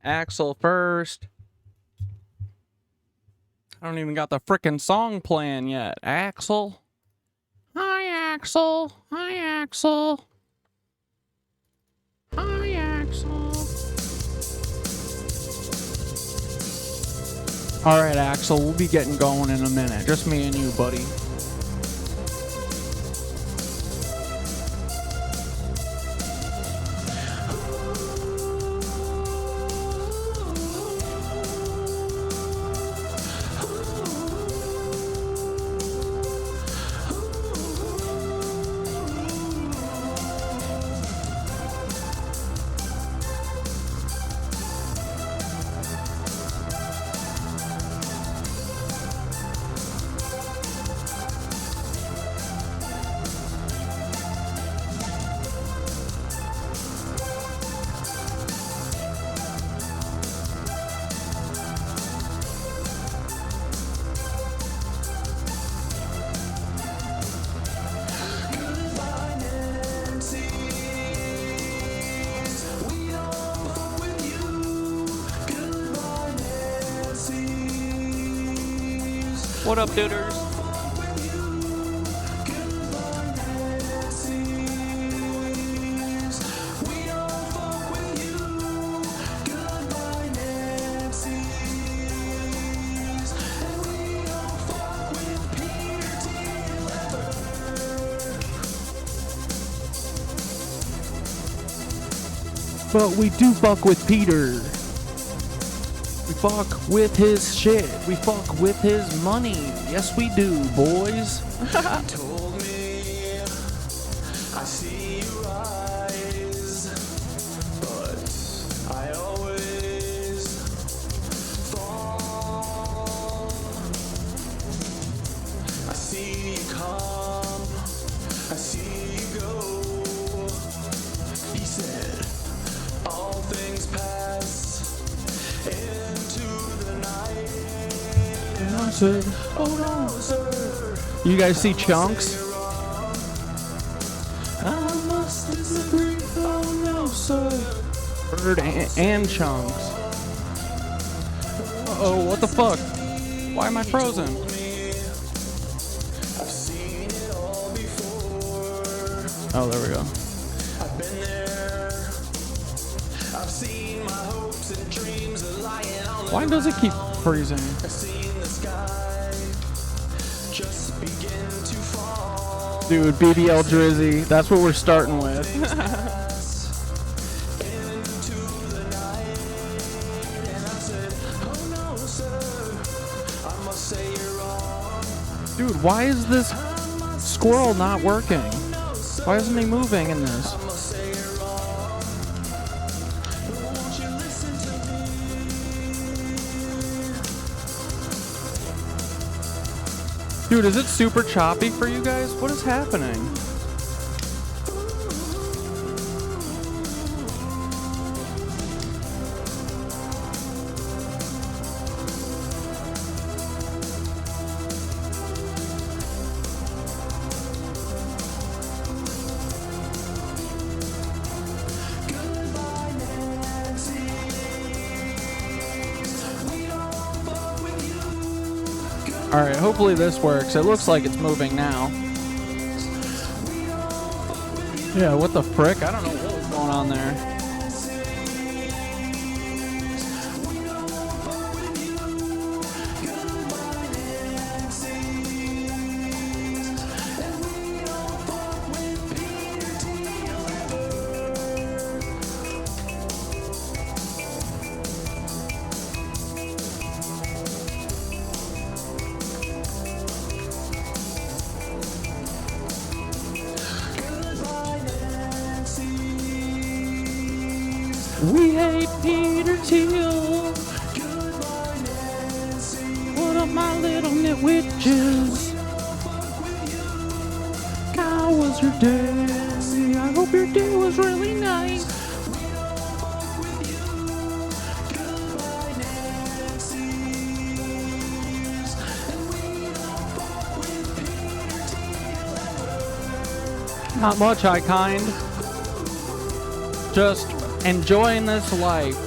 Axel first. I don't even got the frickin' song playing yet. Axel. Hi, Axel. Hi, Axel. Hi, Axel. All right, Axel. We'll be getting going in a minute. Just me and you, buddy. What up, duders? But we do fuck with Peter. We fuck with his shit. We fuck with his money. Yes, we do, boys. Told me I see your eyes, but I always fall. I see you come, I see you go. He said, all things pass into the night. And I said, oh no, sir. You guys see Chunks? I must disagree. Oh no, sir. Bird and Chunks. Uh-oh, what the fuck? Why am I frozen? I've seen it all before. Oh, there we go. I've been there. I've seen my hopes and dreams are lying on the Why does it keep freezing? I've seen the sky just begin to fall. Dude, BBL Drizzy. That's what we're starting with. Into the night, and I said, oh no, sir. I must say you're wrong. Dude, why is this squirrel not working? Why isn't he moving in this? I must say you're wrong. Won't you listen to me? Dude, is it super choppy for you guys? What is happening? Goodbye, Nancy. We don't fuck with you. Alright, hopefully this works. It looks like it's moving now. Yeah, what the frick? I don't know what was going on there. We hate Peter Thiel. What up, my little KnitWitches? How was your day? I hope your day was really nice. Not much, I kind. Just enjoying this life.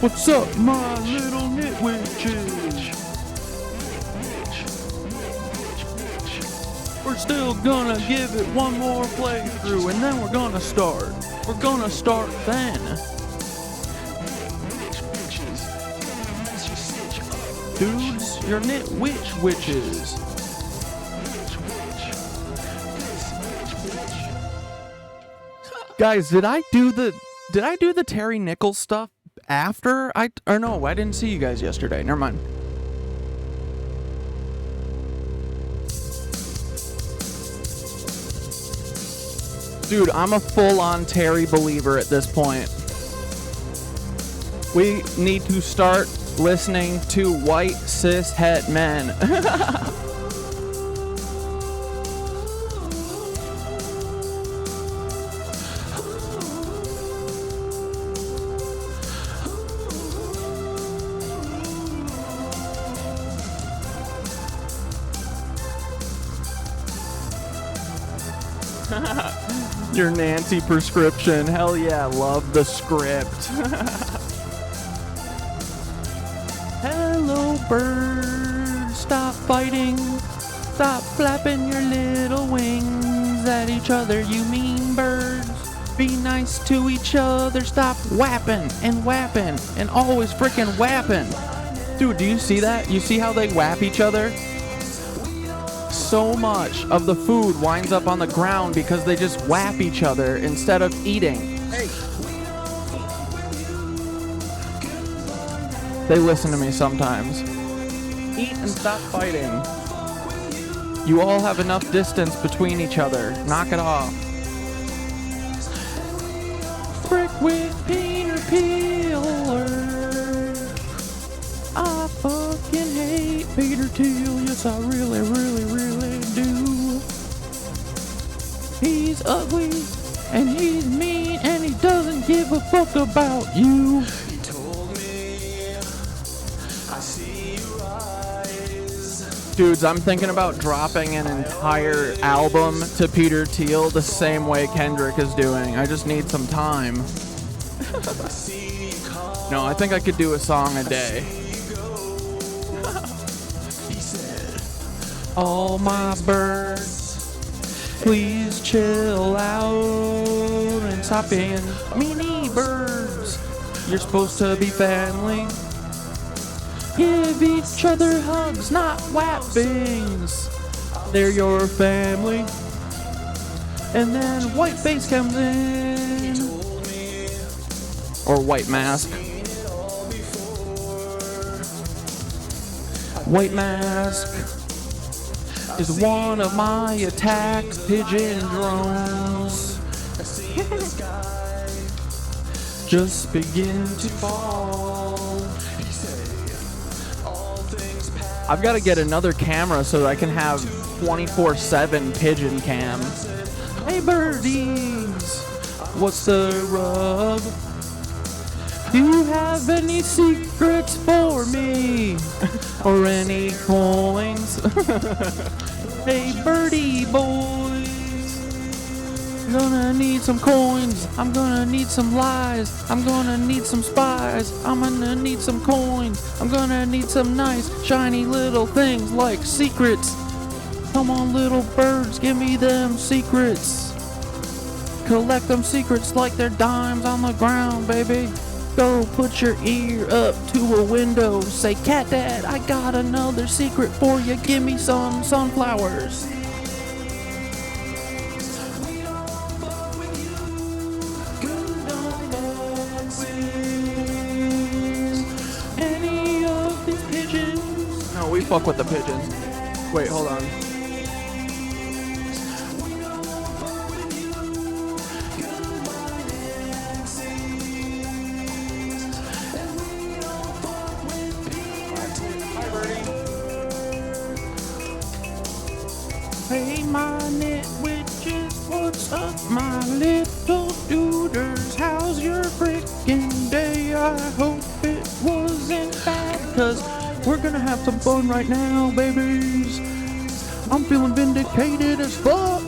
What's up, my little KnitWitches? We're still gonna give it one more playthrough, and then we're gonna start. We're gonna start then. Dudes, you're KnitWitches. Guys, did I do the Terry Nichols stuff after I didn't see you guys yesterday. Never mind. Dude, I'm a full-on Terry believer at this point. We need to start listening to white cis het men. Your Nancy prescription. Hell yeah, love the script. Hello, birds. Stop fighting. Stop flapping your little wings at each other, you mean birds. Be nice to each other. Stop whapping and always freaking whapping. Dude, do you see that? You see how they whap each other? So much of the food winds up on the ground because they just whap each other instead of eating. Hey. They listen to me sometimes. Eat and stop fighting. You all have enough distance between each other. Knock it off. Frick with Peter Thiel. I fucking hate Peter Thiel. Yes, I really, really, really do. He's ugly and he's mean and he doesn't give a fuck about you. He told me, I see your eyes. Dudes, I'm thinking about dropping an entire album to Peter Thiel the same way Kendrick is doing. I just need some time. No, I think I could do a song a day. All my birds, please chill out and stop being meanie birds. You're supposed to be family. Give each other hugs, not whappings. They're your family. And then white face comes in. Or white mask. White mask is one of my attack pigeon drones. Just begin to fall. I've got to get another camera so that I can have 24/7 pigeon cam. Hey birdies, what's the rub? Do you have any secrets for me? Or any coins? Hey birdie boys, I'm gonna need some coins. I'm gonna need some lies. I'm gonna need some spies. I'm gonna need some coins. I'm gonna need some nice shiny little things like secrets. Come on little birds, give me them secrets. Collect them secrets like they're dimes on the ground, baby. Go put your ear up to a window. Say, cat dad, I got another secret for you. Give me some sunflowers. Any of these pigeons? No, we fuck with the pigeons. Wait, hold on. Hi, Birdie. Hey, my KnitWitches, what's up, my little duders? How's your freaking day? I hope it wasn't bad, cause we're gonna have some fun right now, babies. I'm feeling vindicated as fuck.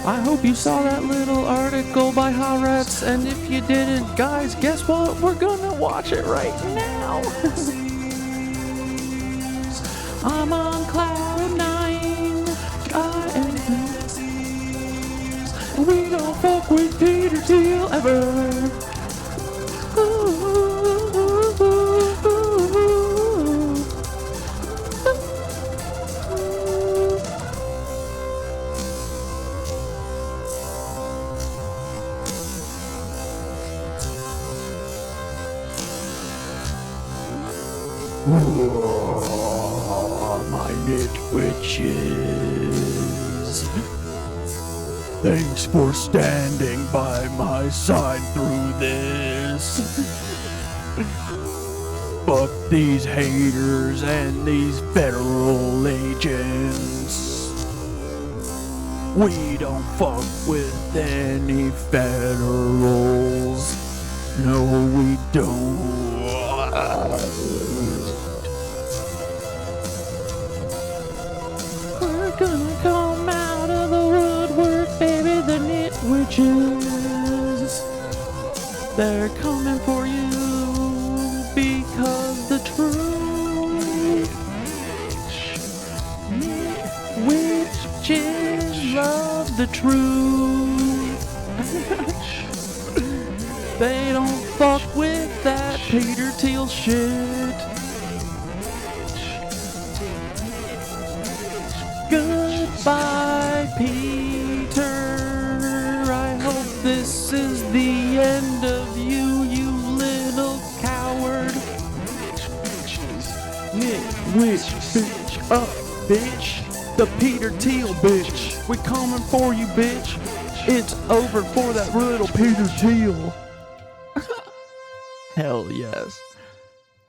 I hope you saw that little article by Haaretz, and if you didn't, guys, guess what? We're gonna watch it right now. I'm on cloud 9. I am. We don't fuck with Peter Thiel ever. My KnitWitches. Thanks for standing by my side through this. Fuck these haters and these federal agents. We don't fuck with any federals. No, we don't. We're gonna come out of the woodwork, baby, the KnitWitches. They're coming for you because the truth. Witches love the truth. They don't fuck with that Peter Thiel shit. Goodbye, Peter. I hope this is the end of you, you little coward. Knitwitch, bitch, up, bitch. The Peter Thiel, bitch. We coming for you, bitch. It's over for that little Peter Thiel. Hell yes.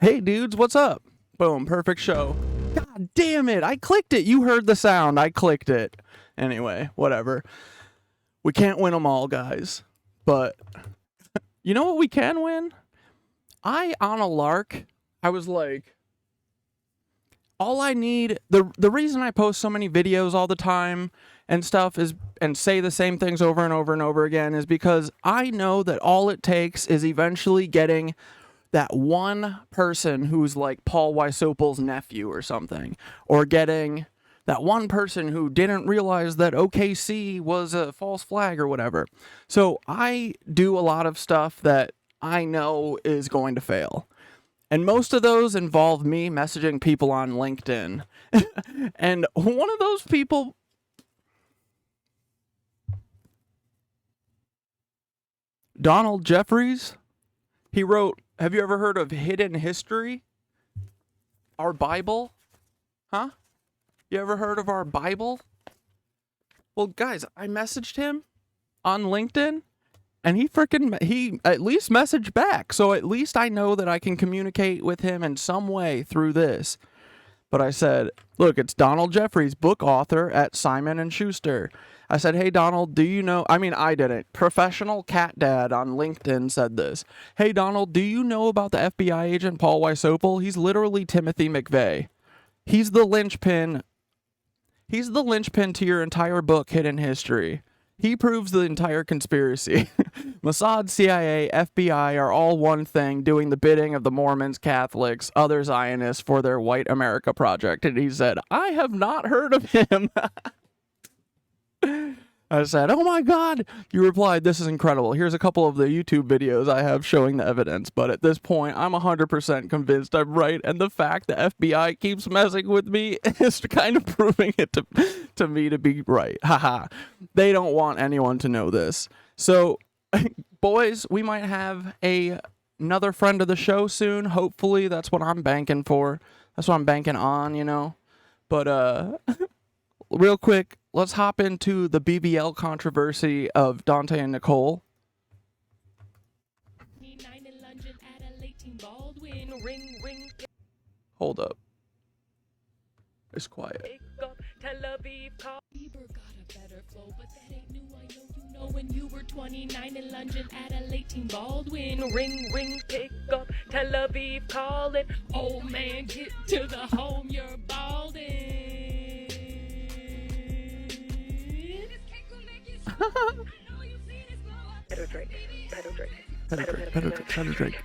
Hey dudes, what's up? Boom, perfect show. God damn it, I clicked it. You heard the sound, I clicked it. Anyway, whatever. We can't win them all, guys. But you know what we can win? On a lark, I was like, all I need, the reason I post so many videos all the time and stuff is, and say the same things over and over and over again, is because I know that all it takes is eventually getting that one person who's like Paul Wysopal's nephew or something, or getting that one person who didn't realize that OKC was a false flag or whatever. So I do a lot of stuff that I know is going to fail. And most of those involve me messaging people on LinkedIn. And one of those people... Donald Jeffries, he wrote, have you ever heard of Hidden History? Our Bible? Huh? You ever heard of our Bible? Well, guys, I messaged him on LinkedIn, and he at least messaged back. So at least I know that I can communicate with him in some way through this. But I said, look, it's Donald Jeffries, book author at Simon & Schuster. I said, hey, Donald, do you know... I mean, I didn't. Professional Cat Dad on LinkedIn said this. Hey, Donald, do you know about the FBI agent Paul Wysopal? He's literally Timothy McVeigh. He's the linchpin. He's the linchpin to your entire book, Hidden History. He proves the entire conspiracy. Mossad, CIA, FBI are all one thing, doing the bidding of the Mormons, Catholics, other Zionists for their white America project. And he said, I have not heard of him. I said, oh my God. You replied, this is incredible. Here's a couple of the YouTube videos I have showing the evidence. But at this point, I'm 100% convinced I'm right. And the fact the FBI keeps messing with me is kind of proving it to me to be right. Haha. They don't want anyone to know this. So, boys, we might have another friend of the show soon. Hopefully, that's what I'm banking for. That's what I'm banking on, you know. But, real quick, let's hop into the BBL controversy of Dante and Nicole. Hold up. It's quiet. Tel Aviv call. Bieber got a better flow, but that ain't new. I know you know when you were 29 and lunging at a late teen Baldwin. Ring, ring, pick up. Tel Aviv calling. Oh man, get to the home. You're balding. Pedal Drake. Pedal Drake. Pedal Drake.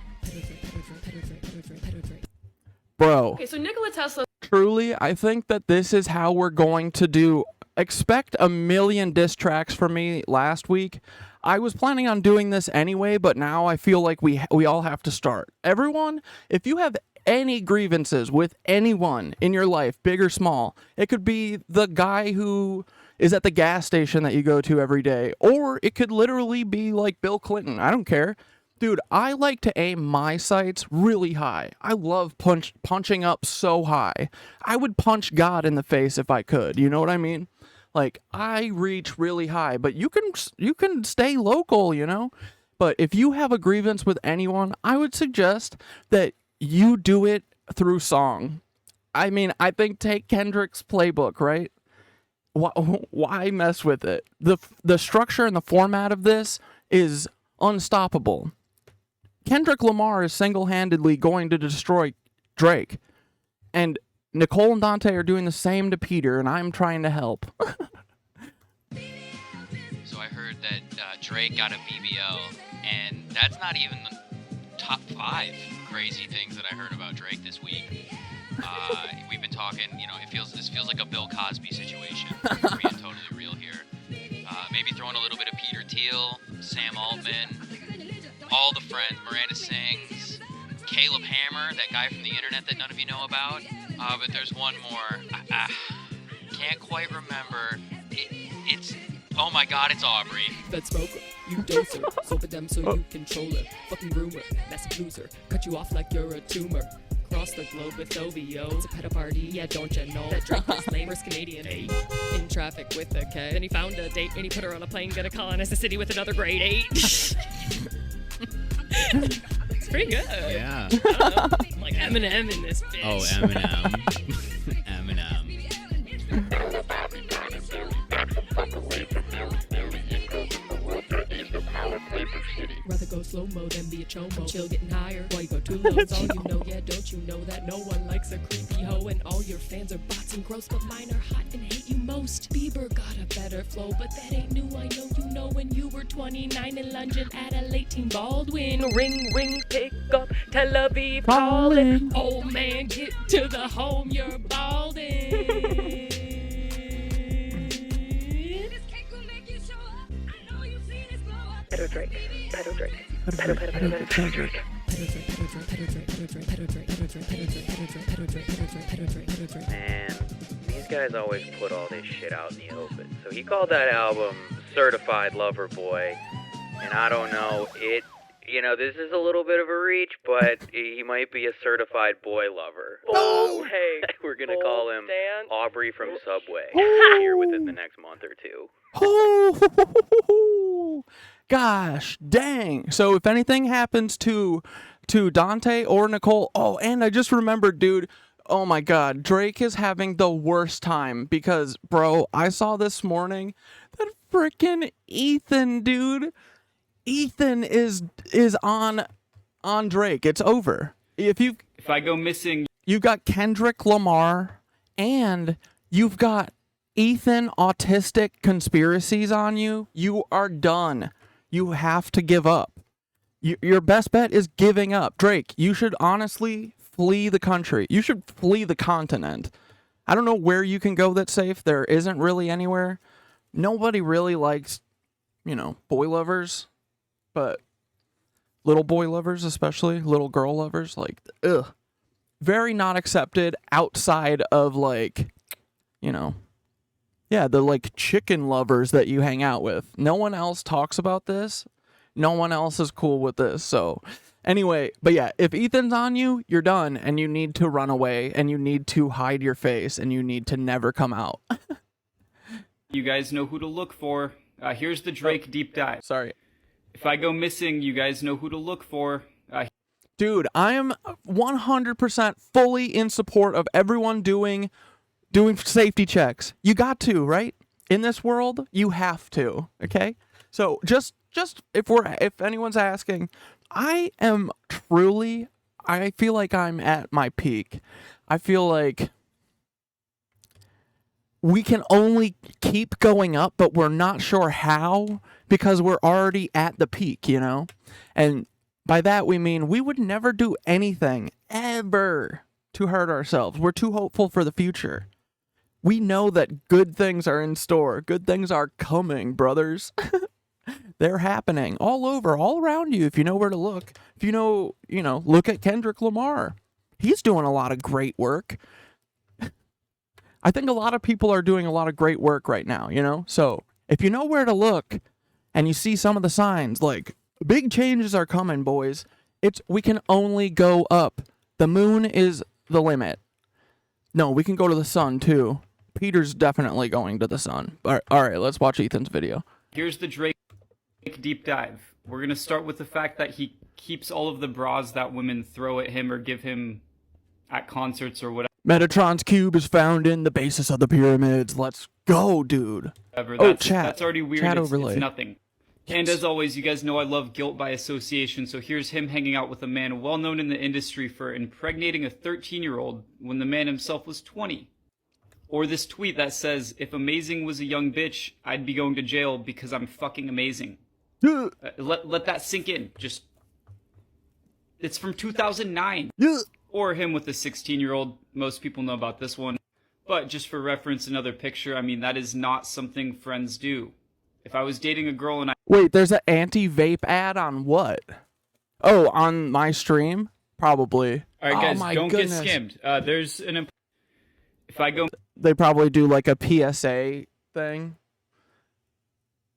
Bro. Okay, so Nikola Tesla. Truly, I think that this is how we're going to do. Expect a million diss tracks from me last week. I was planning on doing this anyway, but now I feel like we all have to start. Everyone, if you have any grievances with anyone in your life, big or small, it could be the guy who is at the gas station that you go to every day, or it could literally be like Bill Clinton. I don't care. Dude, I like to aim my sights really high. I love punching up so high. I would punch God in the face if I could. You know what I mean? Like, I reach really high, but you can stay local, you know? But if you have a grievance with anyone, I would suggest that you do it through song. I mean, I think take Kendrick's playbook, right? Why mess with it? The structure and the format of this is unstoppable. Kendrick Lamar is single-handedly going to destroy Drake. And Nicole and Dante are doing the same to Peter, and I'm trying to help. So I heard that Drake got a BBL, and that's not even the top 5 crazy things that I heard about Drake this week. We've been talking, you know, this feels like a Bill Cosby situation. We're being totally real here. Maybe throwing a little bit of Peter Thiel, Sam Altman, all the friends, Miranda Sings, Caleb Hammer, that guy from the internet that none of you know about. But there's one more. Can't quite remember. It's oh my god, it's Aubrey. Fed smoker, you doser, soap them so you control her. Fucking rumor, massive loser, cut you off like you're a tumor. Across the globe with OVO. It's a pedo party, yeah, don't you know? That Drake is lame, first Canadian. Hey. In traffic with a K. Then he found a date and he put her on a plane, gonna colonize the city with another grade 8. It's pretty good. Yeah. I'm like Eminem in this bitch. Oh, Eminem. Eminem. Rather go slow-mo than be a chomo. Chill getting higher while you go too low. It's all you know, yeah, don't you know that no one likes a creepy hoe and all your fans are bots and gross, but mine are hot and hate you most. Bieber got a better flow, but that ain't new. I know you know when you were 29 and lunging at a late teen Baldwin. Ring, ring, pick up, Tel Aviv calling. Oh man, get to the home, you're balding. Pedal Drake, pedal Drake, pedal Drake. Man, these guys always put all this shit out in the open. So he called that album Certified Lover Boy, and I don't know, this is a little bit of a reach, but he might be a certified boy lover. Oh, hey. We're gonna call him Dan. Aubrey from Subway here within the next month or two. Oh, gosh, dang. So if anything happens to Dante or Nicole, oh, and I just remembered, dude, oh my God, Drake is having the worst time because, bro, I saw this morning that frickin' Ethan, dude, Ethan is on Drake. It's over. If I go missing, you've got Kendrick Lamar and you've got Ethan Autistic Conspiracies on you, you are done. You have to give up. Your best bet is giving up. Drake, you should honestly flee the country. You should flee the continent. I don't know where you can go that's safe. There isn't really anywhere. Nobody really likes, boy lovers, but little boy lovers especially, little girl lovers, like, ugh. Very not accepted outside of, the chicken lovers that you hang out with. No one else talks about this. No one else is cool with this. So anyway, but yeah, if Ethan's on you, you're done and you need to run away and you need to hide your face and you need to never come out. you guys know who to look for. Here's the Drake deep dive. Sorry. If I go missing, you guys know who to look for. Dude, I am 100% fully in support of everyone doing doing safety checks. You got to, right? In this world, you have to, okay? So just if anyone's asking, I feel like I'm at my peak. I feel like we can only keep going up, but we're not sure how because we're already at the peak, you know? And by that we mean we would never do anything ever to hurt ourselves. We're too hopeful for the future. We know that good things are in store. Good things are coming, brothers. They're happening all over, all around you if you know where to look. If you know, look at Kendrick Lamar. He's doing a lot of great work. I think a lot of people are doing a lot of great work right now, you know? So if you know where to look and you see some of the signs, like, big changes are coming, boys, we can only go up. The moon is the limit. No, we can go to the sun, too. Peter's definitely going to the sun. All right, let's watch Ethan's video. Here's the Drake deep dive. We're going to start with the fact that he keeps all of the bras that women throw at him or give him at concerts or whatever. Metatron's cube is found in the basis of the pyramids. Let's go, dude. That's already weird. Chat it's overlay. Nothing. And as always, you guys know I love guilt by association, so here's him hanging out with a man well known in the industry for impregnating a 13-year-old when the man himself was 20. Or this tweet that says, if amazing was a young bitch, I'd be going to jail because I'm fucking amazing. Let that sink in. It's from 2009. Or him with a 16-year-old. Most people know about this one. But just for reference, another picture, I mean, that is not something friends do. If I was dating a girl and I... Wait, there's an anti-vape ad on what? Oh, on my stream? Probably. All right, guys, don't goodness. get skimmed. There's an... If I go... They probably do like a PSA thing.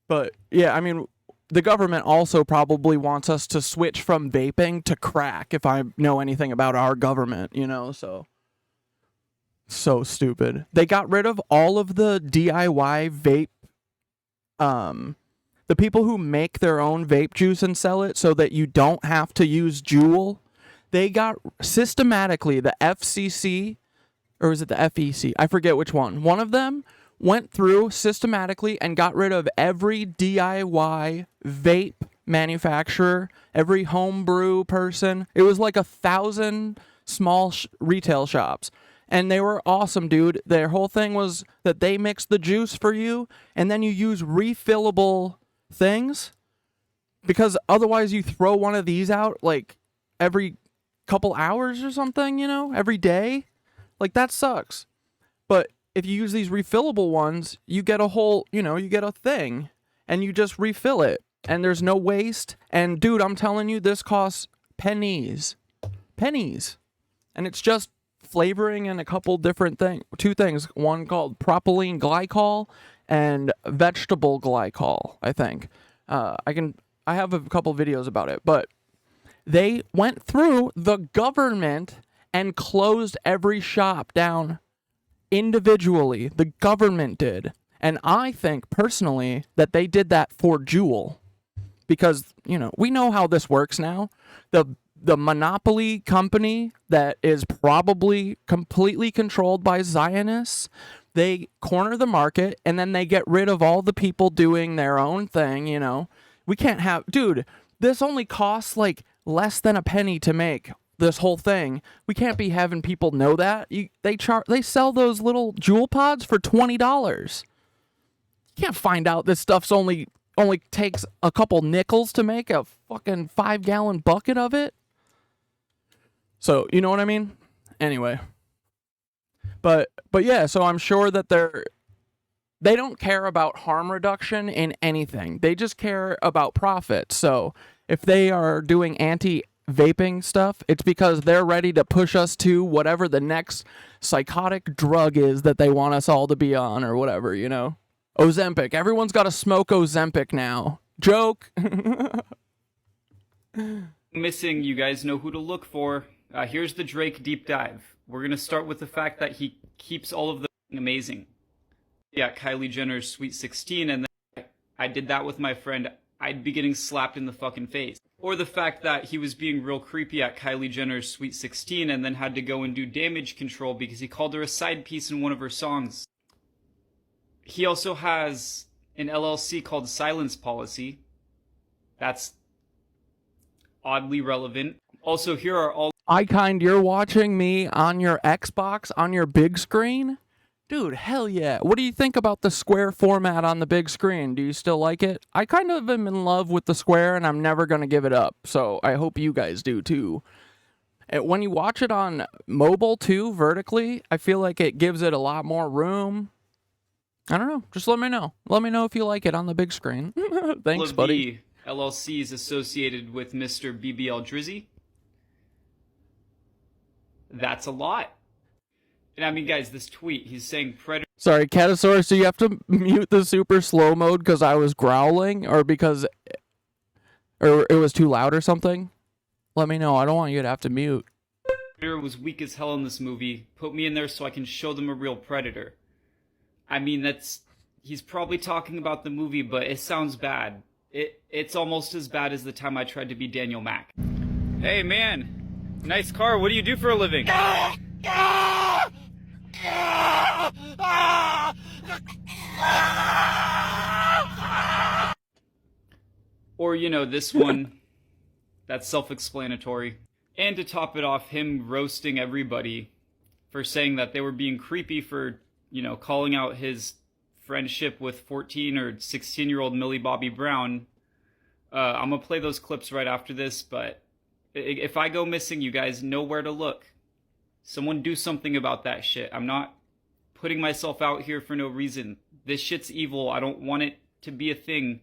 But, yeah, I mean... The government also probably wants us to switch from vaping to crack, if I know anything about our government, you know, so stupid. They got rid of all of the DIY vape, the people who make their own vape juice and sell it so that you don't have to use JUUL. They got systematically the FCC, or is it the FEC? I forget which one. One of them went through systematically and got rid of every DIY vape manufacturer, every homebrew person. It was like 1,000 small retail shops. And they were awesome, dude. Their whole thing was that they mix the juice for you, and then you use refillable things. Because otherwise you throw one of these out, like, every couple hours or something, you know? Every day. Like, that sucks. But if you use these refillable ones, you get a whole, you get a thing, and you just refill it, and there's no waste. And dude, I'm telling you, this costs pennies, and it's just flavoring and a couple different two things, one called propylene glycol and vegetable glycol, I think. I have a couple videos about it, but they went through the government and closed every shop down. Individually, the government did. And I think, personally, that they did that for JUUL. Because, we know how this works now. The monopoly company that is probably completely controlled by Zionists, they corner the market, and then they get rid of all the people doing their own thing, We can't have... Dude, this only costs, like, less than a penny to make. This whole thing, we can't be having people know that. They sell those little JUUL pods for $20. You can't find out this stuff's only takes a couple nickels to make a fucking 5-gallon bucket of it. So, you know what I mean? Anyway. But yeah, so I'm sure that they don't care about harm reduction in anything. They just care about profit. So, if they are doing anti-vaping stuff, it's because they're ready to push us to whatever the next psychotic drug is that they want us all to be on or whatever, Ozempic. Everyone's got to smoke Ozempic now. Joke. Missing, you guys know who to look for. Here's the Drake deep dive. We're going to start with the fact that he keeps all of the amazing. Yeah, Kylie Jenner's Sweet 16, and then I did that with my friend. I'd be getting slapped in the fucking face. Or the fact that he was being real creepy at Kylie Jenner's Sweet 16 and then had to go and do damage control because he called her a side piece in one of her songs. He also has an LLC called Silence Policy. That's oddly relevant. Also, here are all... iKind, you're watching me on your Xbox, on your big screen? Dude, hell yeah. What do you think about the square format on the big screen? Do you still like it? I kind of am in love with the square, and I'm never going to give it up. So I hope you guys do, too. When you watch it on mobile, too, vertically, I feel like it gives it a lot more room. I don't know. Just let me know. Let me know if you like it on the big screen. Thanks, buddy. LLC is associated with Mr. BBL Drizzy. That's a lot. And I mean, guys, this tweet, he's saying predator... Sorry, Catasaurus, do you have to mute the super slow mode because I was growling or because or it was too loud or something? Let me know. I don't want you to have to mute. Predator was weak as hell in this movie. Put me in there so I can show them a real predator. I mean, that's... He's probably talking about the movie, but it sounds bad. It's almost as bad as the time I tried to be Daniel Mack. Hey, man. Nice car. What do you do for a living? Or, you know, this one. That's self-explanatory. And to top it off, him roasting everybody for saying that they were being creepy for, you know, calling out his friendship with 14 or 16-year-old Millie Bobby Brown. I'm going to play those clips right after this, but if I go missing, you guys know where to look. Someone do something about that shit. I'm not putting myself out here for no reason. This shit's evil. I don't want it to be a thing.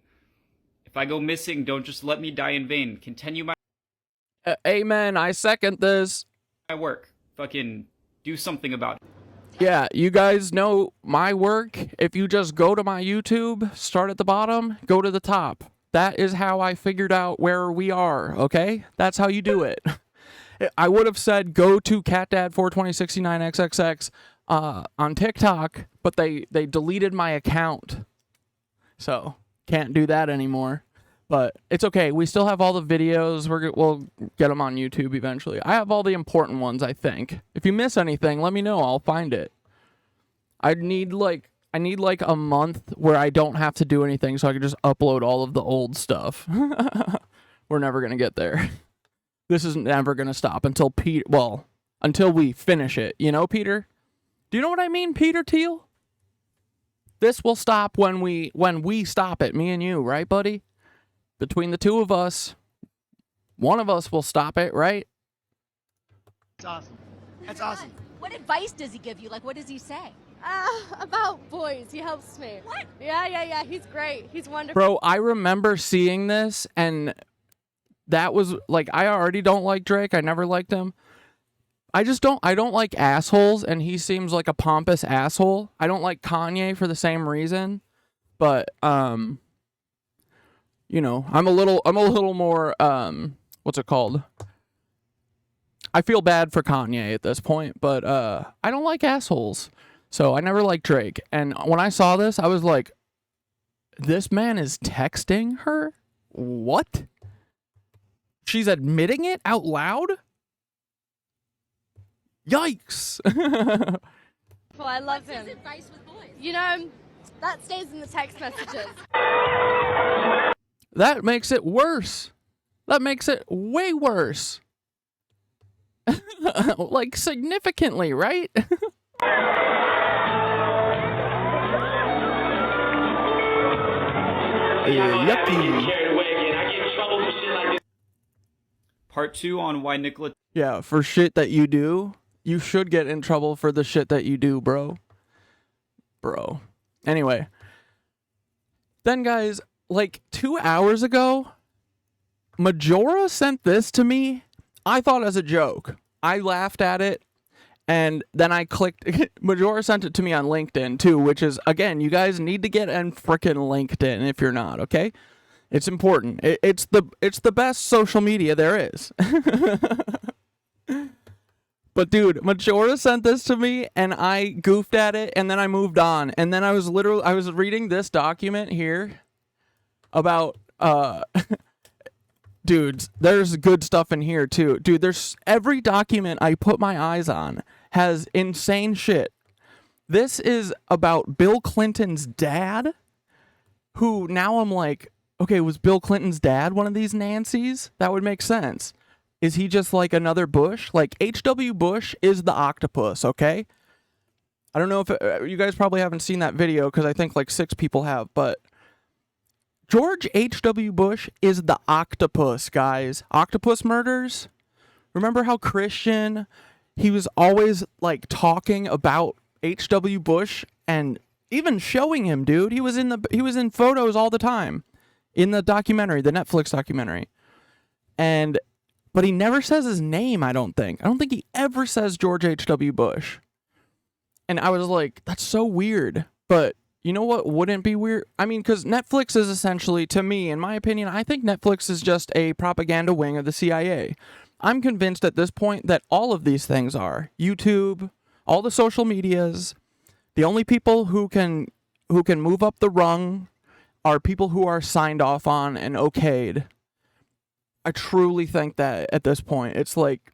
If I go missing, don't just let me die in vain. Continue my... Amen. I second this. My work. Fucking do something about it. Yeah, you guys know my work. If you just go to my YouTube, start at the bottom, go to the top. That is how I figured out where we are, okay? That's how you do it. I would have said go to CatDad42069XXX on TikTok, but they deleted my account. So, can't do that anymore. But it's okay. We still have all the videos. We'll get them on YouTube eventually. I have all the important ones, I think. If you miss anything, let me know. I'll find it. I need like a month where I don't have to do anything so I can just upload all of the old stuff. We're never going to get there. This is never going to stop until until we finish it. You know, Peter? Do you know what I mean, Peter Thiel? This will stop when we stop it, me and you, right, buddy? Between the two of us, one of us will stop it, right? That's awesome. That's awesome. What advice does he give you? Like, what does he say? About boys. He helps me. What? Yeah. He's great. He's wonderful. Bro, I remember seeing this, and that was, like, I already don't like Drake. I never liked him. I don't like assholes, and he seems like a pompous asshole. I don't like Kanye for the same reason. But, you know, I'm a little more, what's it called? I feel bad for Kanye at this point, but, I don't like assholes. So I never liked Drake. And when I saw this, I was like, this man is texting her? What? She's admitting it out loud? Yikes. Well, I love him. His advice with boys. You know, that stays in the text messages. That makes it worse. That makes it way worse. Like, significantly, right? Yucky. Part 2 on why Nikola... Yeah, for shit that you do, you should get in trouble for the shit that you do, bro. Bro. Anyway. Then, guys, like 2 hours ago, Majora sent this to me. I thought as a joke. I laughed at it. And then I clicked, Majora sent it to me on LinkedIn too, which is, again, you guys need to get on frickin' LinkedIn if you're not, okay? It's important. It's the best social media there is. But dude, Majora sent this to me and I goofed at it and then I moved on. And then I was reading this document here about, dudes, there's good stuff in here too. Dude, there's every document I put my eyes on has insane shit. This is about Bill Clinton's dad, who now I'm like, okay, was Bill Clinton's dad one of these Nancys? That would make sense. Is he just like another Bush? Like, H.W. Bush is the octopus, okay? I don't know if you guys probably haven't seen that video because I think like 6 people have, but George H.W. Bush is the octopus, guys. Octopus murders. Remember how Christian, he was always like talking about H.W. Bush and even showing him, dude. He was in photos all the time in the documentary, the Netflix documentary. But he never says his name, I don't think. I don't think he ever says George H.W. Bush. And I was like, that's so weird. But you know what wouldn't be weird? I mean, because Netflix is essentially, to me, in my opinion, I think Netflix is just a propaganda wing of the CIA. I'm convinced at this point that all of these things are. YouTube, all the social medias, the only people who can move up the rung are people who are signed off on and okayed. I truly think that at this point, it's like,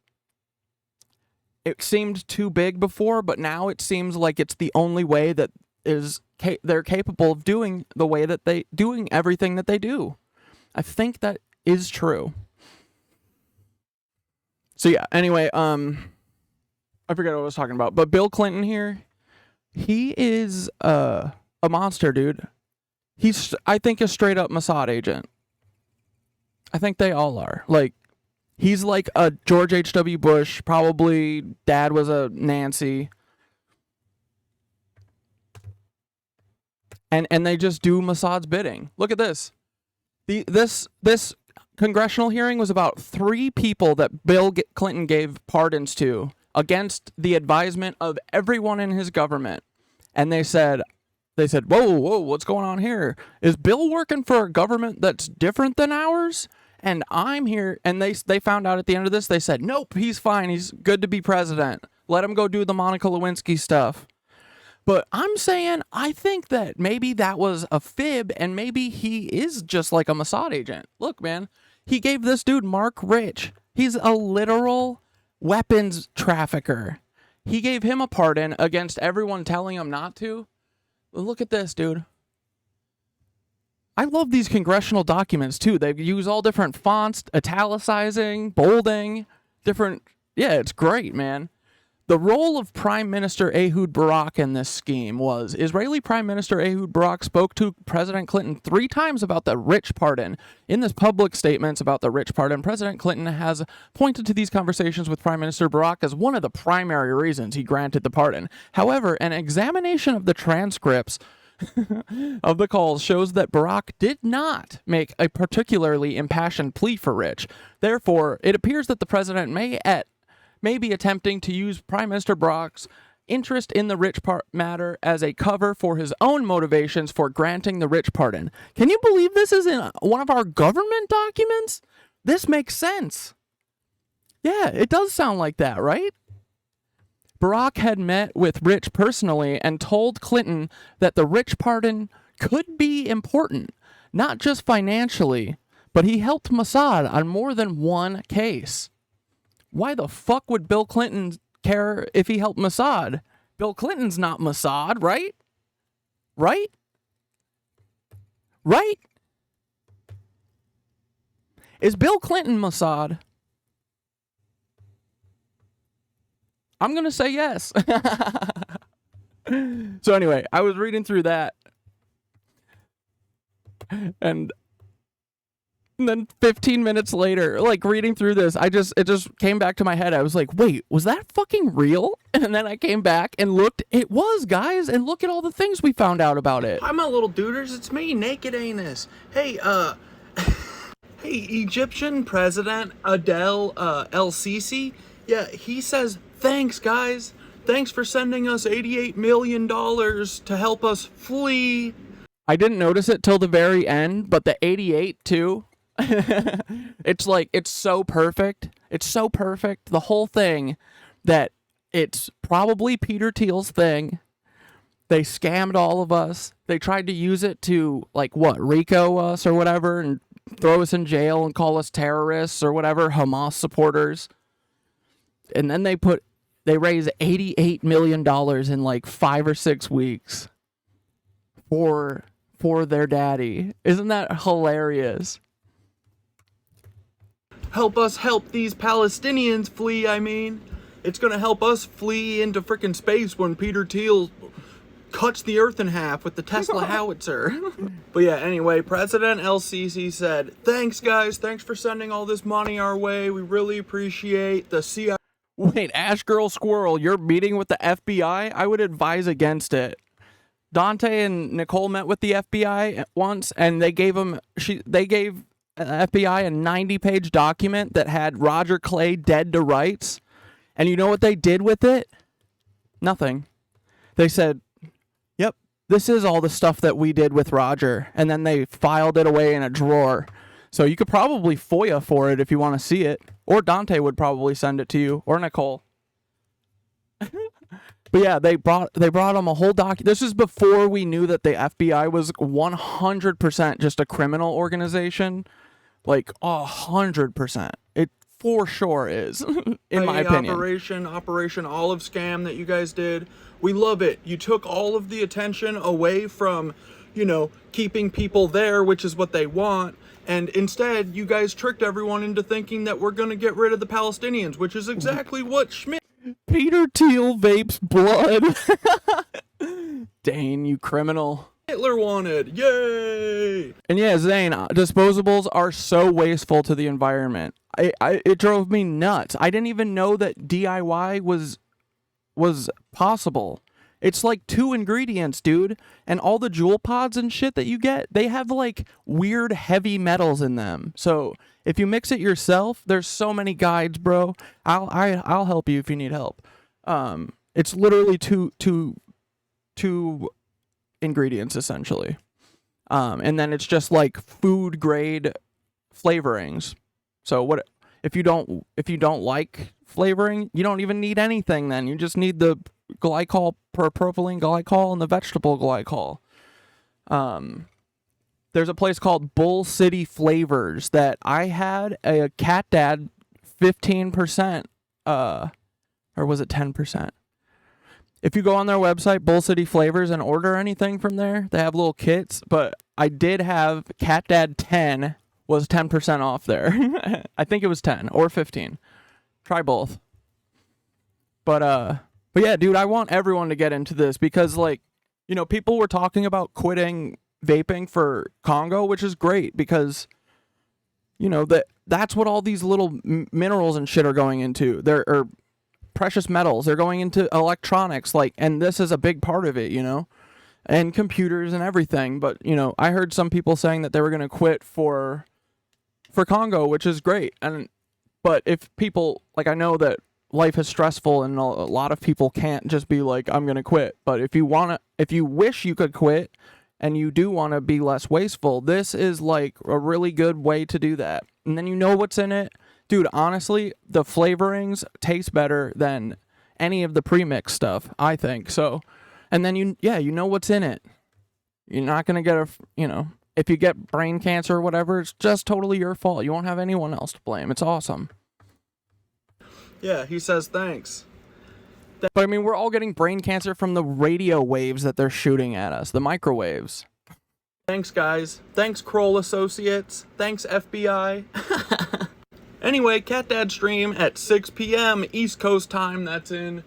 it seemed too big before, but now it seems like it's the only way that they're capable of doing doing everything that they do. I think that is true. So yeah, anyway, I forget what I was talking about, but Bill Clinton here, he is a monster, dude. He's, I think, a straight up Mossad agent. I think they all are. Like, he's like a George H.W. Bush, probably dad was a Nancy. And they just do Mossad's bidding. Look at this. This congressional hearing was about 3 people that Bill Clinton gave pardons to against the advisement of everyone in his government. And they said, whoa, what's going on here? Is Bill working for a government that's different than ours? And I'm here. And they found out at the end of this, they said, nope, he's fine. He's good to be president. Let him go do the Monica Lewinsky stuff. But I'm saying, I think that maybe that was a fib, and maybe he is just like a Mossad agent. Look, man, he gave this dude Mark Rich. He's a literal weapons trafficker. He gave him a pardon against everyone telling him not to. Look at this, dude. I love these congressional documents, too. They use all different fonts, italicizing, bolding, different... Yeah, it's great, man. The role of Prime Minister Ehud Barak in this scheme was Israeli Prime Minister Ehud Barak spoke to President Clinton 3 times about the Rich pardon. In this public statements about the Rich pardon, President Clinton has pointed to these conversations with Prime Minister Barak as one of the primary reasons he granted the pardon. However, an examination of the transcripts of the calls shows that Barak did not make a particularly impassioned plea for Rich. Therefore, it appears that the president may be attempting to use Prime Minister Barak's interest in the Rich matter as a cover for his own motivations for granting the Rich pardon. Can you believe this is in one of our government documents? This makes sense. Yeah, it does sound like that, right? Barak had met with Rich personally and told Clinton that the Rich pardon could be important, not just financially, but he helped Mossad on more than one case. Why the fuck would Bill Clinton care if he helped Mossad? Bill Clinton's not Mossad, right? Right? Right? Is Bill Clinton Mossad? I'm going to say yes. So anyway, I was reading through that. And then 15 minutes later, like reading through this, it just came back to my head. I was like, wait, was that fucking real? And then I came back and looked. It was, guys. And look at all the things we found out about it. Hi, my little duders. It's me, Naked Anus. Hey, hey, Egyptian President Adel El-Sisi. Yeah, he says, thanks, guys. Thanks for sending us $88 million to help us flee. I didn't notice it till the very end, but the 88 too. It's like, it's so perfect. It's so perfect. The whole thing that it's probably Peter Thiel's thing. They scammed all of us. They tried to use it to, like, what, RICO us or whatever and throw us in jail and call us terrorists or whatever, Hamas supporters. And then they raise $88 million in like 5 or 6 weeks for their daddy. Isn't that hilarious? Help us help these Palestinians flee, I mean. It's gonna help us flee into frickin' space when Peter Thiel cuts the earth in half with the Tesla howitzer. But yeah, anyway, President El-Sisi said, thanks guys, thanks for sending all this money our way. We really appreciate the CIA. Wait, Ash Girl Squirrel, you're meeting with the FBI? I would advise against it. Dante and Nicole met with the FBI once, and they gave FBI a 90-page document that had Roger Clay dead to rights. And you know what they did with it? Nothing. They said, yep, this is all the stuff that we did with Roger. And then they filed it away in a drawer. So you could probably FOIA for it if you want to see it. Or Dante would probably send it to you. Or Nicole. But yeah, they brought him a whole This is before we knew that the FBI was 100% just a criminal organization. Like 100%. It for sure is, in my opinion. Operation Olive Scam that you guys did. We love it. You took all of the attention away from, keeping people there, which is what they want. And instead, you guys tricked everyone into thinking that we're going to get rid of the Palestinians, which is exactly what Schmidt... Peter Thiel vapes blood. Dane, you criminal. Hitler wanted. Yay! And yeah, Zane, disposables are so wasteful to the environment. It drove me nuts. I didn't even know that DIY was possible. It's like 2 ingredients, dude. And all the JUUL pods and shit that you get, they have like weird heavy metals in them. So if you mix it yourself, there's so many guides, bro. I'll help you if you need help. It's literally two ingredients essentially. And then it's just like food grade flavorings. So what if you don't like flavoring, you don't even need anything then. You just need the glycol, propylene glycol, and the vegetable glycol. There's a place called Bull City Flavors that I had a Cat Dad 15%, or was it 10%? If you go on their website, Bull City Flavors, and order anything from there, they have little kits, but I did have Cat Dad 10 was 10% off there. I think it was 10 or 15. Try both. But yeah, dude, I want everyone to get into this because, like, people were talking about quitting vaping for Congo, which is great because, that's what all these little minerals and shit are going into. They're precious metals. They're going into electronics, and this is a big part of it, and computers and everything. But, I heard some people saying that they were going to quit for Congo, which is great. But if people, I know that life is stressful and a lot of people can't just be like, I'm going to quit. But if you wish you could quit and you do want to be less wasteful, this is like a really good way to do that. And then you know what's in it. Dude, honestly, the flavorings taste better than any of the premix stuff, I think. So, and then you know what's in it. You're not going to get if you get brain cancer or whatever, it's just totally your fault. You won't have anyone else to blame. It's awesome. Yeah, he says thanks. But I mean, we're all getting brain cancer from the radio waves that they're shooting at us, the microwaves. Thanks, guys. Thanks, Kroll Associates. Thanks, FBI. Anyway, Cat Dad stream at 6 p.m. East Coast time. That's in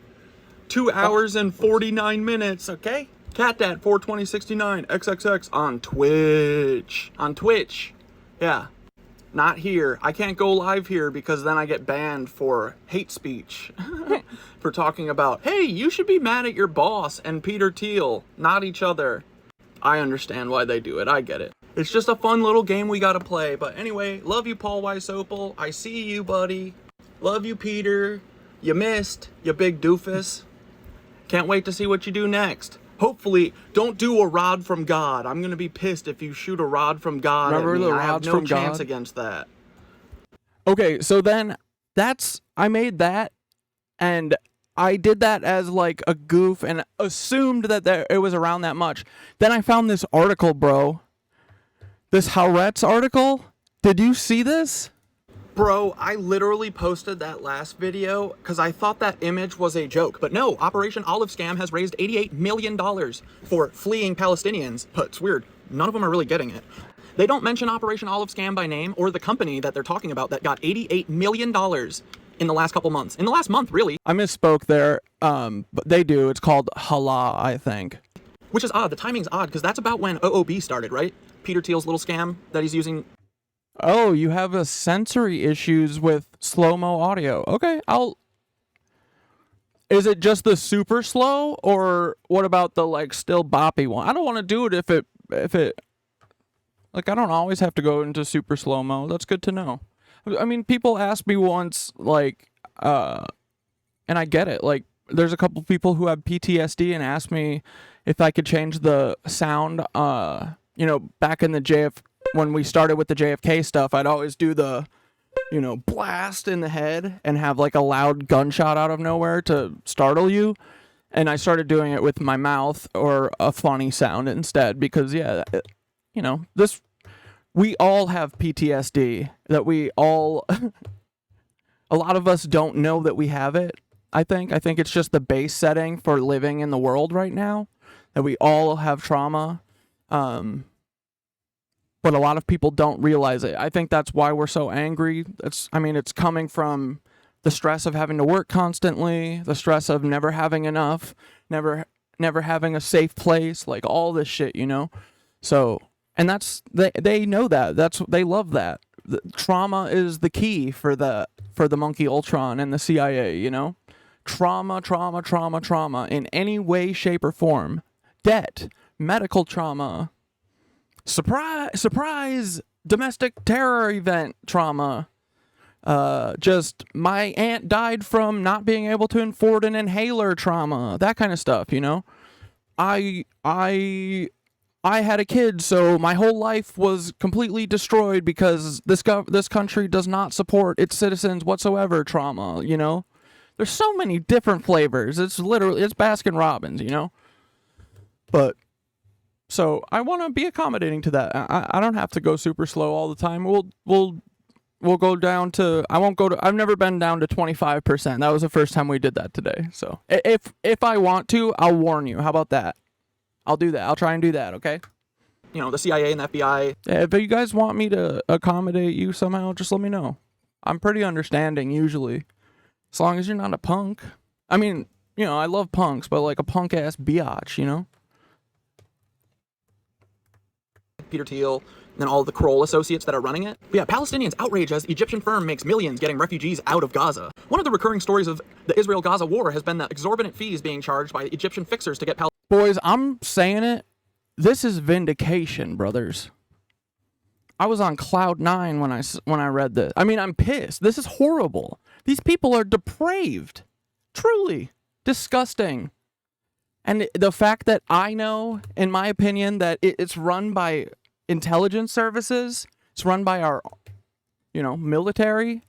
2 hours and 49 minutes, okay? Cat Dad 42069 XXX on Twitch. On Twitch. Yeah. Not here. I can't go live here because then I get banned for hate speech. For talking about, hey, you should be mad at your boss and Peter Thiel, not each other. I understand why they do it. I get it. It's just a fun little game we gotta play. But anyway, love you, Paul Weisopel. I see you, buddy. Love you, Peter. You missed, you big doofus. Can't wait to see what you do next. Hopefully, don't do a rod from God. I'm gonna be pissed if you shoot a rod from God. Remember at me. the I have rods no from chance God? against that. Okay, so then I made that, and I did that as like a goof and assumed that it was around that much. Then I found this article, bro. This Haaretz article, Did you see this? Bro, I literally posted that last video because I thought that image was a joke. But no, Operation Olive Scam has raised $88 million for fleeing Palestinians. But it's weird. None of them are really getting it. They don't mention Operation Olive Scam by name or the company that they're talking about that got $88 million in the last couple months. In the last month, really. I misspoke there. But they do. It's called Hala, I think. Which is odd. The timing's odd because that's about when OOB started, right? Peter Thiel's little scam that he's using. Oh, you have a sensory issues with slow-mo audio. Okay, Is it just the super slow, or what about the, like, still boppy one? I don't want to do it if it... Like, I don't always have to go into super slow-mo. That's good to know. I mean, people asked me once, like, and I get it. Like, there's a couple people who have PTSD and asked me if I could change the sound, you know, back in the when we started with the JFK stuff, I'd always do the, you know, blast in the head and have like a loud gunshot out of nowhere to startle you. And I started doing it with my mouth or a funny sound instead because, yeah, you know, we all have PTSD that we all, a lot of us don't know that we have it. I think it's just the base setting for living in the world right now that we all have trauma. But a lot of people don't realize it. I think that's why we're so angry. It's coming from the stress of having to work constantly, the stress of never having enough, never having a safe place, like all this shit, you know? So, and they know that. They love that. Trauma is the key for the Monkey Ultron and the CIA, you know? Trauma in any way, shape, or form. Debt, medical trauma, surprise domestic terror event trauma, just my aunt died from not being able to afford an inhaler trauma, that kind of stuff, you know. I had a kid, so my whole life was completely destroyed because this country does not support its citizens whatsoever trauma, you know. There's so many different flavors. It's Baskin Robbins, you know. But so I want to be accommodating to that. I don't have to go super slow all the time. We'll go down to, I've never been down to 25%. That was the first time we did that today. So if I want to, I'll warn you. How about that? I'll do that. I'll try and do that. Okay. You know, the CIA and the FBI. If you guys want me to accommodate you somehow, just let me know. I'm pretty understanding usually, as long as you're not a punk. I mean, you know, I love punks, but like a punk ass biatch, you know. Peter Thiel, and then all the Kroll associates that are running it. But yeah, Palestinians outrage as Egyptian firm makes millions getting refugees out of Gaza. One of the recurring stories of the Israel-Gaza war has been the exorbitant fees being charged by Egyptian fixers to get Boys, I'm saying it. This is vindication, brothers. I was on cloud 9 when I read this. I mean, I'm pissed. This is horrible. These people are depraved. Truly disgusting. And the fact that I know, in my opinion, that it's run by intelligence services, it's run by our, you know, military,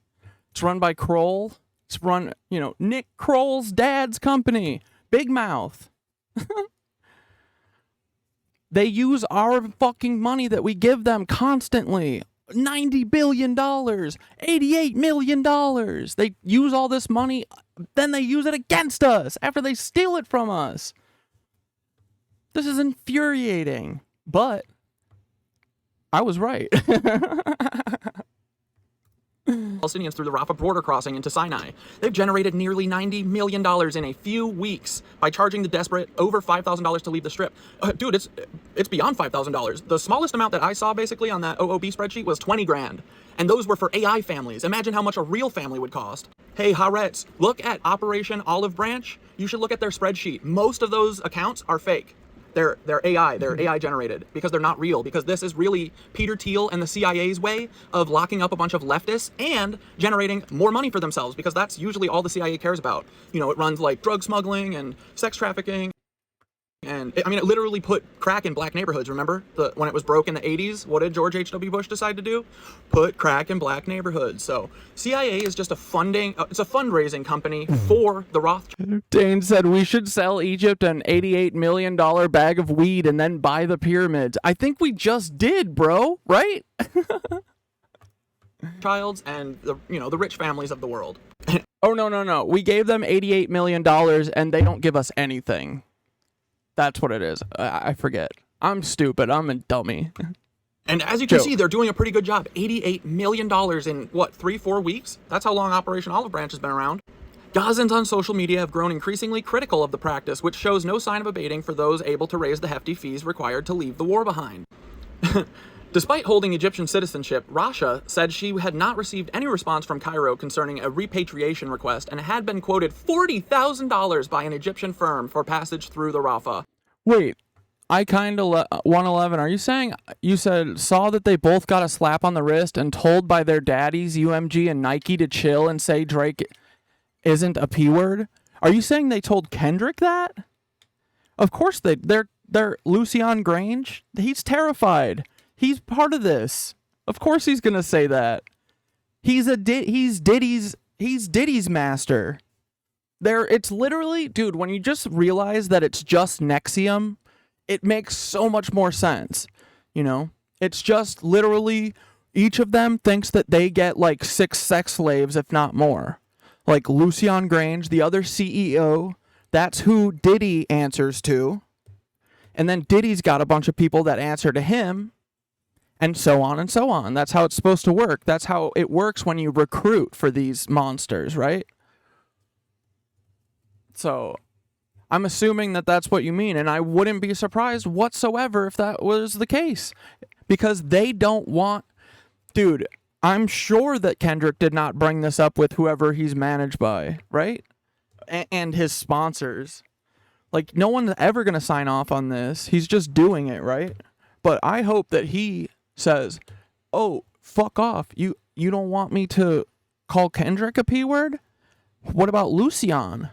it's run by Kroll, it's run, you know, Nick Kroll's dad's company, Big Mouth. They use our fucking money that we give them constantly. $90 billion, $88 million. They use all this money, then they use it against us after they steal it from us. This is infuriating, but I was right. Palestinians through the Rafah border crossing into Sinai. They've generated nearly $90 million in a few weeks by charging the desperate over $5,000 to leave the strip. Dude, it's beyond $5,000. The smallest amount that I saw basically on that OOB spreadsheet was 20 grand. And those were for AI families. Imagine how much a real family would cost. Hey, Haaretz, look at Operation Olive Branch. You should look at their spreadsheet. Most of those accounts are fake. They're AI. They're AI generated because they're not real. Because this is really Peter Thiel and the CIA's way of locking up a bunch of leftists and generating more money for themselves. Because that's usually all the CIA cares about. You know, it runs like drug smuggling and sex trafficking. And it literally put crack in black neighborhoods. Remember when it was broke in the 80s? What did George H.W. Bush decide to do? Put crack in black neighborhoods. So CIA is just it's a fundraising company for the Rothschilds. Dane said we should sell Egypt an $88 million bag of weed and then buy the pyramids. I think we just did, bro. Right? childs and the rich families of the world. Oh, no. We gave them $88 million and they don't give us anything. That's what it is. I forget. I'm stupid. I'm a dummy. And as you can see, they're doing a pretty good job. $88 million in, 3-4 weeks? That's how long Operation Olive Branch has been around. Gazans on social media have grown increasingly critical of the practice, which shows no sign of abating for those able to raise the hefty fees required to leave the war behind. Despite holding Egyptian citizenship, Rasha said she had not received any response from Cairo concerning a repatriation request and had been quoted $40,000 by an Egyptian firm for passage through the Rafah. Wait, I kind of 111. Are you saying you saw that they both got a slap on the wrist and told by their daddies, UMG and Nike, to chill and say Drake isn't a P word? Are you saying they told Kendrick that? Of course they're Lucian Grange. He's terrified. He's part of this. Of course he's gonna say that. He's Diddy's master. It's literally, dude, when you just realize that it's just Nexium, it makes so much more sense. It's just literally each of them thinks that they get like 6 sex slaves, if not more. Like Lucian Grange, the other CEO, that's who Diddy answers to. And then Diddy's got a bunch of people that answer to him. And so on and so on. That's how it's supposed to work. That's how it works when you recruit for these monsters, right? So, I'm assuming that that's what you mean. And I wouldn't be surprised whatsoever if that was the case. Because they don't want... Dude, I'm sure that Kendrick did not bring this up with whoever he's managed by, right? And his sponsors. Like, no one's ever going to sign off on this. He's just doing it, right? But I hope that he says, oh, fuck off. You don't want me to call Kendrick a P word? What about Lucian?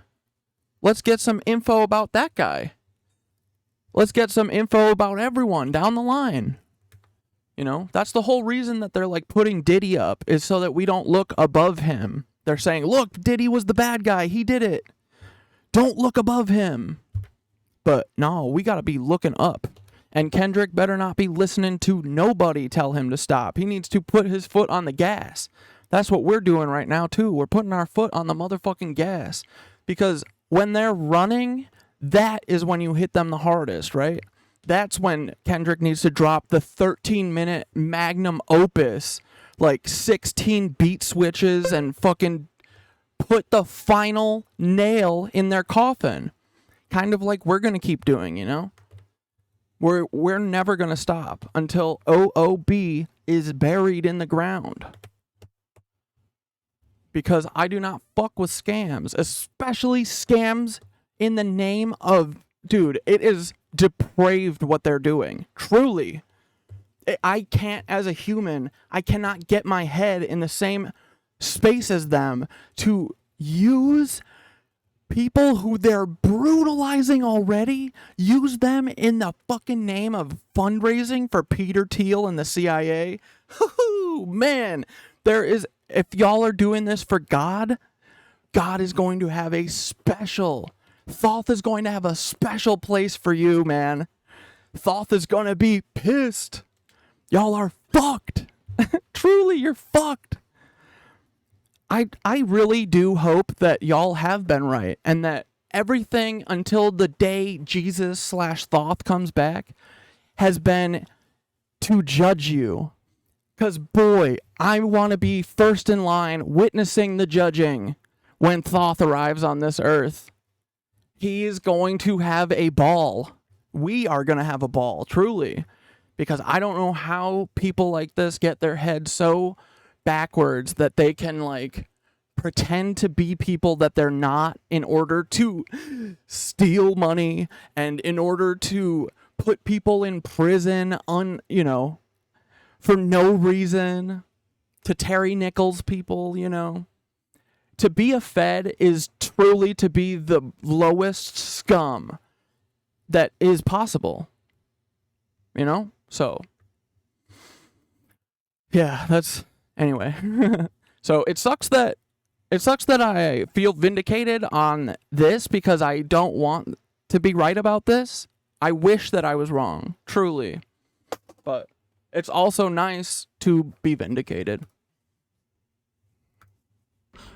Let's get some info about that guy. Let's get some info about everyone down the line. That's the whole reason that they're like putting Diddy up, is so that we don't look above him. They're saying, look, Diddy was the bad guy. He did it. Don't look above him. But no, we got to be looking up. And Kendrick better not be listening to nobody tell him to stop. He needs to put his foot on the gas. That's what we're doing right now, too. We're putting our foot on the motherfucking gas. Because when they're running, that is when you hit them the hardest, right? That's when Kendrick needs to drop the 13-minute magnum opus, like 16 beat switches, and fucking put the final nail in their coffin. Kind of like we're going to keep doing, We're never going to stop until OOB is buried in the ground. Because I do not fuck with scams, especially scams in the name of... Dude, it is depraved what they're doing. Truly. I can't, as a human, I cannot get my head in the same space as them to use... people who they're brutalizing already, use them in the fucking name of fundraising for Peter Thiel and the CIA. Man, if y'all are doing this for God, God is going to have a special, Thoth is going to have a special place for you, man. Thoth is going to be pissed. Y'all are fucked. Truly, you're fucked. I really do hope that y'all have been right, and that everything until the day Jesus/Thoth comes back has been to judge you. Because, boy, I want to be first in line witnessing the judging when Thoth arrives on this earth. He is going to have a ball. We are going to have a ball, truly. Because I don't know how people like this get their heads so backwards that they can like pretend to be people that they're not in order to steal money and in order to put people in prison for no reason, to Terry Nichols people, To be a Fed is truly to be the lowest scum that is possible. So yeah, that's anyway. So it sucks that I feel vindicated on this because I don't want to be right about this. I wish that I was wrong, truly. But it's also nice to be vindicated.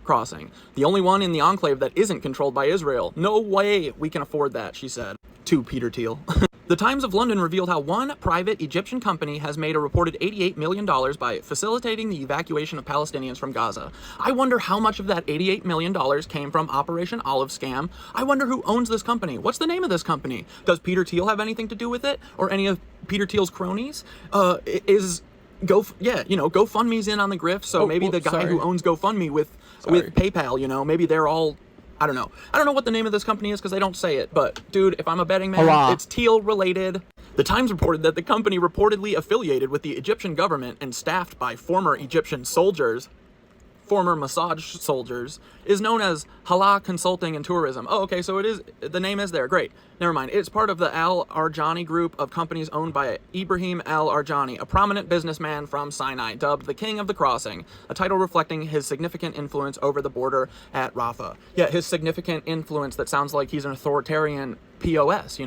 crossing. The only one in the enclave that isn't controlled by Israel. No way we can afford that, she said. To Peter Thiel. The Times of London revealed how one private Egyptian company has made a reported $88 million by facilitating the evacuation of Palestinians from Gaza. I wonder how much of that $88 million came from Operation Olive scam. I wonder who owns this company. What's the name of this company? Does Peter Thiel have anything to do with it? Or any of Peter Thiel's cronies? GoFundMe's in on the grift, so maybe the guy who owns GoFundMe with PayPal, maybe they're all, I don't know. I don't know what the name of this company is because they don't say it, but dude, if I'm a betting man, it's Thiel related. The Times reported that the company reportedly affiliated with the Egyptian government and staffed by former Egyptian soldiers, former Mossad soldiers, is known as Hala Consulting and Tourism. Oh, okay, so the name is there. Great. Never mind. It's part of the Al Arjani group of companies owned by Ibrahim Al Arjani, a prominent businessman from Sinai, dubbed the King of the Crossing, a title reflecting his significant influence over the border at Rafah. Yeah, his significant influence, that sounds like he's an authoritarian POS,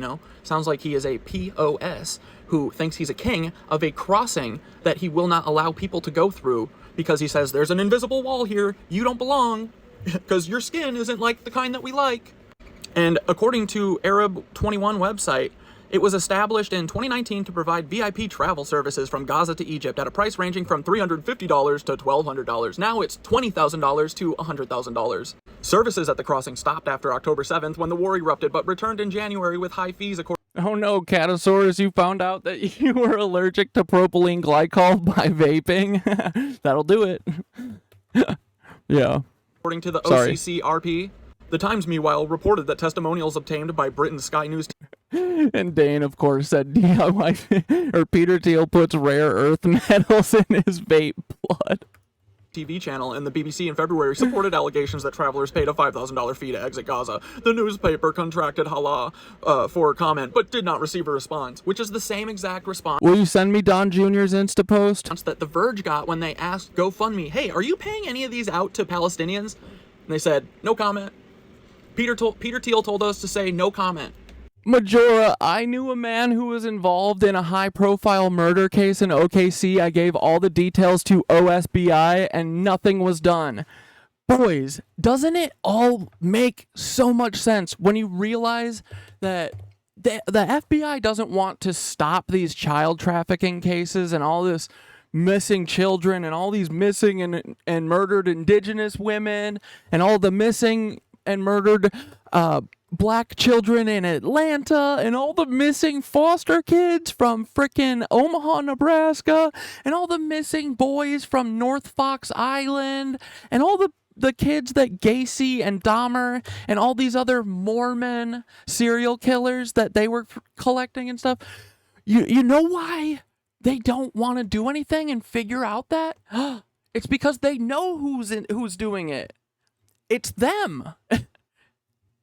Sounds like he is a POS who thinks he's a king of a crossing that he will not allow people to go through because he says, there's an invisible wall here, you don't belong, because your skin isn't like the kind that we like. And according to Arab 21 website, it was established in 2019 to provide VIP travel services from Gaza to Egypt at a price ranging from $350 to $1,200. Now it's $20,000 to $100,000. Services at the crossing stopped after October 7th when the war erupted, but returned in January with high fees according. Oh no, Catosaurus, you found out that you were allergic to propylene glycol by vaping? That'll do it. Yeah. According to the OCCRP, the Times, meanwhile, reported that testimonials obtained by Britain's Sky News. And Dane, of course, said DIY, or Peter Thiel puts rare earth metals in his vape blood. TV channel and the BBC in February supported allegations that travelers paid a $5,000 fee to exit Gaza. The newspaper contracted Hala for comment, but did not receive a response, which is the same exact response. Will you send me Don Jr.'s Insta post? That The Verge got when they asked GoFundMe, hey, are you paying any of these out to Palestinians? And they said, no comment. Peter Thiel told us to say no comment. Majora, I knew a man who was involved in a high-profile murder case in OKC. I gave all the details to OSBI, and nothing was done. Boys, doesn't it all make so much sense when you realize that the FBI doesn't want to stop these child trafficking cases and all this missing children and all these missing and murdered indigenous women and all the missing and murdered black children in Atlanta and all the missing foster kids from frickin' Omaha, Nebraska, and all the missing boys from North Fox Island, and all the kids that Gacy and Dahmer and all these other Mormon serial killers that they were collecting and stuff. You know why they don't want to do anything and figure out that? It's because they know who's doing it. It's them.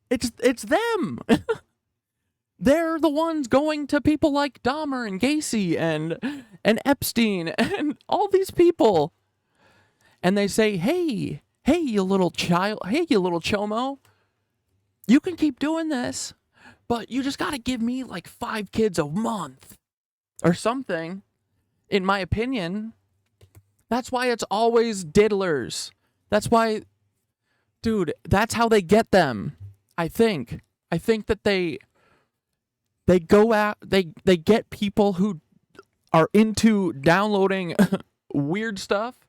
It's them. They're the ones going to people like Dahmer and Gacy and Epstein and all these people. And they say, hey, you little child, hey, you little chomo, you can keep doing this, but you just got to give me like 5 kids a month or something, in my opinion. That's why it's always diddlers. That's why, dude, that's how they get them. I think that they go out, they get people who are into downloading weird stuff,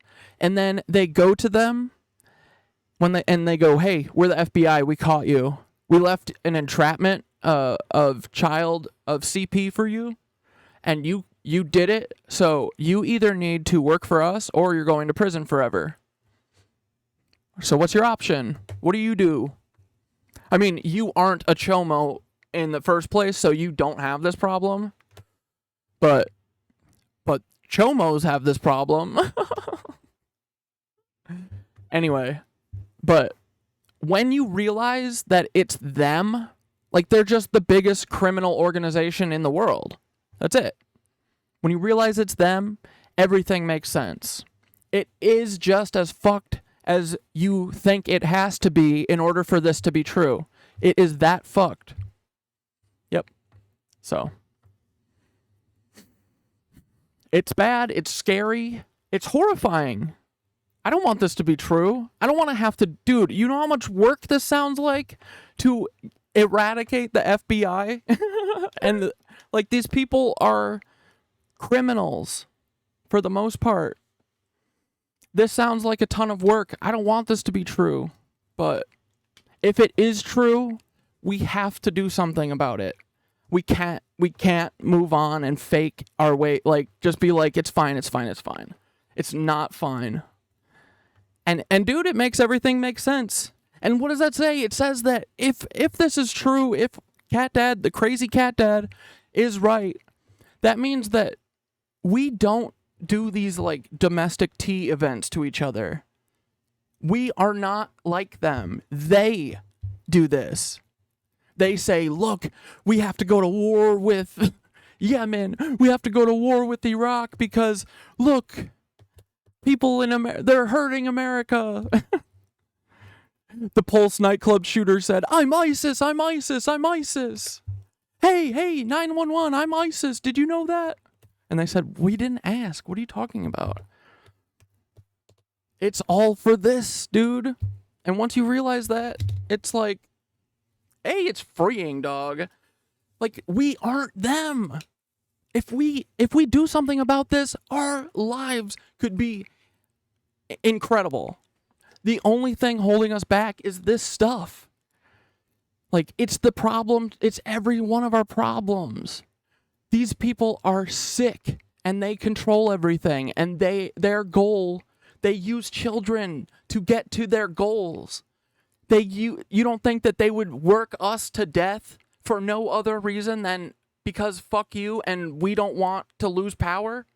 and then they go to them when they go, hey, we're the FBI, we caught you. We left an entrapment of child of CP for you, and you did it, so you either need to work for us or you're going to prison forever. So what's your option? What do you do? I mean, you aren't a chomo in the first place, so you don't have this problem. But chomos have this problem. Anyway, but when you realize that it's them, like they're just the biggest criminal organization in the world. That's it. When you realize it's them, everything makes sense. It is just as fucked as you think it has to be in order for this to be true. It is that fucked. Yep. So. It's bad. It's scary. It's horrifying. I don't want this to be true. I don't want to have to, dude, you know how much work this sounds like to eradicate the FBI? And like, these people are criminals for the most part. This sounds like a ton of work. I don't want this to be true, but if it is true, we have to do something about it. We can't move on and fake our way, like, just be like, it's fine, it's fine, it's fine. It's not fine. And dude, it makes everything make sense. And what does that say? It says that if this is true, if Cat Dad, the crazy Cat Dad, is right, that means that we don't do these like domestic tea events to each other. We are not like them. They do this. They say, look, we have to go to war with Yemen. We have to go to war with Iraq because, look, people in America, they're hurting America. The Pulse nightclub shooter said, I'm ISIS, I'm ISIS, I'm ISIS. Hey, 911, I'm ISIS. Did you know that? And they said, we didn't ask. What are you talking about? It's all for this, dude. And once you realize that, it's like, hey, it's freeing, dog. Like, we aren't them. If we do something about this, our lives could be incredible. The only thing holding us back is this stuff. Like, it's the problem. It's every one of our problems. These people are sick and they control everything, and their goal, they use children to get to their goals. You don't think that they would work us to death for no other reason than because fuck you and we don't want to lose power?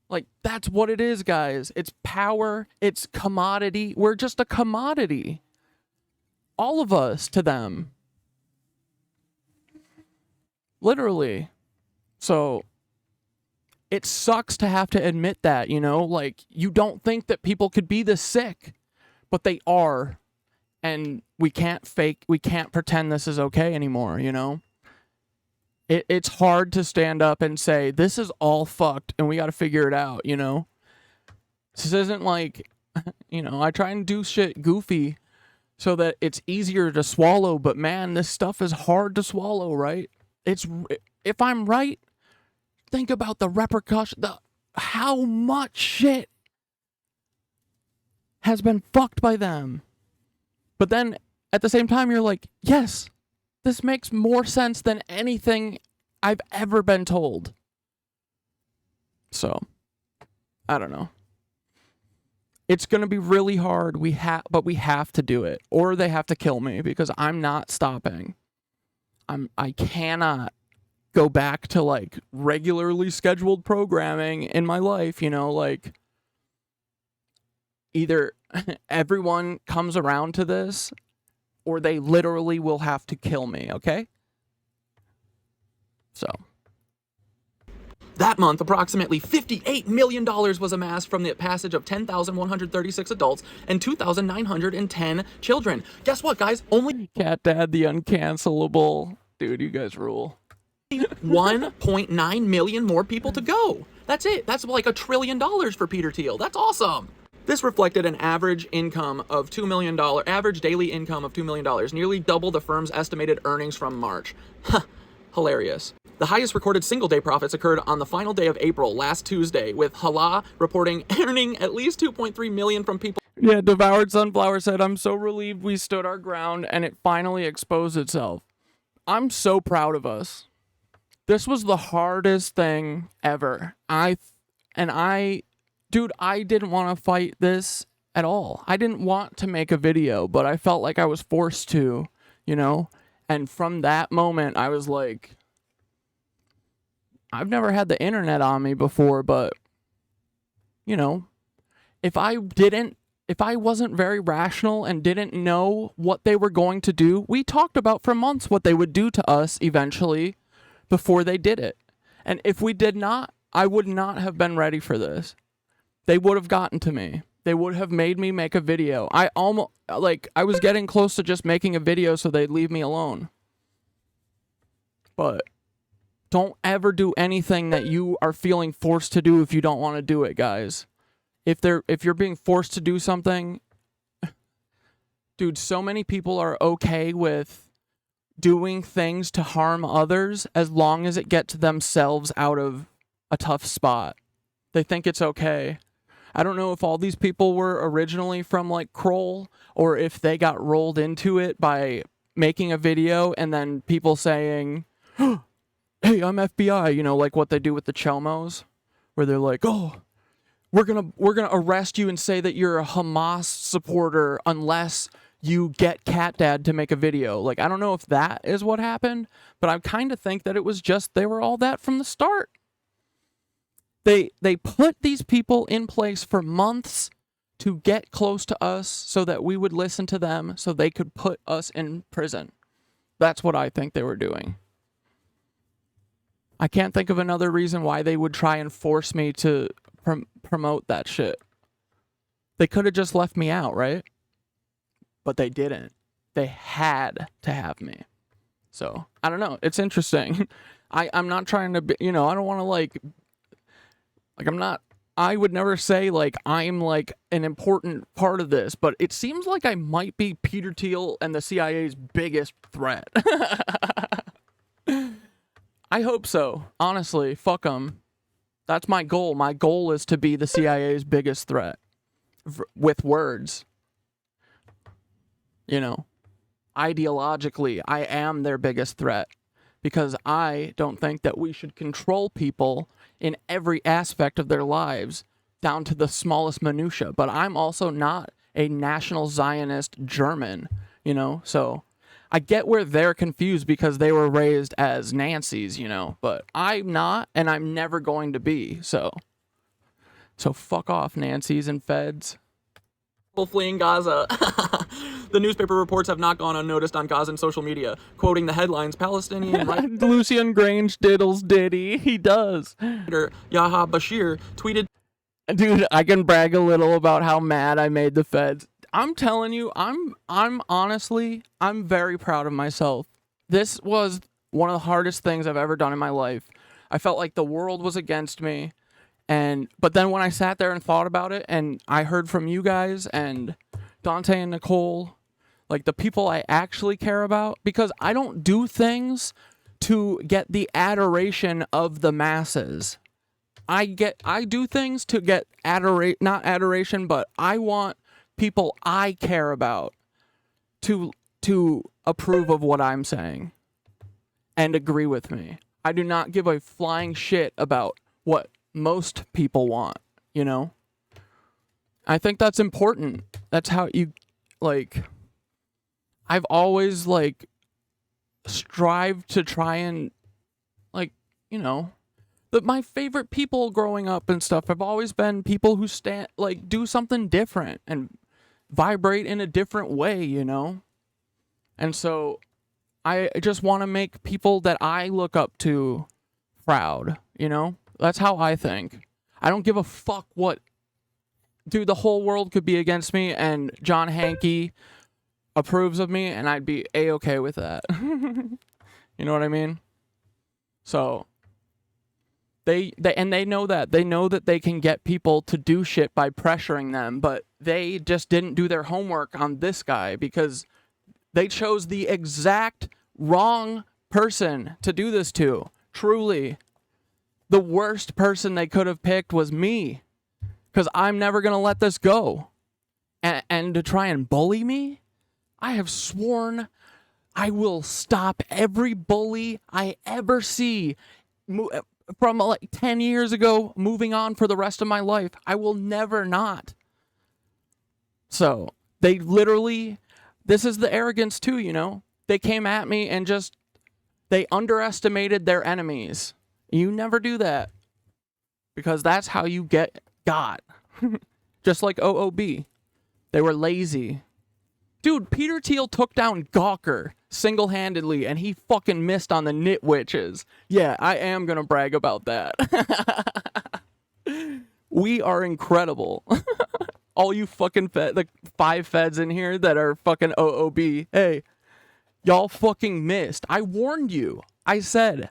Like, that's what it is, guys. It's power, it's commodity. We're just a commodity. All of us to them. Literally. So it sucks to have to admit that, you know? Like, you don't think that people could be this sick, but they are. And we can't pretend this is okay anymore, you know? It's hard to stand up and say, this is all fucked and we got to figure it out, you know? This isn't like, you know, I try and do shit goofy so that it's easier to swallow, but man, this stuff is hard to swallow, right? If I'm right, think about the repercussion, how much shit has been fucked by them. But then at the same time, you're like, yes, this makes more sense than anything I've ever been told. So, I don't know. It's going to be really hard, but we have to do it. Or they have to kill me because I'm not stopping. I cannot go back to like regularly scheduled programming in my life, you know, like either everyone comes around to this or they literally will have to kill me, okay? So. That month, approximately $58 million was amassed from the passage of 10,136 adults and 2,910 children. Guess what, guys? Only Cat Dad, the uncancelable. Dude, you guys rule. 1.9 million more people to go. That's it. That's like $1 trillion for Peter Thiel. That's awesome. This reflected an average income of $2 million, average daily income of $2 million, nearly double the firm's estimated earnings from March. Hilarious. The highest recorded single-day profits occurred on the final day of April, last Tuesday, with Hala reporting earning at least 2.3 million from people. Yeah, Devoured Sunflower said, I'm so relieved we stood our ground and it finally exposed itself. I'm so proud of us. This was the hardest thing ever. Dude, I didn't want to fight this at all. I didn't want to make a video, but I felt like I was forced to, you know? And from that moment, I was like, I've never had the internet on me before, but, you know, if I wasn't very rational and didn't know what they were going to do, we talked about for months what they would do to us eventually before they did it. And if we did not, I would not have been ready for this. They would have gotten to me. They would have made me make a video. I was getting close to just making a video so they'd leave me alone. But don't ever do anything that you are feeling forced to do if you don't want to do it, guys. if you're being forced to do something, dude, so many people are okay with doing things to harm others as long as it gets themselves out of a tough spot. They think it's okay. I don't know if all these people were originally from like Kroll or if they got rolled into it by making a video and then people saying, hey, I'm FBI, you know, like what they do with the Chomos, where they're like, oh, we're gonna arrest you and say that you're a Hamas supporter unless you get Cat Dad to make a video. Like, I don't know if that is what happened, but I kind of think that it was just they were all that from the start. They put these people in place for months to get close to us so that we would listen to them so they could put us in prison. That's what I think they were doing. I can't think of another reason why they would try and force me to promote that shit. They could have just left me out, right? But they didn't. They had to have me. So, I don't know. It's interesting. I'm not trying to be, you know, I don't want to like I'm not, I would never say like I'm like an important part of this, but it seems like I might be Peter Thiel and the CIA's biggest threat. I hope so. Honestly, fuck them. That's my goal. My goal is to be the CIA's biggest threat with words. You know, ideologically, I am their biggest threat because I don't think that we should control people in every aspect of their lives down to the smallest minutia. But I'm also not a national Zionist German, you know, so I get where they're confused because they were raised as Nancy's, you know, but I'm not and I'm never going to be. So fuck off, Nancy's and Feds. Fleeing Gaza. The newspaper reports have not gone unnoticed on Gazan social media. Quoting the headlines, Palestinian Lucian Grange diddles Diddy. He does. writer Yaha Bashir tweeted, Dude, I can brag a little about how mad I made the Feds. I'm telling you, I'm honestly, I'm very proud of myself. This was one of the hardest things I've ever done in my life. I felt like the world was against me. But then when I sat there and thought about it, and I heard from you guys and Dante and Nicole, like the people I actually care about, because I don't do things to get the adoration of the masses. I do things to get not adoration, but I want people I care about to approve of what I'm saying and agree with me. I do not give a flying shit about what most people want, you know? I think that's important. That's how you, like, I've always, like, strived to try and, like, you know, my favorite people growing up and stuff have always been people who do something different and vibrate in a different way, you know? And so I just want to make people that I look up to proud, you know? That's how I think. I don't give a fuck what... Dude, the whole world could be against me and John Hankey approves of me and I'd be A-okay with that. You know what I mean? So... They know that. They know that they can get people to do shit by pressuring them, but they just didn't do their homework on this guy because they chose the exact wrong person to do this to. Truly. The worst person they could have picked was me. Because I'm never going to let this go. And to try and bully me? I have sworn I will stop every bully I ever see. From like 10 years ago, moving on for the rest of my life. I will never not. So, they literally... This is the arrogance too, you know? They came at me and just... They underestimated their enemies. You never do that. Because that's how you get got. Just like OOB. They were lazy. Dude, Peter Thiel took down Gawker single-handedly, and he fucking missed on the KnitWitches. Yeah, I am gonna brag about that. We are incredible. All you fucking the 5 feds in here that are fucking OOB. Hey, y'all fucking missed. I warned you. I said,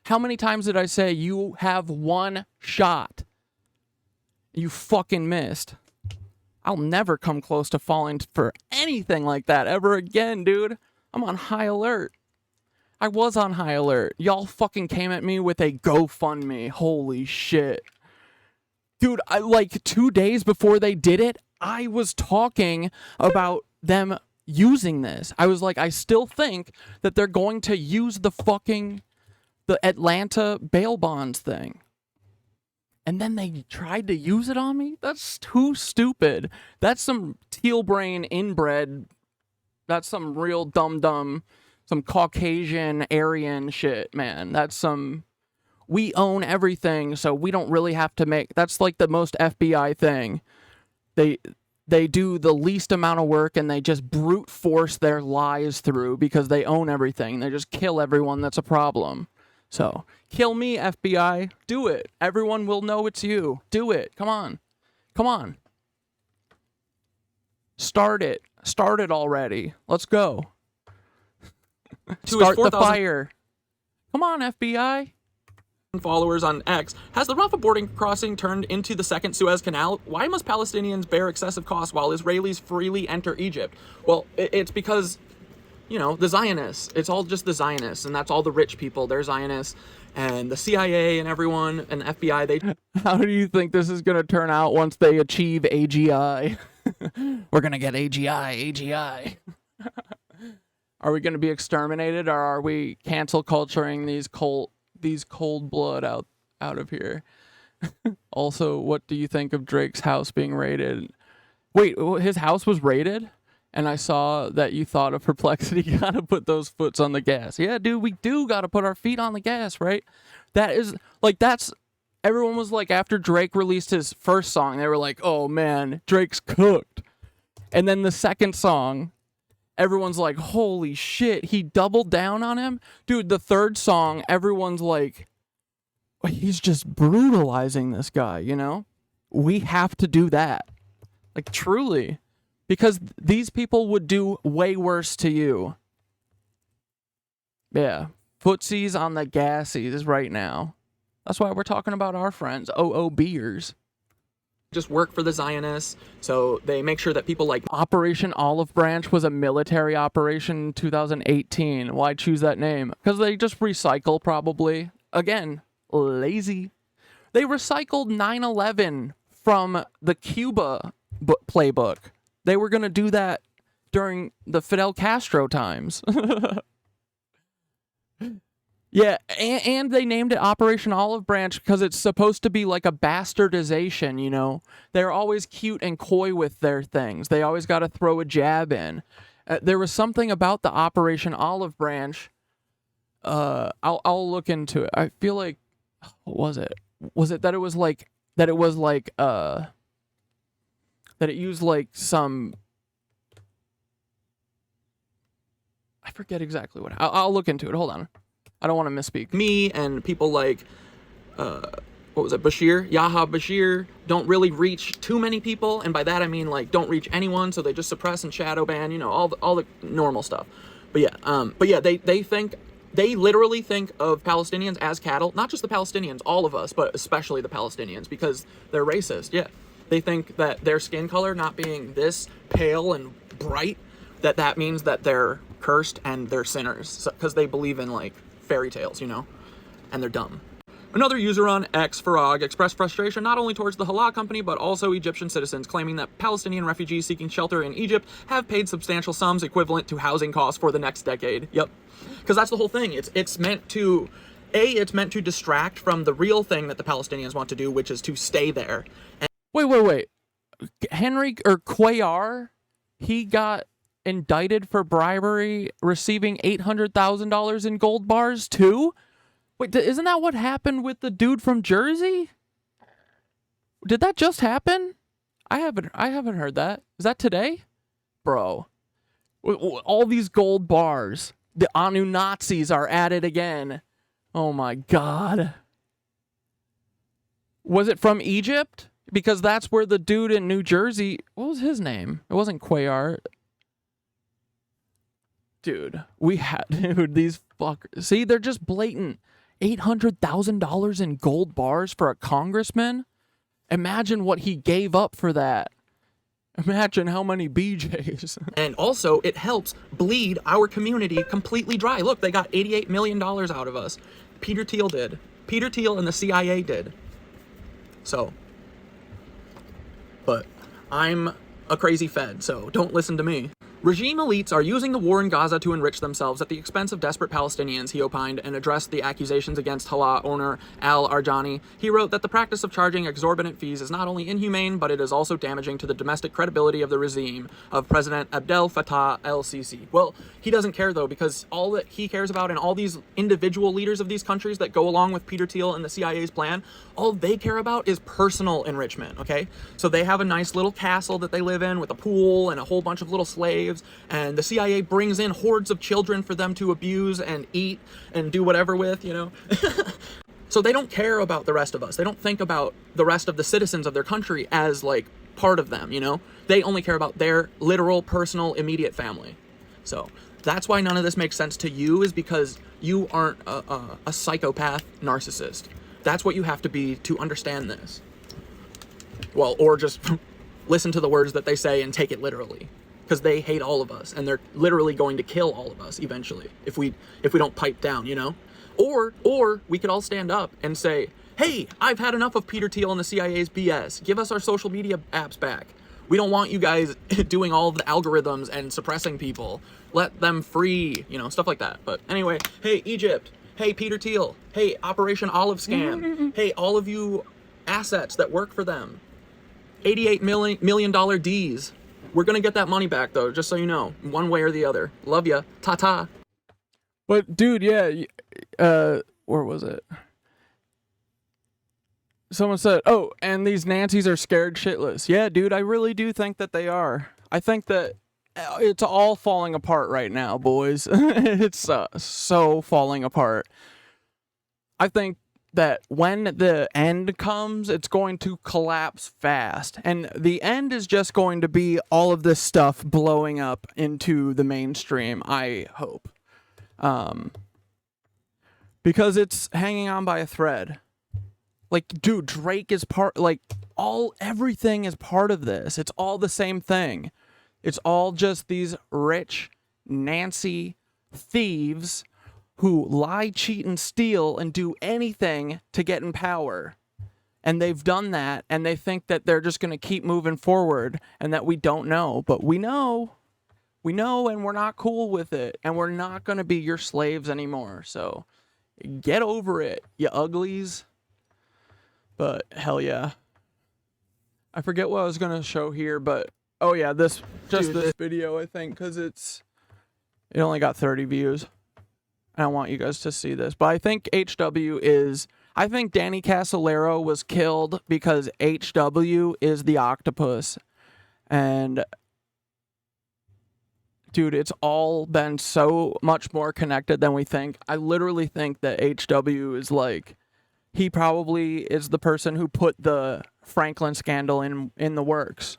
how many times did I say you have one shot? You fucking missed. I'll never come close to falling for anything like that ever again, dude. I'm on high alert. I was on high alert. Y'all fucking came at me with a GoFundMe. Holy shit. Dude, I like 2 days before they did it, I was talking about them using this. I was like, I still think that they're going to use the Atlanta bail bonds thing. And then they tried to use it on me? That's too stupid. That's some teal brain inbred. That's some real dumb, some Caucasian Aryan shit, man. That's some, we own everything, so we don't really have to make, that's like the most FBI thing. They do the least amount of work and they just brute force their lies through because they own everything. They just kill everyone that's a problem. So, kill me, FBI. Do it. Everyone will know it's you. Do it. Come on. Come on. Start it. Start it already. Let's go. Start the fire. Come on, FBI. Followers on X. Has the Rafah boarding crossing turned into the second Suez Canal? Why must Palestinians bear excessive costs while Israelis freely enter Egypt? Well, it's because, you know, the Zionists. It's all just the Zionists, and that's all the rich people. They're Zionists. And the CIA and everyone, and the FBI, they... How do you think this is going to turn out once they achieve AGI? We're going to get AGI. Are we going to be exterminated, or are we cancel culturing these cold blood out of here? Also, what do you think of Drake's house being raided? Wait, his house was raided? And I saw that you thought of Perplexity. Gotta put those foots on the gas. Yeah, dude, we do gotta put our feet on the gas, right? That is, like, that's, everyone was like, after Drake released his first song, they were like, oh man, Drake's cooked. And then the second song, everyone's like, holy shit, he doubled down on him? Dude, the third song, everyone's like, he's just brutalizing this guy, you know? We have to do that. Like, truly. Because these people would do way worse to you. Yeah. Footsies on the gassies right now. That's why we're talking about our friends, OOBers. Just work for the Zionists, so they make sure that people like... Operation Olive Branch was a military operation in 2018. Why choose that name? Because they just recycle, probably. Again, lazy. They recycled 9/11 from the Cuba playbook. They were going to do that during the Fidel Castro times. Yeah, and they named it Operation Olive Branch because it's supposed to be like a bastardization, you know? They're always cute and coy with their things. They always got to throw a jab in. There was something about the Operation Olive Branch. I'll look into it. I feel like, what was it? Was it that it was like, that it used like some, I forget exactly what, I'll look into it. Hold on. I don't want to misspeak. Me and people like, what was it, Yahya Bashir, don't really reach too many people. And by that I mean like don't reach anyone, so they just suppress and shadow ban, you know, all the normal stuff. But yeah, they literally think of Palestinians as cattle. Not just the Palestinians, all of us, but especially the Palestinians, because they're racist, yeah. They think that their skin color not being this pale and bright, that means that they're cursed and they're sinners, because they believe in, like, fairy tales, you know? And they're dumb. Another user on X, Farag, expressed frustration not only towards the Halal company, but also Egyptian citizens, claiming that Palestinian refugees seeking shelter in Egypt have paid substantial sums equivalent to housing costs for the next decade. Yep. Because that's the whole thing. It's meant to... it's meant to distract from the real thing that the Palestinians want to do, which is to stay there. And Wait. Henry, or Cuellar, he got indicted for bribery, receiving $800,000 in gold bars, too? Wait, isn't that what happened with the dude from Jersey? Did that just happen? I haven't heard that. Is that today? Bro. All these gold bars. The Anu Nazis are at it again. Oh my god. Was it from Egypt? Because that's where the dude in New Jersey... What was his name? It wasn't Cuellar. Dude, these fuckers... See, they're just blatant. $800,000 in gold bars for a congressman? Imagine what he gave up for that. Imagine how many BJs. And also, it helps bleed our community completely dry. Look, they got $88 million out of us. Peter Thiel did. Peter Thiel and the CIA did. So, but I'm a crazy Fed, so don't listen to me. Regime elites are using the war in Gaza to enrich themselves at the expense of desperate Palestinians, he opined, and addressed the accusations against Hala owner Al Arjani. He wrote that the practice of charging exorbitant fees is not only inhumane, but it is also damaging to the domestic credibility of the regime of President Abdel Fattah el-Sisi. Well, he doesn't care, though, because all that he cares about, and all these individual leaders of these countries that go along with Peter Thiel and the CIA's plan, all they care about is personal enrichment, okay? So they have a nice little castle that they live in with a pool and a whole bunch of little slaves, and the CIA brings in hordes of children for them to abuse and eat and do whatever with, you know? So they don't care about the rest of us. They don't think about the rest of the citizens of their country as, like, part of them, you know? They only care about their literal, personal, immediate family. So that's why none of this makes sense to you, is because you aren't a psychopath narcissist. That's what you have to be to understand this. Well, or just listen to the words that they say and take it literally. Because they hate all of us, and they're literally going to kill all of us eventually if we don't pipe down, you know? Or we could all stand up and say, hey, I've had enough of Peter Thiel and the CIA's BS. Give us our social media apps back. We don't want you guys doing all of the algorithms and suppressing people. Let them free, you know, stuff like that. But anyway, hey, Egypt. Hey, Peter Thiel. Hey, Operation Olive Scam. Hey, all of you assets that work for them. $88 million Ds. We're going to get that money back, though, just so you know, one way or the other. Love ya. Ta-ta. But, dude, yeah, where was it? Someone said, oh, and these Nancys are scared shitless. Yeah, dude, I really do think that they are. I think that it's all falling apart right now, boys. It's so falling apart. I think that when the end comes, it's going to collapse fast. And the end is just going to be all of this stuff blowing up into the mainstream, I hope. Because it's hanging on by a thread. Like, dude, Drake is everything is part of this. It's all the same thing. It's all just these rich Nancy thieves who lie, cheat, and steal and do anything to get in power. And they've done that, and they think that they're just going to keep moving forward and that we don't know. But we know. We know, and we're not cool with it. And we're not going to be your slaves anymore. So get over it, you uglies. But hell yeah. I forget what I was going to show here, but oh yeah, this video, I think, because it only got 30 views. I want you guys to see this, but I think I think Danny Casolaro was killed because HW is the octopus. And dude, it's all been so much more connected than we think. I literally think that HW is he probably is the person who put the Franklin scandal in the works.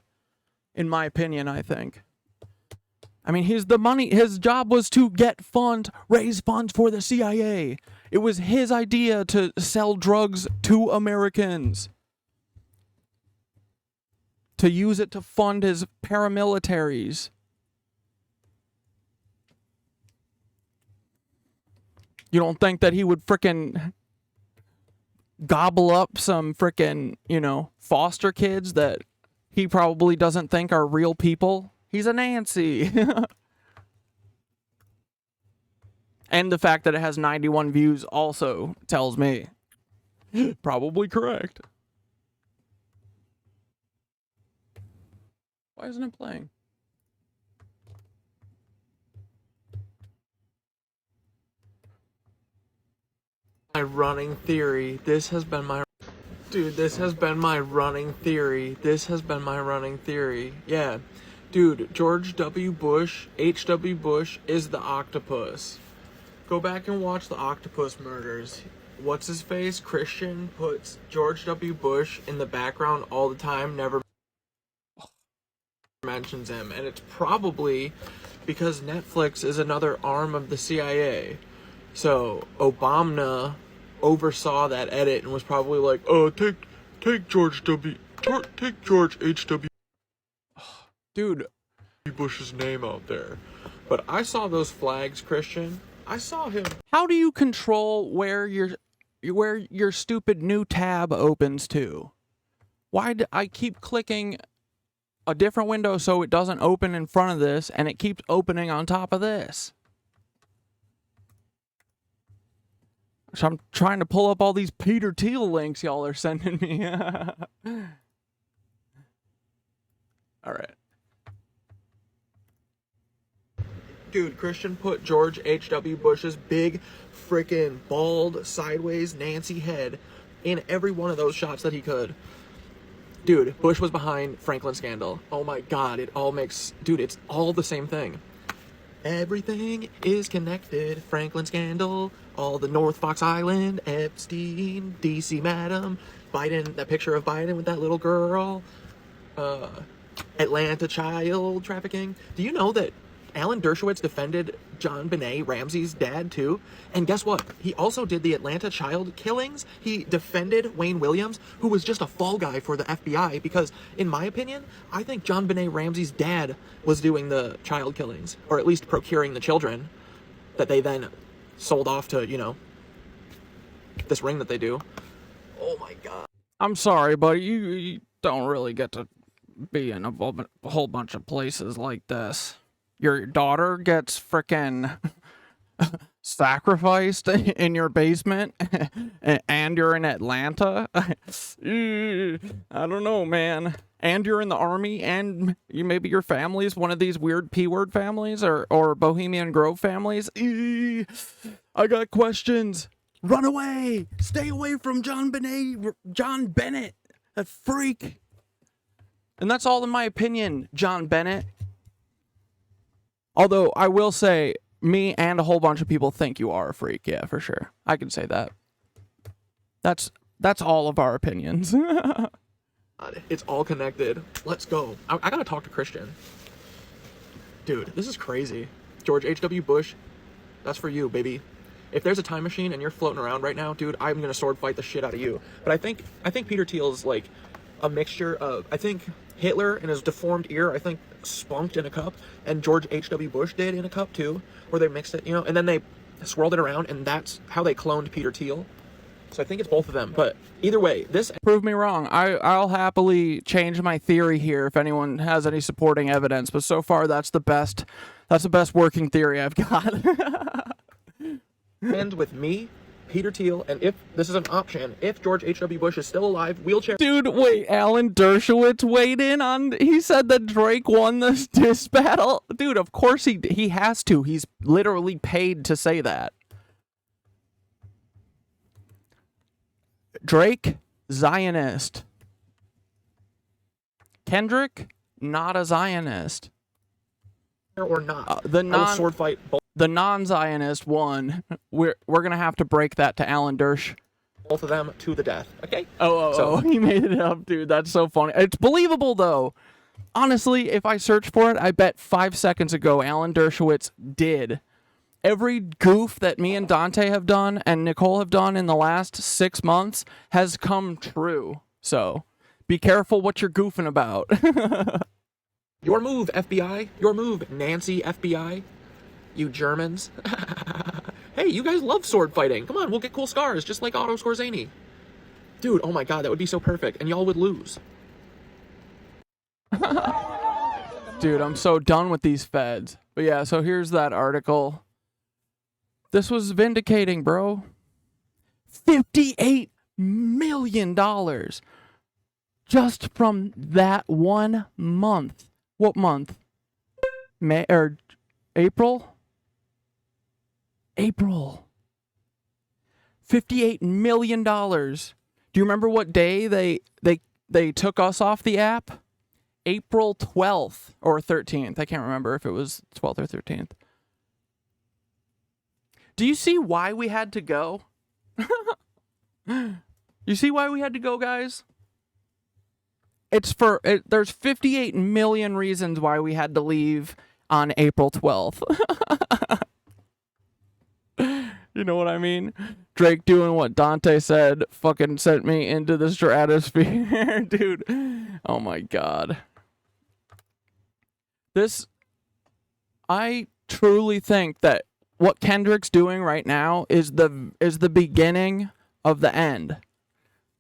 In my opinion, I think. I mean, his job was to get funds, raise funds for the CIA. It was his idea to sell drugs to Americans. To use it to fund his paramilitaries. You don't think that he would frickin' gobble up some frickin', foster kids that he probably doesn't think are real people? He's a Nancy. And the fact that it has 91 views also tells me probably correct. Why isn't it playing? My running theory. This has been my running theory. Yeah. Dude, George W. Bush, H.W. Bush, is the octopus. Go back and watch the octopus murders. What's his face? Christian puts George W. Bush in the background all the time, never mentions him. And it's probably because Netflix is another arm of the CIA. So Obama oversaw that edit and was probably like, oh, take George H.W. Dude, Bush's name out there. But I saw those flags, Christian. I saw him. how do you control where your stupid new tab opens to? Why do I keep clicking a different window so it doesn't open in front of this, and it keeps opening on top of this? So I'm trying to pull up all these Peter Thiel links y'all are sending me. All right. Dude, Christian put George H.W. Bush's big, frickin' bald, sideways Nancy head in every one of those shots that he could. Dude, Bush was behind Franklin scandal. Oh my god, it all makes... Dude, it's all the same thing. Everything is connected. Franklin scandal, all the North Fox Island, Epstein, D.C. Madam, Biden, that picture of Biden with that little girl, Atlanta child trafficking. Do you know that Alan Dershowitz defended John Benet Ramsey's dad too? And guess what? He also did the Atlanta child killings. He defended Wayne Williams, who was just a fall guy for the FBI, because in my opinion, I think John Benet Ramsey's dad was doing the child killings, or at least procuring the children that they then sold off to, you know, this ring that they do. Oh my god. I'm sorry, but you don't really get to be in a whole bunch of places like this. Your daughter gets frickin' sacrificed in your basement, and you're in Atlanta. I don't know, man. And you're in the army, and maybe your family's one of these weird P-word families or Bohemian Grove families. I got questions. Run away! Stay away from John Bennett, that freak. And that's all in my opinion, John Bennett. Although, I will say, me and a whole bunch of people think you are a freak. Yeah, for sure. I can say that. That's all of our opinions. It's all connected. Let's go. I gotta talk to Christian. Dude, this is crazy. George H.W. Bush, that's for you, baby. If there's a time machine and you're floating around right now, dude, I'm gonna sword fight the shit out of you. But I think Peter Thiel's like a mixture of, I think Hitler in his deformed ear, I think, spunked in a cup, and George H.W. Bush did in a cup too, where they mixed it, you know, and then they swirled it around, and that's how they cloned Peter Thiel. So I think it's both of them, but either way, this... Prove me wrong. I'll happily change my theory here if anyone has any supporting evidence, but so far that's the best working theory I've got. ends with me, Peter Thiel, and if this is an option, if George H.W. Bush is still alive, wheelchair... Dude, wait, Alan Dershowitz weighed in on... He said that Drake won this battle? Dude, of course he has to. He's literally paid to say that. Drake, Zionist. Kendrick, not a Zionist. Or not. The I will sword fight both non-Zionist won. We're gonna have to break that to Alan Dersh. of them to the death, okay? Oh, he made it up, dude. That's so funny. It's believable, though. Honestly, if I search for it, I bet 5 seconds ago Alan Dershowitz did. Every goof that me and Dante have done and Nicole have done in the last 6 months has come true. So, be careful what you're goofing about. Your move, FBI. Your move, Nancy FBI. You Germans. Hey, you guys love sword fighting. Come on, we'll get cool scars, just like Otto Skorzeny. Dude, oh my god, that would be so perfect, and y'all would lose. Dude, I'm so done with these feds. But yeah, so here's that article. This was vindicating, bro. $58 million just from that 1 month. What month? May or April? April. $58 million. Do you remember what day they took us off the app? April 12th or 13th. I can't remember if it was 12th or 13th. Do you see why we had to go? You see why we had to go, guys? There's 58 million reasons why we had to leave on April 12th. You know what I mean? Drake doing what Dante said fucking sent me into the stratosphere. Dude. Oh my god. I truly think that what Kendrick's doing right now is the beginning of the end.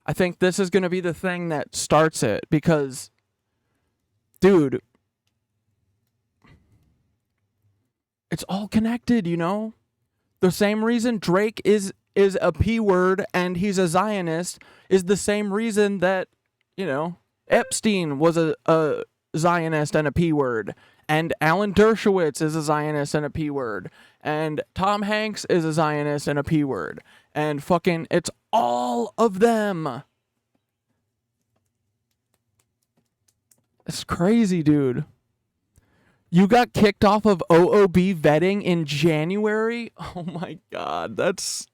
I think this is going to be the thing that starts it because, dude, it's all connected, you know? The same reason Drake is a P word and he's a Zionist is the same reason that, you know, Epstein was a Zionist and a P word. And Alan Dershowitz is a Zionist and a P word. And Tom Hanks is a Zionist and a P word. And fucking, it's all of them. It's crazy, dude. You got kicked off of OOB vetting in January? Oh my god, that's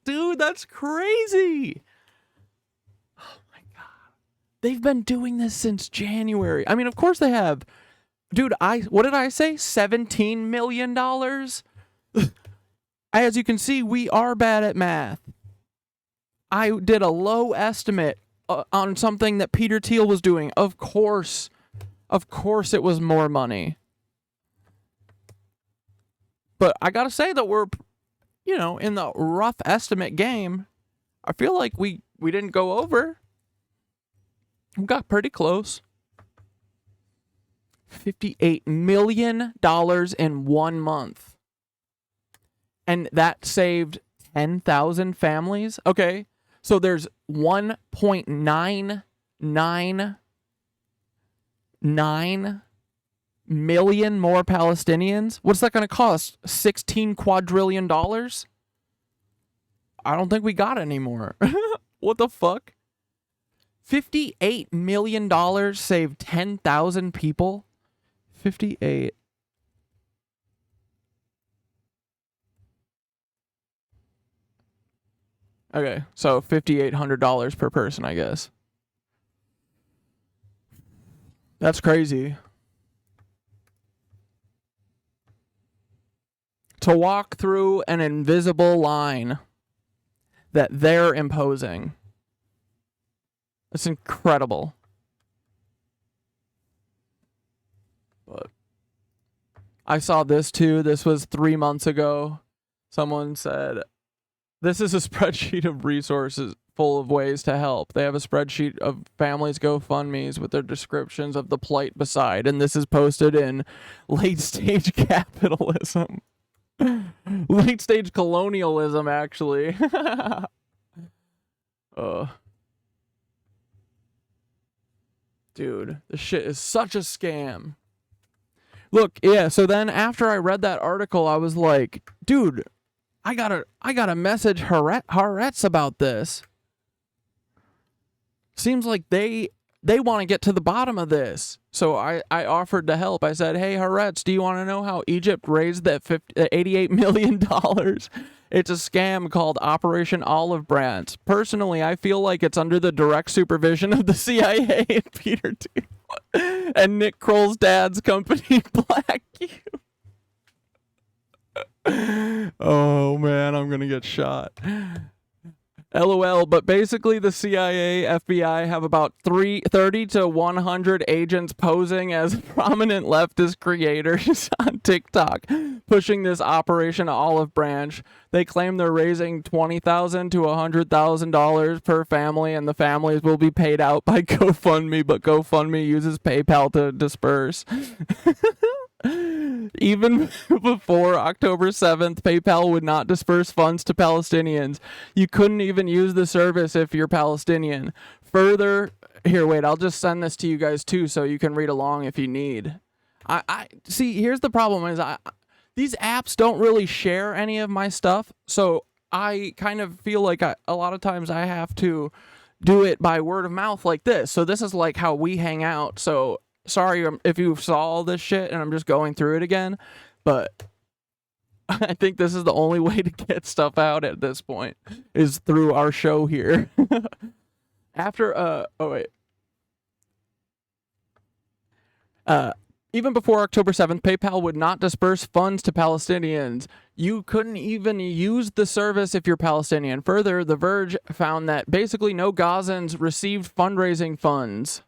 crazy. Oh my god. They've been doing this since January. I mean, of course they have. Dude, what did I say? $17 million? As you can see, we are bad at math. I did a low estimate on something that Peter Thiel was doing. Of course it was more money. But I gotta say that we're, you know, in the rough estimate game, I feel like we didn't go over. We got pretty close. $58 million in 1 month. And that saved 10,000 families. Okay, so there's 1.999 million more Palestinians. What's that going to cost? $16 quadrillion? I don't think we got any more. What the fuck? $58 million saved 10,000 people? 58. Okay, so $5,800 per person, I guess. That's crazy. To walk through an invisible line that they're imposing. It's incredible. But I saw this too. This was 3 months ago. Someone said, this is a spreadsheet of resources full of ways to help. They have a spreadsheet of families' GoFundMes with their descriptions of the plight beside. And this is posted in late stage capitalism. Late stage colonialism, actually. Dude, this shit is such a scam. Look, yeah, so then after I read that article, I was like, dude, I gotta message Haaretz about this. Seems like they want to get to the bottom of this. So I offered to help. I said, hey, Haaretz, do you want to know how Egypt raised that $88 million? It's a scam called Operation Olive Branch. Personally, I feel like it's under the direct supervision of the CIA and Peter Thiel and Nick Kroll's dad's company, Black Cube. Oh, man, I'm going to get shot. LOL, but basically the CIA, FBI have about 30 to 100 agents posing as prominent leftist creators on TikTok, pushing this Operation Olive Branch. They claim they're raising $20,000 to $100,000 per family, and the families will be paid out by GoFundMe, but GoFundMe uses PayPal to disperse. Even before October 7th, PayPal would not disperse funds to Palestinians. You couldn't even use the service if you're Palestinian. Further, here, wait, I'll just send this to you guys too so you can read along if you need. I see, here's the problem is these apps don't really share any of my stuff, so I kind of feel like a lot of times I have to do it by word of mouth like this. So this is like how we hang out, so sorry if you saw all this shit and I'm just going through it again, but I think this is the only way to get stuff out at this point is through our show here. After Even before October 7th, PayPal would not disperse funds to Palestinians. You couldn't even use the service if you're Palestinian. Further, The Verge found that basically no Gazans received fundraising funds.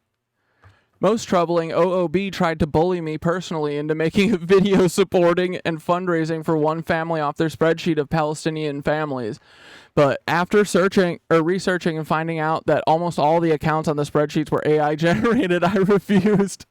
Most troubling, OOB tried to bully me personally into making a video supporting and fundraising for one family off their spreadsheet of Palestinian families. But after researching and finding out that almost all the accounts on the spreadsheets were AI generated, I refused.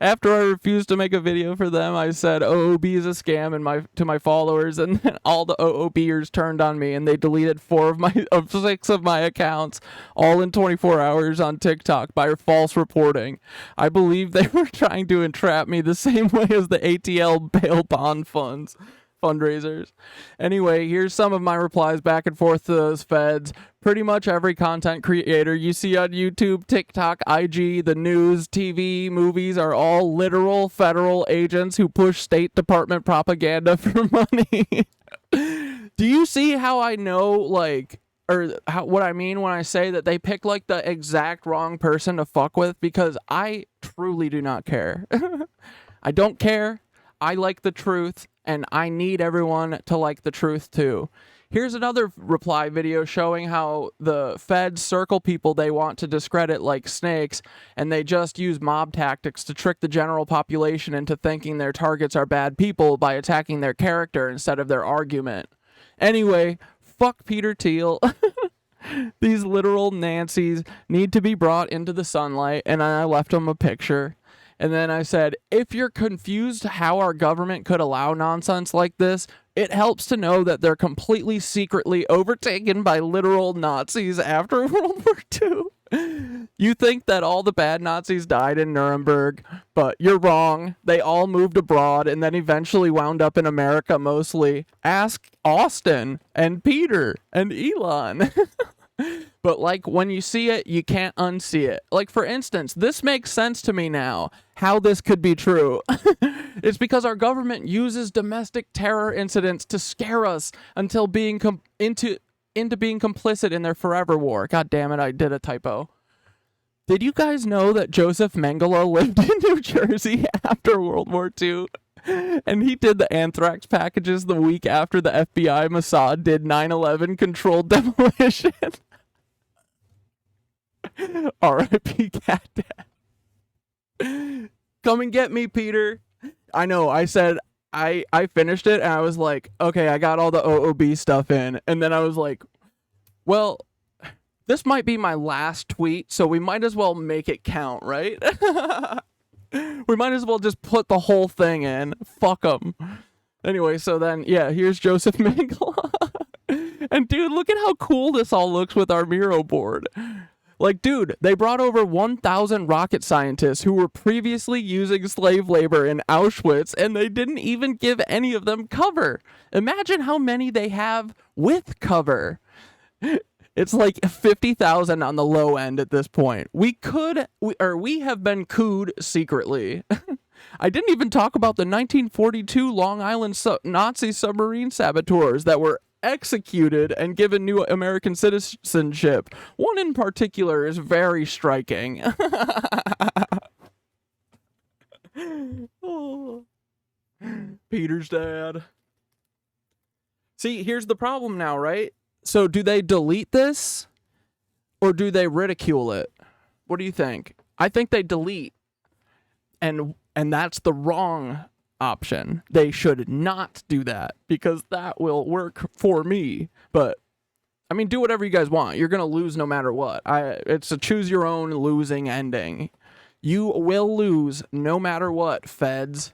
After I refused to make a video for them, I said OOB is a scam to my followers, and then all the OOBers turned on me and they deleted 6 of my accounts, all in 24 hours on TikTok by false reporting. I believe they were trying to entrap me the same way as the ATL bail bond fundraisers. Anyway, here's some of my replies back and forth to those feds. Pretty much every content creator you see on YouTube, TikTok, IG, the news, TV, movies are all literal federal agents who push State Department propaganda for money. Do you see how I know, like, or what I mean when I say that they pick like the exact wrong person to fuck with? Because I truly do not care. I don't care. I like the truth, and I need everyone to like the truth too. Here's another reply video showing how the feds circle people they want to discredit like snakes, and they just use mob tactics to trick the general population into thinking their targets are bad people by attacking their character instead of their argument. Anyway, fuck Peter Thiel. These literal Nancys need to be brought into the sunlight, and I left them a picture. And then I said, if you're confused how our government could allow nonsense like this, it helps to know that they're completely secretly overtaken by literal Nazis after World War II. You think that all the bad Nazis died in Nuremberg, but you're wrong. They all moved abroad and then eventually wound up in America mostly. Ask Austin and Peter and Elon. But, like, when you see it, you can't unsee it. Like, for instance, this makes sense to me now, how this could be true. It's because our government uses domestic terror incidents to scare us until being into being complicit in their forever war. God damn it, I did a typo. Did you guys know that Joseph Mengele lived in New Jersey after World War II? And he did the anthrax packages the week after the FBI Mossad did 9/11 controlled demolition. R.I.P. Cat Dad. Come and get me, Peter. I know, I said, I finished it, and I was like, okay, I got all the OOB stuff in. And then I was like, well, this might be my last tweet, so we might as well make it count, right? We might as well just put the whole thing in. Fuck them. Anyway, so then, yeah, here's Joseph Mengele. And dude, look at how cool this all looks with our Miro board. Like, dude, they brought over 1,000 rocket scientists who were previously using slave labor in Auschwitz, and they didn't even give any of them cover. Imagine how many they have with cover. It's like 50,000 on the low end at this point. We have been cooed secretly. I didn't even talk about the 1942 Long Island Nazi submarine saboteurs that were executed and given new American citizenship. One in particular is very striking. Oh. Peter's dad. See, here's the problem now, right? So do they delete this or do they ridicule it? What do you think? I think they delete. And that's the wrong option. They should not do that because that will work for me. But I mean, do whatever you guys want. You're gonna lose no matter what. It's a choose your own losing ending. You will lose no matter what, feds.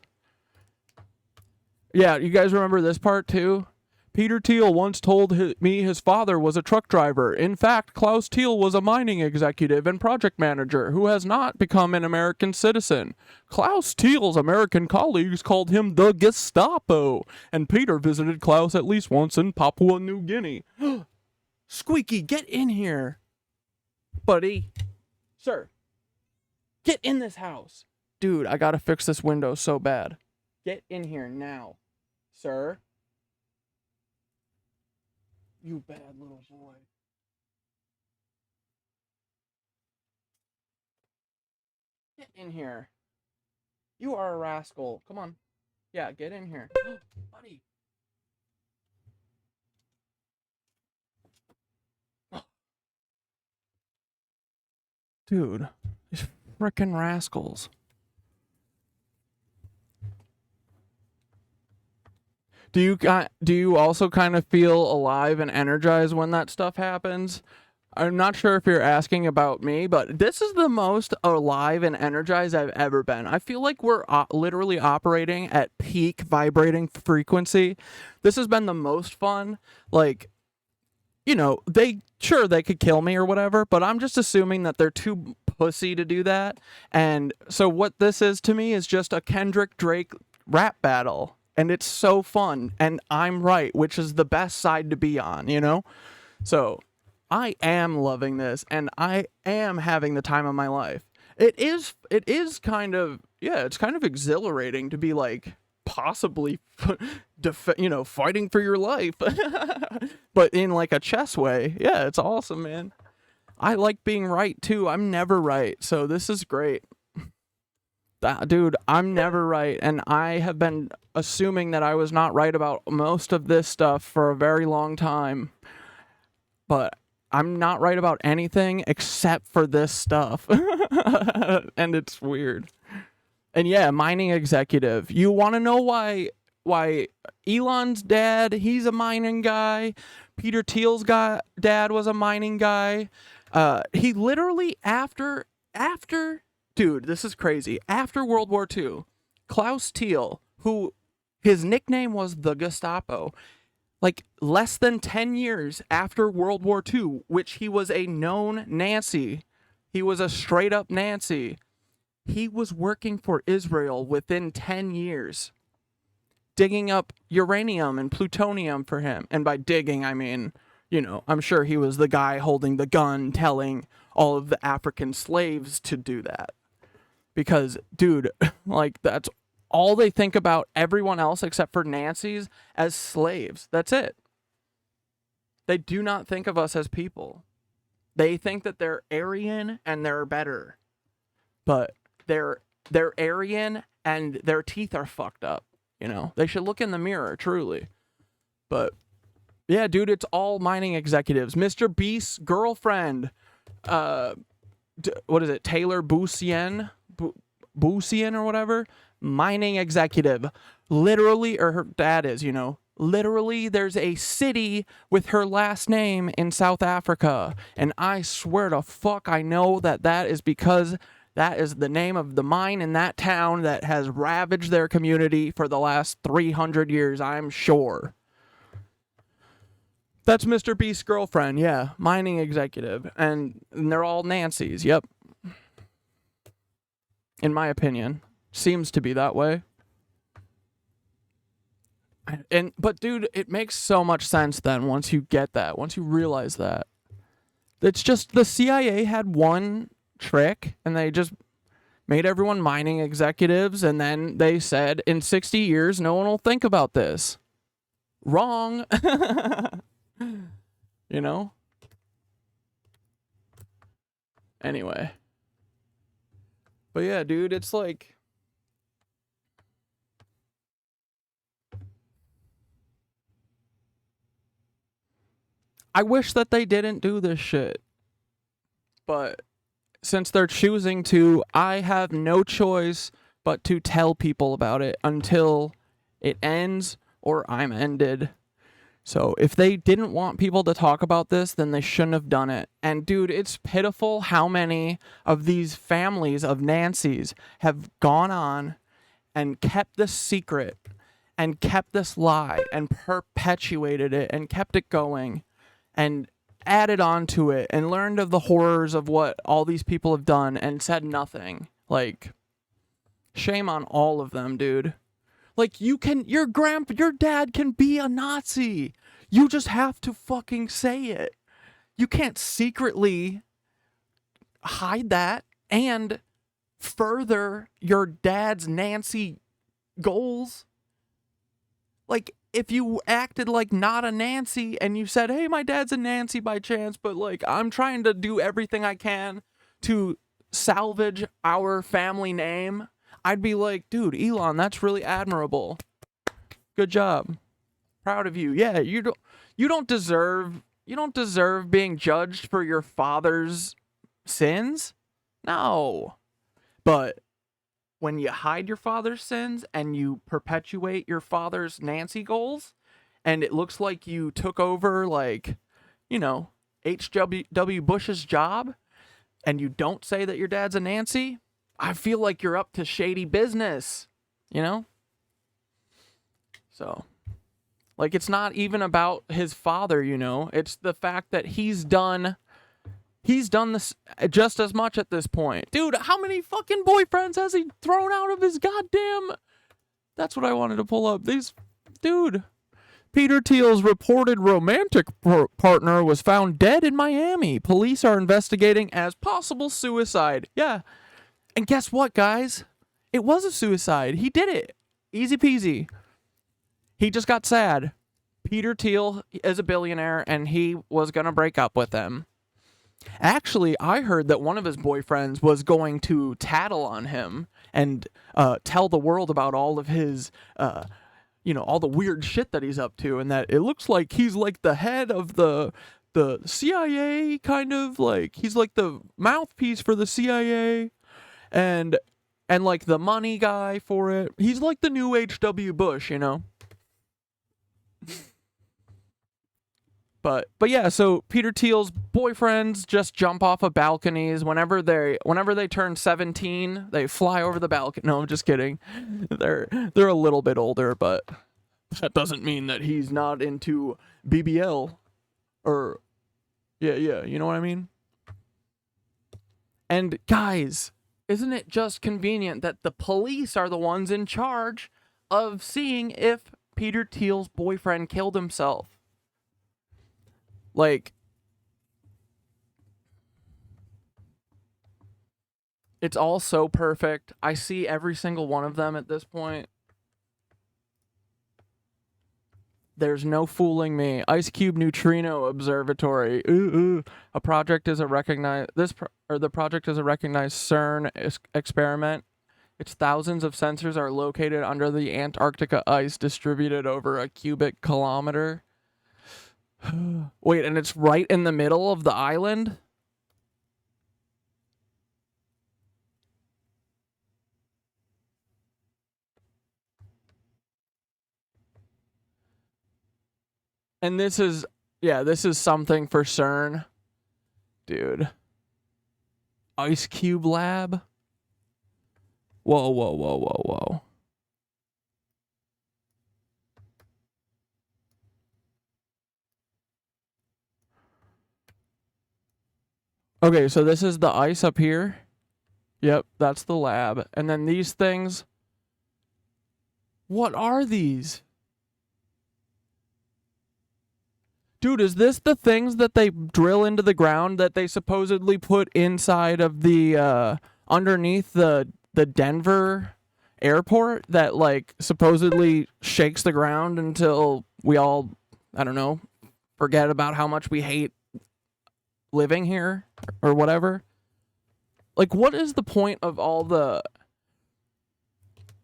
Yeah, you guys remember this part too? Peter Thiel once told me his father was a truck driver. In fact, Klaus Thiel was a mining executive and project manager who has not become an American citizen. Klaus Thiel's American colleagues called him the Gestapo, and Peter visited Klaus at least once in Papua New Guinea. Squeaky, get in here. Buddy. Sir. Get in this house. Dude, I gotta fix this window so bad. Get in here now. Sir. You bad little boy. Get in here. You are a rascal. Come on. Yeah, get in here. Buddy. Dude, these frickin' rascals. Do you also kind of feel alive and energized when that stuff happens? I'm not sure if you're asking about me, but this is the most alive and energized I've ever been. I feel like we're literally operating at peak vibrating frequency. This has been the most fun. Like, you know, they could kill me or whatever, but I'm just assuming that they're too pussy to do that. And so what this is to me is just a Kendrick Drake rap battle. And it's so fun. And I'm right, which is the best side to be on, you know? So I am loving this, and I am having the time of my life. It is kind of, yeah, it's kind of exhilarating to be like possibly, fighting for your life, but in like a chess way. Yeah, it's awesome, man. I like being right too. I'm never right, so this is great. Dude, I'm never right, and I have been assuming that I was not right about most of this stuff for a very long time. But I'm not right about anything except for this stuff. And it's weird. And yeah, mining executive. You want to know why Elon's dad, he's a mining guy. Peter Thiel's dad was a mining guy. He literally after dude, this is crazy. After World War II, Klaus Thiel, who his nickname was the Gestapo, like less than 10 years after World War II, which he was a known Nazi, he was a straight up Nazi, he was working for Israel within 10 years, digging up uranium and plutonium for him. And by digging, I mean, you know, I'm sure he was the guy holding the gun telling all of the African slaves to do that. Because, dude, like, that's all they think about everyone else except for Nazis as slaves. That's it. They do not think of us as people. They think that they're Aryan and they're better. But they're Aryan and their teeth are fucked up. You know, they should look in the mirror, truly. But yeah, dude, it's all mining executives. Mr. Beast's girlfriend, what is it, Taylor Busian or whatever, mining executive, literally, or her dad is, you know, literally there's a city with her last name in South Africa, and I swear to fuck I know that is because that is the name of the mine in that town that has ravaged their community for the last 300 years, I'm sure. That's Mr. Beast's girlfriend, yeah, mining executive, and they're all Nancy's, yep. In my opinion, seems to be that way. But dude, it makes so much sense then once you get that, once you realize that. It's just the CIA had one trick and they just made everyone mining executives, and then they said in 60 years no one will think about this. Wrong. You know? Anyway. But yeah, dude, it's like, I wish that they didn't do this shit. But since they're choosing to, I have no choice but to tell people about it until it ends or I'm ended. So if they didn't want people to talk about this, then they shouldn't have done it. And dude, it's pitiful how many of these families of Nancys have gone on and kept this secret and kept this lie and perpetuated it and kept it going and added on to it and learned of the horrors of what all these people have done and said nothing. Like, shame on all of them, dude. Like, your dad can be a Nazi. You just have to fucking say it. You can't secretly hide that and further your dad's Nancy goals. Like, if you acted like not a Nancy and you said, hey, my dad's a Nancy by chance, but like, I'm trying to do everything I can to salvage our family name, I'd be like, dude, Elon, that's really admirable. Good job. Proud of you. Yeah, you don't deserve being judged for your father's sins. No. But when you hide your father's sins and you perpetuate your father's Nancy goals, and it looks like you took over, like, you know, H.W. Bush's job, and you don't say that your dad's a Nancy, I feel like you're up to shady business, you know? So, like, it's not even about his father, you know? It's the fact that he's done this just as much at this point. Dude, how many fucking boyfriends has he thrown out of his goddamn... That's what I wanted to pull up. Dude... Peter Thiel's reported romantic partner was found dead in Miami. Police are investigating as possible suicide. Yeah. And guess what, guys? It was a suicide. He did it. Easy peasy. He just got sad. Peter Thiel is a billionaire, and he was going to break up with him. Actually, I heard that one of his boyfriends was going to tattle on him and tell the world about all of his... all the weird shit that he's up to, and that it looks like he's like the head of the CIA, kind of like he's like the mouthpiece for the CIA, and like the money guy for it. He's like the new H.W. Bush, you know. But yeah, so Peter Thiel's boyfriends just jump off of balconies whenever they turn 17. They fly over the balcony. No, I'm just kidding. They're a little bit older, but that doesn't mean that he's not into BBL or yeah, you know what I mean? And guys, isn't it just convenient that the police are the ones in charge of seeing if Peter Thiel's boyfriend killed himself? Like, it's all so perfect. I see every single one of them at this point. There's no fooling me. Ice Cube Neutrino Observatory. A project is a recognized the project is a recognized CERN experiment. Its thousands of sensors are located under the Antarctica ice, distributed over a cubic kilometer. Wait, and it's right in the middle of the island? And this is something for CERN. Dude. Ice Cube Lab? Whoa. Okay, so this is the ice up here. Yep, that's the lab. And then these things. What are these? Dude, is this the things that they drill into the ground that they supposedly put inside of the, underneath the Denver airport that, like, supposedly shakes the ground until we all, I don't know, forget about how much we hate living here or whatever? Like, what is the point of all the...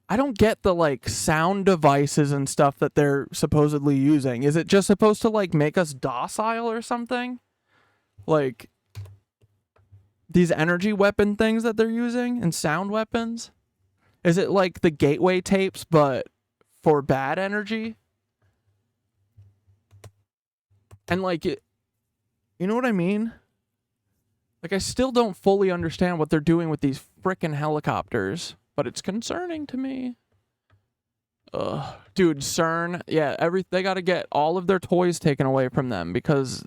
I don't get the, like, sound devices and stuff that they're supposedly using. Is it just supposed to, like, make us docile or something? Like, these energy weapon things that they're using and sound weapons? Is it like the gateway tapes, but for bad energy? And, like, you know what I mean? Like, I still don't fully understand what they're doing with these frickin' helicopters. But it's concerning to me. Ugh. Dude, CERN, yeah, they gotta get all of their toys taken away from them because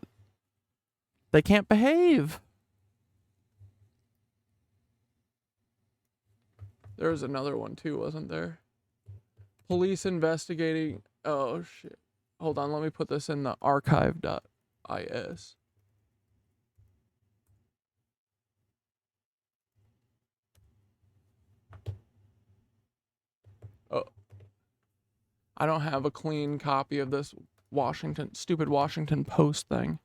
they can't behave. There was another one too, wasn't there? Police investigating... Oh, shit. Hold on, let me put this in the archive.is. Oh, I don't have a clean copy of this stupid Washington Post thing.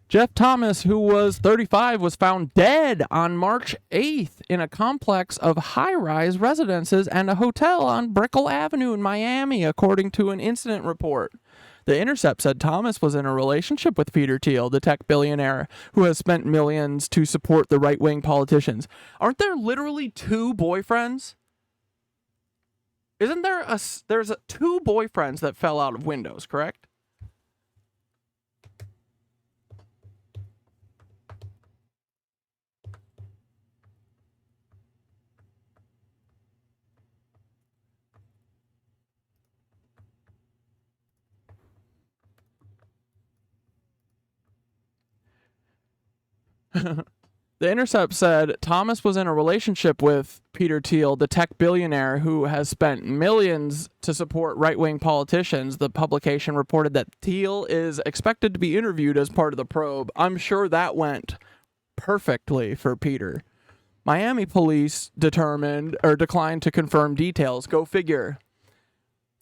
Jeff Thomas, who was 35, was found dead on March 8th in a complex of high-rise residences and a hotel on Brickell Avenue in Miami, according to an incident report. The Intercept said Thomas was in a relationship with Peter Thiel, the tech billionaire who has spent millions to support the right-wing politicians. Aren't there literally two boyfriends? Isn't there there's two boyfriends that fell out of windows, correct? The Intercept said Thomas was in a relationship with Peter Thiel, the tech billionaire who has spent millions to support right-wing politicians. The publication reported that Thiel is expected to be interviewed as part of the probe. I'm sure that went perfectly for Peter. Miami police declined to confirm details. Go figure.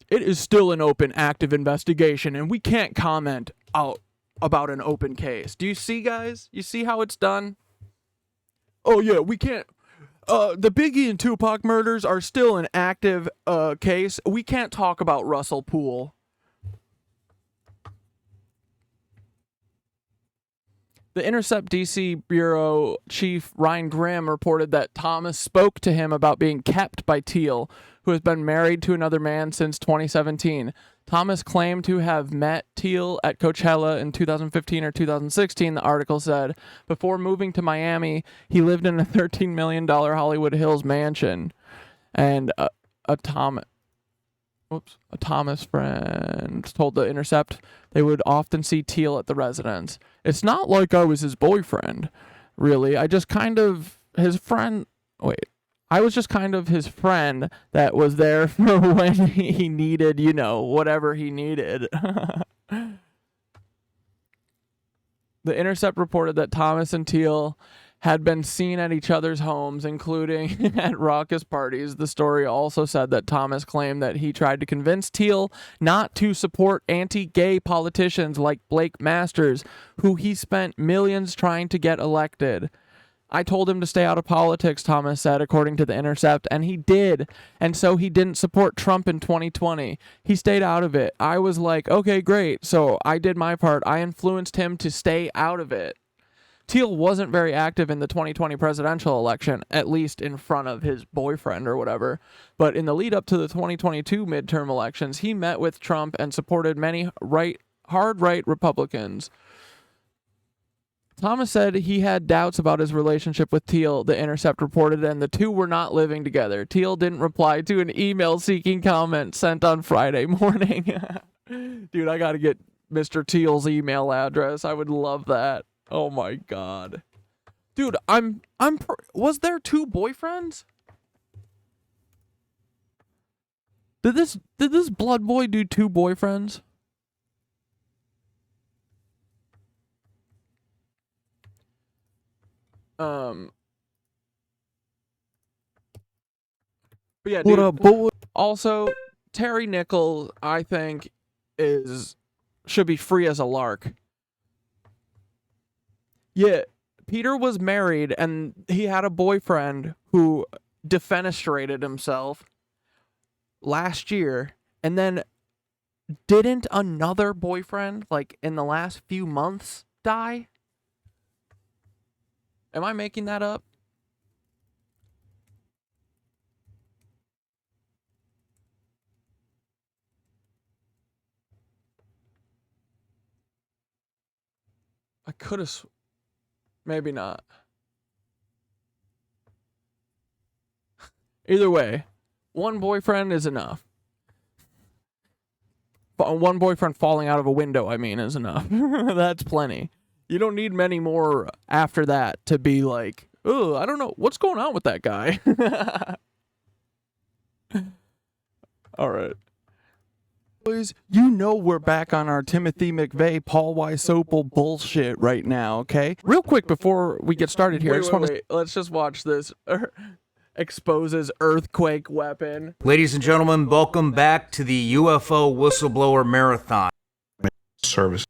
It is still an open, active investigation, and we can't comment about an open case. Do you see, guys? You see how it's done? Oh, yeah, we can't. The Biggie and Tupac murders are still an active case. We can't talk about Russell Poole. The Intercept DC Bureau Chief Ryan Grimm reported that Thomas spoke to him about being kept by Thiel, who has been married to another man since 2017. Thomas claimed to have met Thiel at Coachella in 2015 or 2016, the article said. Before moving to Miami, he lived in a $13 million Hollywood Hills mansion. And a Thomas friend told the Intercept they would often see Thiel at the residence. It's not like I was his boyfriend, really. I was just kind of his friend that was there for when he needed, whatever he needed. The Intercept reported that Thomas and Thiel had been seen at each other's homes, including at raucous parties. The story also said that Thomas claimed that he tried to convince Thiel not to support anti-gay politicians like Blake Masters, who he spent millions trying to get elected. I told him to stay out of politics, Thomas said, according to The Intercept, and he did. And so he didn't support Trump in 2020. He stayed out of it. I was like, okay, great. So I did my part. I influenced him to stay out of it. Thiel wasn't very active in the 2020 presidential election, at least in front of his boyfriend or whatever. But in the lead up to the 2022 midterm elections, he met with Trump and supported many hard right Republicans. Thomas said he had doubts about his relationship with Thiel, The Intercept reported, and the two were not living together. Thiel didn't reply to an email seeking comment sent on Friday morning. Dude, I gotta get Mr. Thiel's email address. I would love that. Oh my god. Dude, was there two boyfriends? Did this blood boy do two boyfriends? But yeah, dude. What up, boy? Also, Terry Nichols, I think, should be free as a lark. Yeah, Peter was married and he had a boyfriend who defenestrated himself last year, and then didn't another boyfriend, like, in the last few months die? Am I making that up? I could have... Maybe not. Either way, one boyfriend is enough. One boyfriend falling out of a window, is enough. That's plenty. You don't need many more after that to be like, oh, I don't know. What's going on with that guy? All right. Boys, we're back on our Timothy McVeigh, Paul Wysopal bullshit right now, okay? Real quick before we get started here, wait. Let's just watch this. Exposes earthquake weapon. Ladies and gentlemen, welcome back to the UFO Whistleblower Marathon. Service.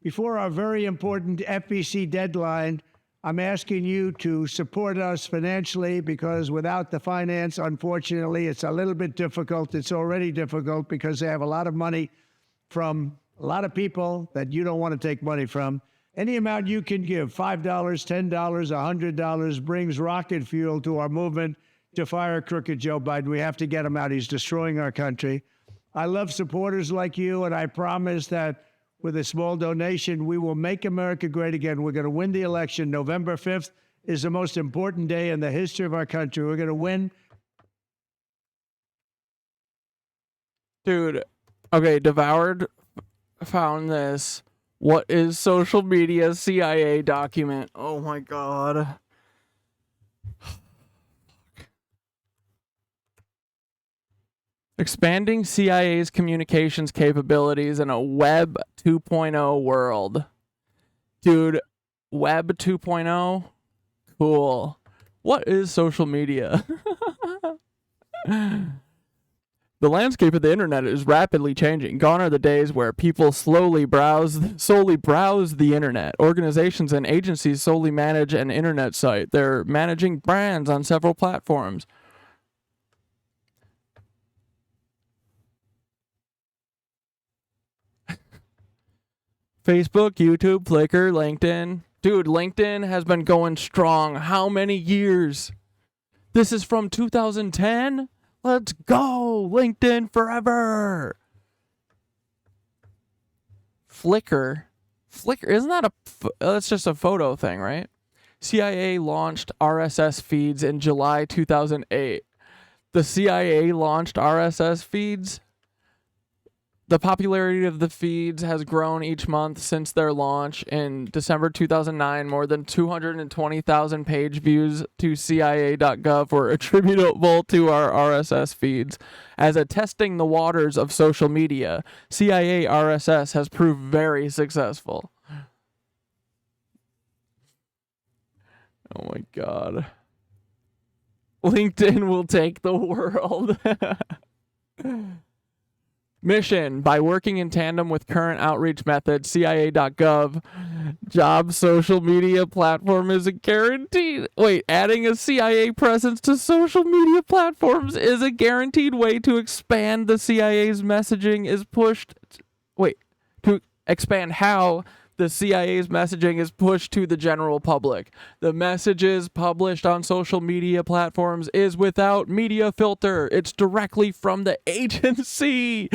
Before our very important FBC deadline, I'm asking you to support us financially because without the finance, unfortunately, it's a little bit difficult. It's already difficult because they have a lot of money from a lot of people that you don't want to take money from. Any amount you can give, $5, $10, $100, brings rocket fuel to our movement to fire crooked Joe Biden. We have to get him out. He's destroying our country. I love supporters like you, and I promise that with a small donation, we will make America great again. We're going to win the election. November 5th is the most important day in the history of our country. We're going to win. Dude, okay, Devoured found this. What is social media CIA document? Oh my god. Expanding CIA's communications capabilities in a Web 2.0 world. Dude, Web 2.0? Cool. What is social media? The landscape of the internet is rapidly changing. Gone are the days where people solely browse the internet. Organizations and agencies solely manage an internet site. They're managing brands on several platforms. Facebook, YouTube, Flickr, LinkedIn. Dude, LinkedIn has been going strong. How many years? This is from 2010? Let's go! LinkedIn forever! Flickr? Flickr, isn't that that's just a photo thing, right? CIA launched RSS feeds in July 2008. The CIA launched RSS feeds? The popularity of the feeds has grown each month since their launch. In December 2009, more than 220,000 page views to CIA.gov were attributable to our RSS feeds. As a testing the waters of social media, CIA RSS has proved very successful. Oh my god. LinkedIn will take the world. Mission: by working in tandem with current outreach methods, CIA.gov job social media platform is a guaranteed. Wait, adding a CIA presence to social media platforms is a guaranteed way to expand the CIA's messaging is pushed. Wait, to expand how the CIA's messaging is pushed to the general public. The messages published on social media platforms is without media filter. It's directly from the agency.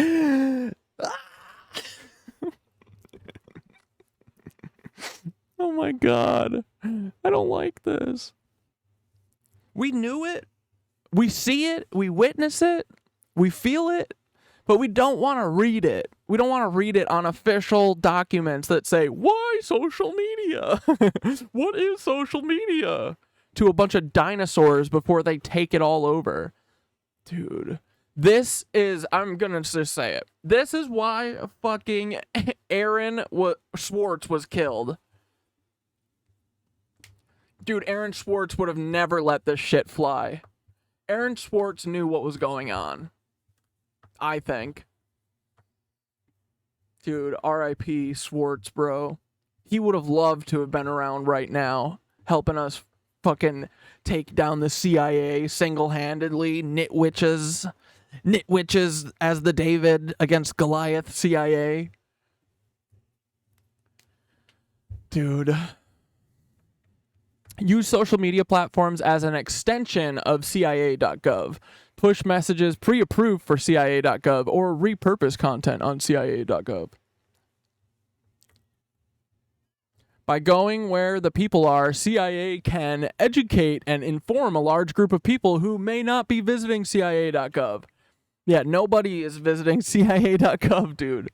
Oh my god. I don't like this. We knew it. We see it. We witness it. We feel it. But we don't want to read it. We don't want to read it on official documents that say, why social media? What is social media? To a bunch of dinosaurs before they take it all over. Dude, this is, I'm going to just say it. This is why fucking Aaron Swartz was killed. Dude, Aaron Swartz would have never let this shit fly. Aaron Swartz knew what was going on. I think. Dude, R.I.P. Swartz, bro. He would have loved to have been around right now, helping us fucking take down the CIA single-handedly. KnitWitches as the David against Goliath CIA. Dude. Use social media platforms as an extension of CIA.gov. Push messages pre-approved for CIA.gov or repurpose content on CIA.gov. By going where the people are, CIA can educate and inform a large group of people who may not be visiting CIA.gov. Yeah, nobody is visiting CIA.gov, dude.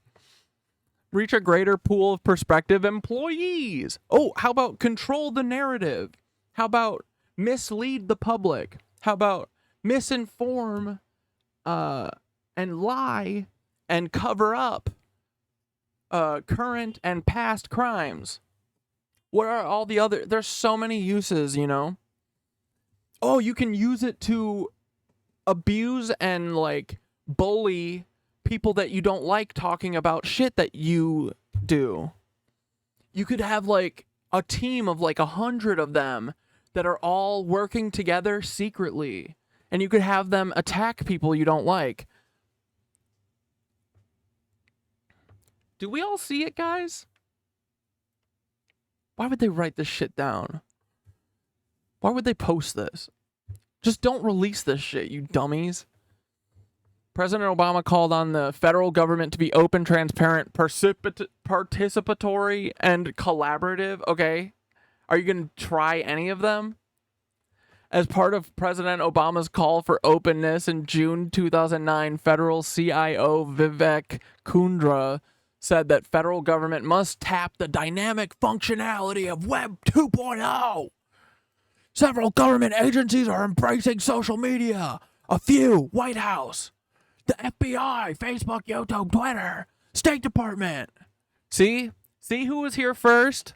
Reach a greater pool of prospective employees. Oh, how about control the narrative? How about mislead the public? How about misinform and lie and cover up current and past crimes? What are all the other... There's so many uses, you know? Oh, you can use it to abuse and, like, bully people that you don't like talking about shit that you do. You could have like a team of like 100 of them that are all working together secretly, and you could have them attack people you don't like. Do we all see it, guys? Why would they write this shit down? Why would they post this? Just don't release this shit, you dummies. President Obama called on the federal government to be open, transparent, participatory, and collaborative. Okay. Are you going to try any of them? As part of President Obama's call for openness in June 2009, federal CIO Vivek Kundra said that federal government must tap the dynamic functionality of Web 2.0. Several government agencies are embracing social media. A few, White House, the FBI, Facebook, YouTube, Twitter, State Department. See? See who was here first?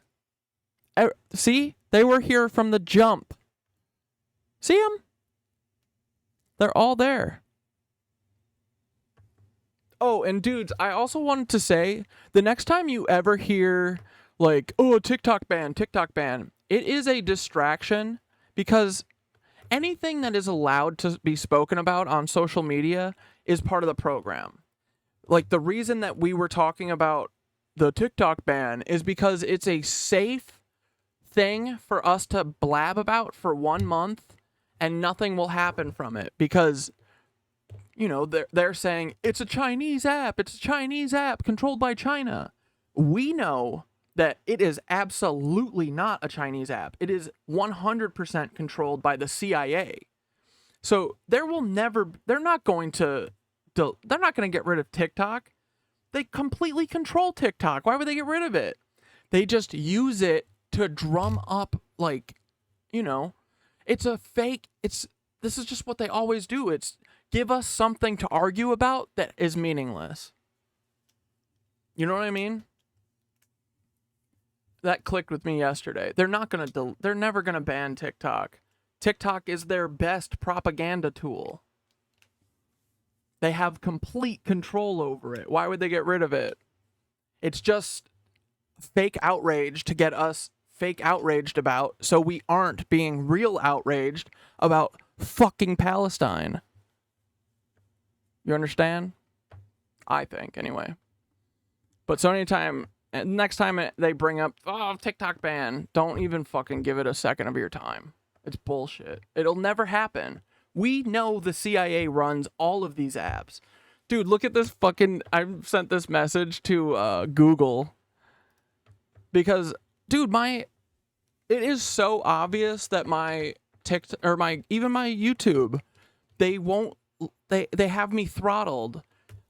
See? They were here from the jump. See them? They're all there. Oh, and dudes, I also wanted to say, the next time you ever hear, like, oh, TikTok ban, it is a distraction, because anything that is allowed to be spoken about on social media is part of the program. Like, the reason that we were talking about the TikTok ban is because it's a safe thing for us to blab about for 1 month, and nothing will happen from it, because, you know, they're saying it's a Chinese app controlled by China. We know that it is absolutely not a Chinese app. It is 100% controlled by the CIA. So they're not going to get rid of TikTok. They completely control TikTok. Why would they get rid of it? They just use it to drum up, like, you know, it's a fake, this is just what they always do. It's give us something to argue about that is meaningless. You know what I mean? That clicked with me yesterday. They're never gonna ban TikTok. TikTok is their best propaganda tool. They have complete control over it. Why would they get rid of it? It's just fake outrage to get us fake outraged about, so we aren't being real outraged about fucking Palestine. You understand? I think, anyway. But so next time they bring up, oh, TikTok ban, don't even fucking give it a second of your time. It's bullshit. It'll never happen. We know the CIA runs all of these apps. Dude, look at this fucking, I sent this message to Google. Because, dude, it is so obvious that my TikTok, or even my YouTube, they have me throttled.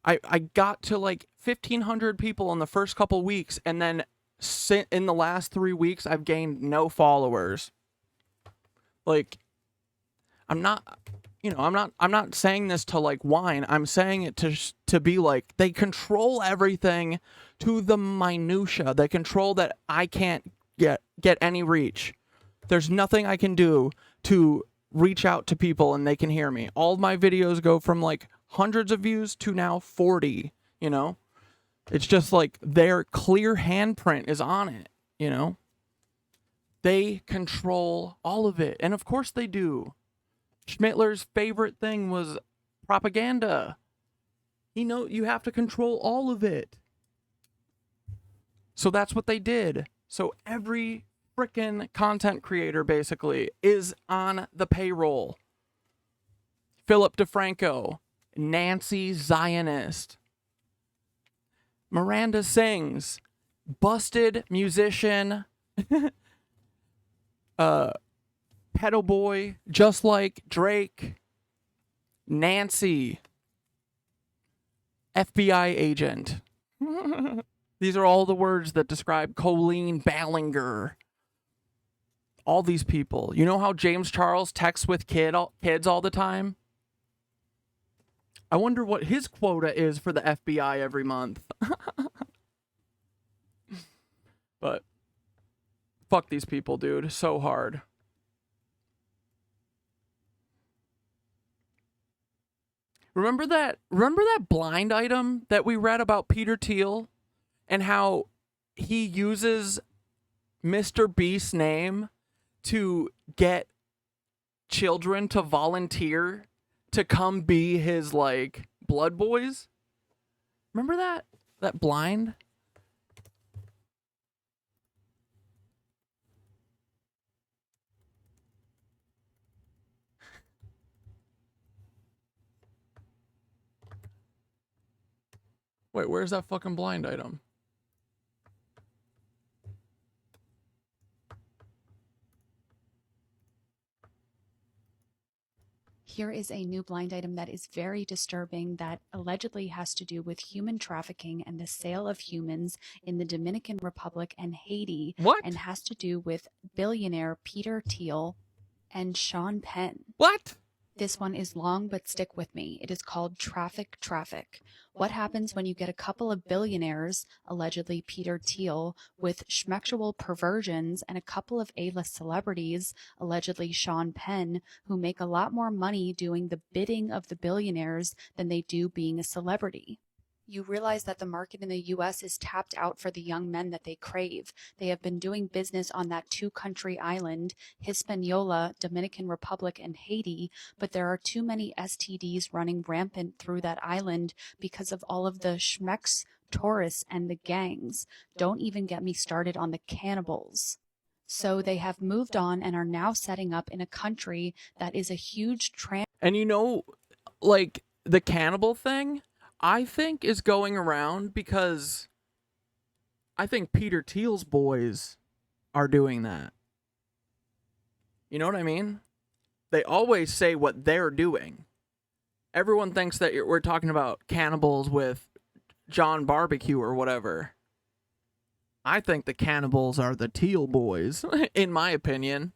I got to like 1,500 people in the first couple weeks, and then in the last 3 weeks, I've gained no followers. Like, I'm not saying this to like whine. I'm saying it to be like, they control everything to the minutia. They control that I can't get any reach. There's nothing I can do to reach out to people and they can hear me. All of my videos go from like hundreds of views to now 40, you know? It's just like their clear handprint is on it, you know? They control all of it. And of course they do. Schmittler's favorite thing was propaganda. You have to control all of it. So that's what they did. So every frickin' content creator basically is on the payroll. Philip DeFranco, Nancy Zionist, Miranda Sings, busted musician, pedo boy, just like Drake, Nancy, FBI agent. These are all the words that describe Colleen Ballinger. All these people. You know how James Charles texts with kids all the time? I wonder what his quota is for the FBI every month. But fuck these people, dude. So hard. Remember that blind item that we read about Peter Thiel and how he uses Mr. Beast's name to get children to volunteer to come be his, like, blood boys? Remember that? That blind? Wait, where's that fucking blind item? Here is a new blind item that is very disturbing that allegedly has to do with human trafficking and the sale of humans in the Dominican Republic and Haiti. What? And has to do with billionaire Peter Thiel and Sean Penn. What? This one is long, but stick with me. It is called Traffic. What happens when you get a couple of billionaires, allegedly Peter Thiel, with schmexual perversions and a couple of A-list celebrities, allegedly Sean Penn, who make a lot more money doing the bidding of the billionaires than they do being a celebrity? You realize that the market in the U.S. is tapped out for the young men that they crave. They have been doing business on that two-country island, Hispaniola, Dominican Republic, and Haiti, but there are too many STDs running rampant through that island because of all of the schmecks, tourists, and the gangs. Don't even get me started on the cannibals. So they have moved on and are now setting up in a country that is a huge And you know, like, the cannibal thing, I think is going around because I think Peter Thiel's boys are doing that. You know what I mean? They always say what they're doing. Everyone thinks that we're talking about cannibals with John Barbecue or whatever. I think the cannibals are the Thiel boys, in my opinion.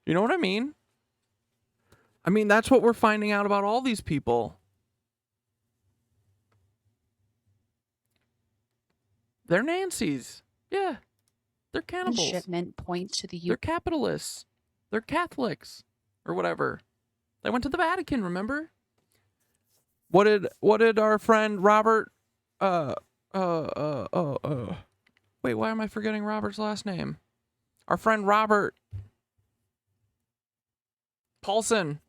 You know what I mean? I mean, that's what we're finding out about all these people. They're Nancy's. Yeah. They're cannibals. shipment point to the They're capitalists. They're Catholics. Or whatever. They went to the Vatican, remember? What did our friend Robert wait, why am I forgetting Robert's last name? Our friend Robert Paulson.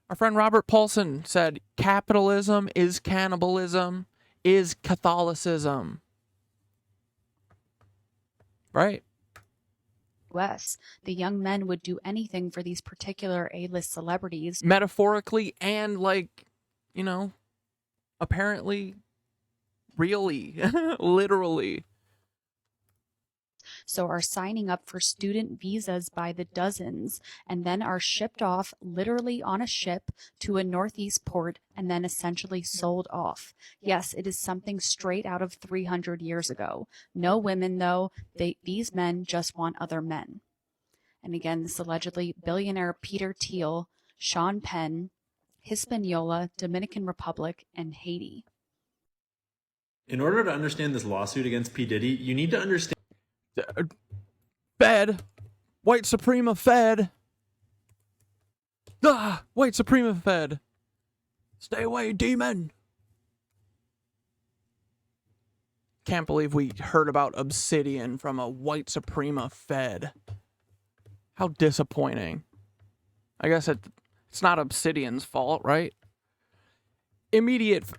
Our friend Robert Paulson said capitalism is cannibalism, is Catholicism. Right. US. The young men would do anything for these particular A-list celebrities. Metaphorically and, like, you know, apparently, really, literally. So are signing up for student visas by the dozens and then are shipped off literally on a ship to a northeast port and then essentially sold off. Yes, it is something straight out of 300 years ago. No women, though. These men just want other men. And again, this allegedly billionaire Peter Thiel, Sean Penn, Hispaniola, Dominican Republic, and Haiti. In order to understand this lawsuit against P. Diddy, you need to understand Fed. White Suprema Fed. White Suprema Fed. Stay away, demon. Can't believe we heard about Obsidian from a White Suprema Fed. How disappointing. I guess it's not Obsidian's fault, right? If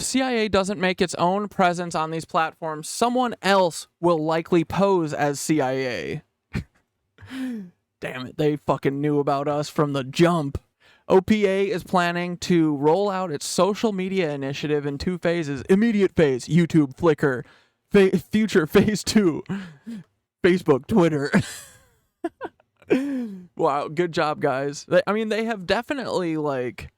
CIA doesn't make its own presence on these platforms, someone else will likely pose as CIA. Damn it, they fucking knew about us from the jump. OPA is planning to roll out its social media initiative in 2 phases. Immediate phase, YouTube, Flickr. Future phase 2, Facebook, Twitter. Wow, good job, guys. They have definitely, like...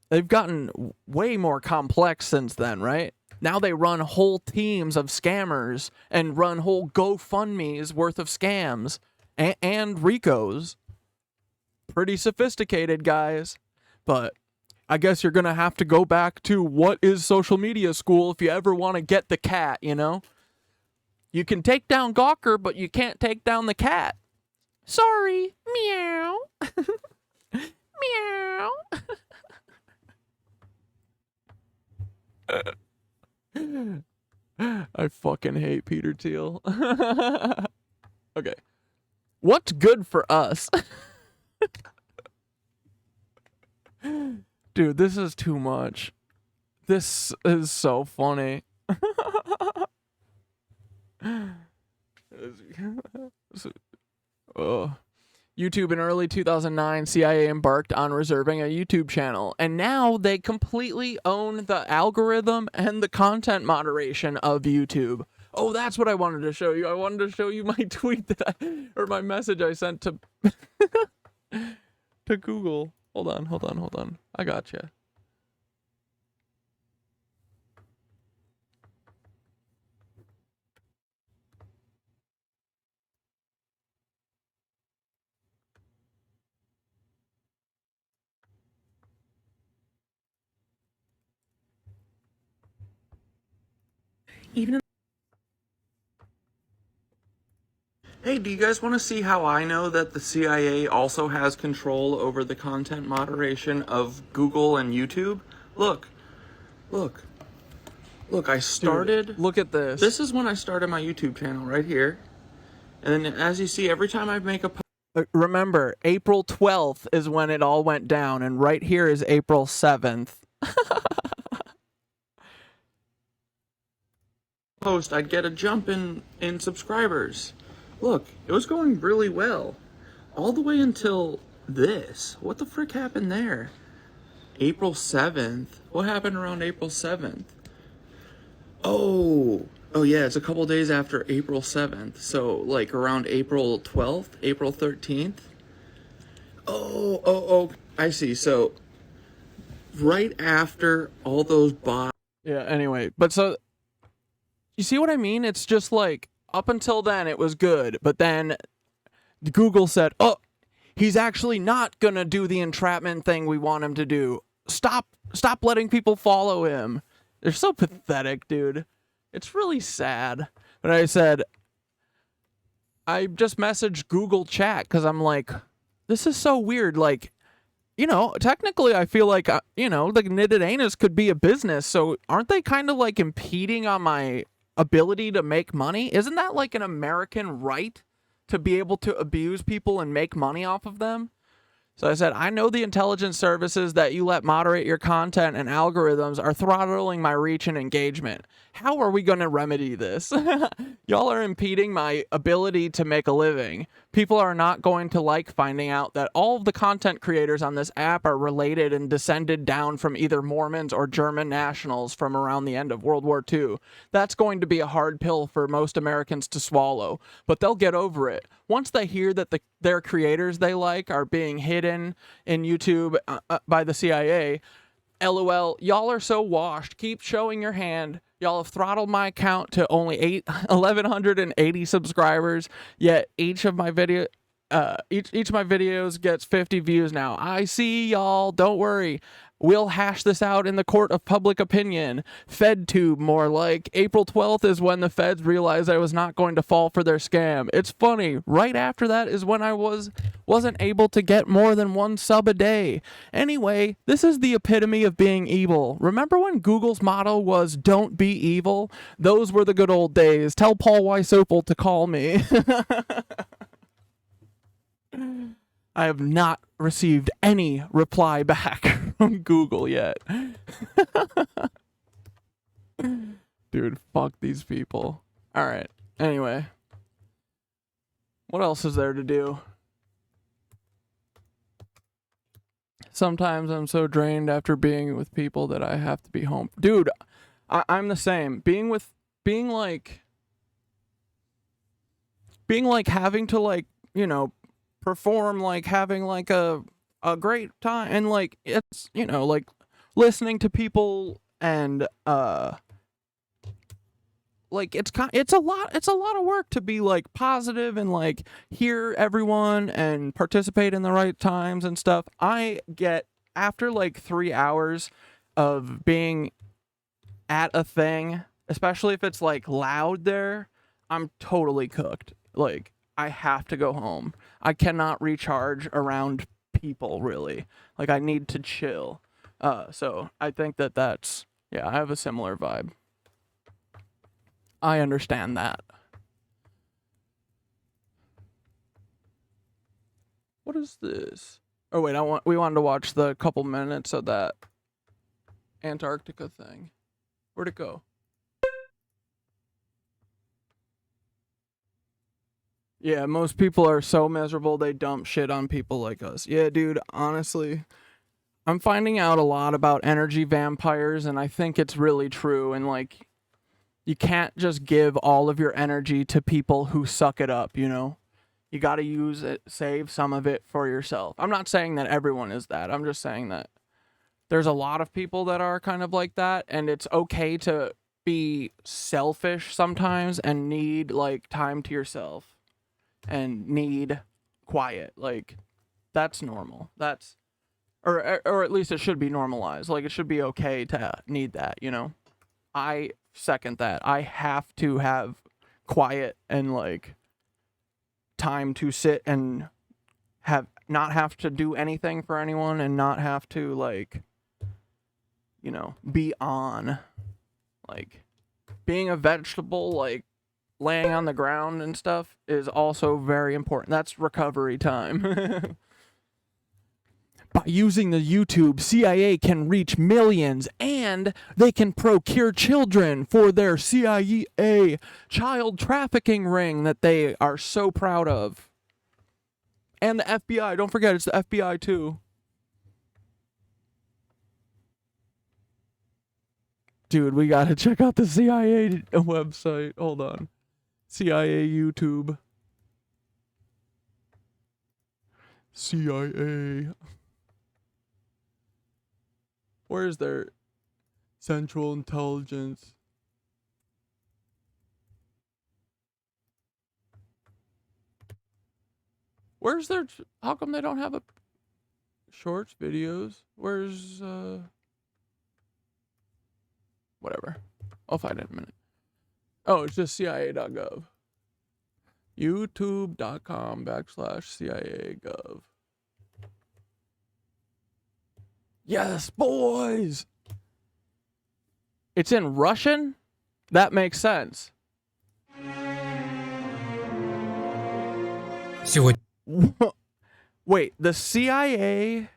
They've gotten way more complex since then, right? Now they run whole teams of scammers and run whole GoFundMe's worth of scams and Ricos. Pretty sophisticated, guys. But I guess you're going to have to go back to what is social media school if you ever want to get the cat, you know? You can take down Gawker, but you can't take down the cat. Sorry. Meow. Meow. I fucking hate Peter Thiel. Okay. What's good for us? Dude, this is too much. This is so funny. YouTube in early 2009, CIA embarked on reserving a YouTube channel, and now they completely own the algorithm and the content moderation of YouTube. Oh, that's what I wanted to show you. I wanted to show you my tweet or my message I sent to to Google. Hold on. I gotcha. Hey, do you guys want to see how I know that the CIA also has control over the content moderation of Google and YouTube? Look, I started... Dude, look at this. This is when I started my YouTube channel, right here. And then, as you see, every time I make a remember, April 12th is when it all went down, and right here is April 7th. post, I'd get a jump in subscribers. Look, it was going really well. All the way until this. What the frick happened there? April 7th? What happened around April 7th? Oh yeah, it's a couple days after April 7th. So, like, around April 12th? April 13th? Oh, I see. So, right after all those bots... Yeah, anyway. But so, you see what I mean? It's just like, up until then, it was good. But then Google said, oh, he's actually not going to do the entrapment thing we want him to do. Stop letting people follow him. They're so pathetic, dude. It's really sad. But I said, I just messaged Google Chat because I'm like, this is so weird. Like, you know, technically I feel like, you know, the Knitted Anus could be a business. So aren't they kind of like impeding on my ability to make money? Isn't that like an American right to be able to abuse people and make money off of them? So I said, I know the intelligence services that you let moderate your content and algorithms are throttling my reach and engagement. How are we going to remedy this? Y'all are impeding my ability to make a living. People are not going to like finding out that all of the content creators on this app are related and descended down from either Mormons or German nationals from around the end of World War II. That's going to be a hard pill for most Americans to swallow, but they'll get over it. Once they hear that their creators they like are being hidden in YouTube by the CIA, LOL, y'all are so washed. Keep showing your hand. Y'all have throttled my account to only 1,180 subscribers, yet each of my videos gets 50 views now. I see y'all. Don't worry. We'll hash this out in the court of public opinion. FedTube, more like. April 12th is when the feds realized I was not going to fall for their scam. It's funny. Right after that is when I wasn't able to get more than 1 sub a day. Anyway, this is the epitome of being evil. Remember when Google's motto was, don't be evil? Those were the good old days. Tell Paul Weisopel to call me. I have not received any reply back from Google yet. Dude, fuck these people. Alright, anyway. What else is there to do? Sometimes I'm so drained after being with people that I have to be home. Dude, I'm the same. Being like having to, like, you know, perform, like having like a great time, and like it's, you know, like listening to people and like it's a lot of work to be like positive and like hear everyone and participate in the right times and stuff. I get, after like 3 hours of being at a thing, especially if it's like loud there, I'm totally cooked. Like, I have to go home. I cannot recharge around people, really. Like, I need to chill. So I think that's, yeah, I have a similar vibe. I understand that. What is this? Oh wait, we wanted to watch the couple minutes of that Antarctica thing. Where'd it go? Yeah, most people are so miserable they dump shit on people like us. Yeah, dude, honestly, I'm finding out a lot about energy vampires, and I think it's really true. And like, you can't just give all of your energy to people who suck it up, you know? You gotta use it, save some of it for yourself. I'm not saying that everyone is that. I'm just saying that there's a lot of people that are kind of like that, and it's okay to be selfish sometimes and need like time to yourself and need quiet. Like, that's normal. That's or at least it should be normalized. Like, it should be okay to need that, you know? I second that. I have to have quiet and like time to sit and not have to do anything for anyone and not have to like, you know, be on. Like, being a vegetable, like laying on the ground and stuff is also very important. That's recovery time. By using the YouTube, CIA can reach millions, and they can procure children for their CIA child trafficking ring that they are so proud of. And the FBI, don't forget, it's the FBI too. Dude, we gotta check out the CIA website. Hold on. CIA YouTube. CIA. Where's their Central Intelligence? Where's their... How come they don't have a... Shorts, videos? Where's... Whatever. I'll find it in a minute. Oh, it's just CIA.gov. YouTube.com/CIA.gov. Yes, boys! It's in Russian? That makes sense. Wait, the CIA,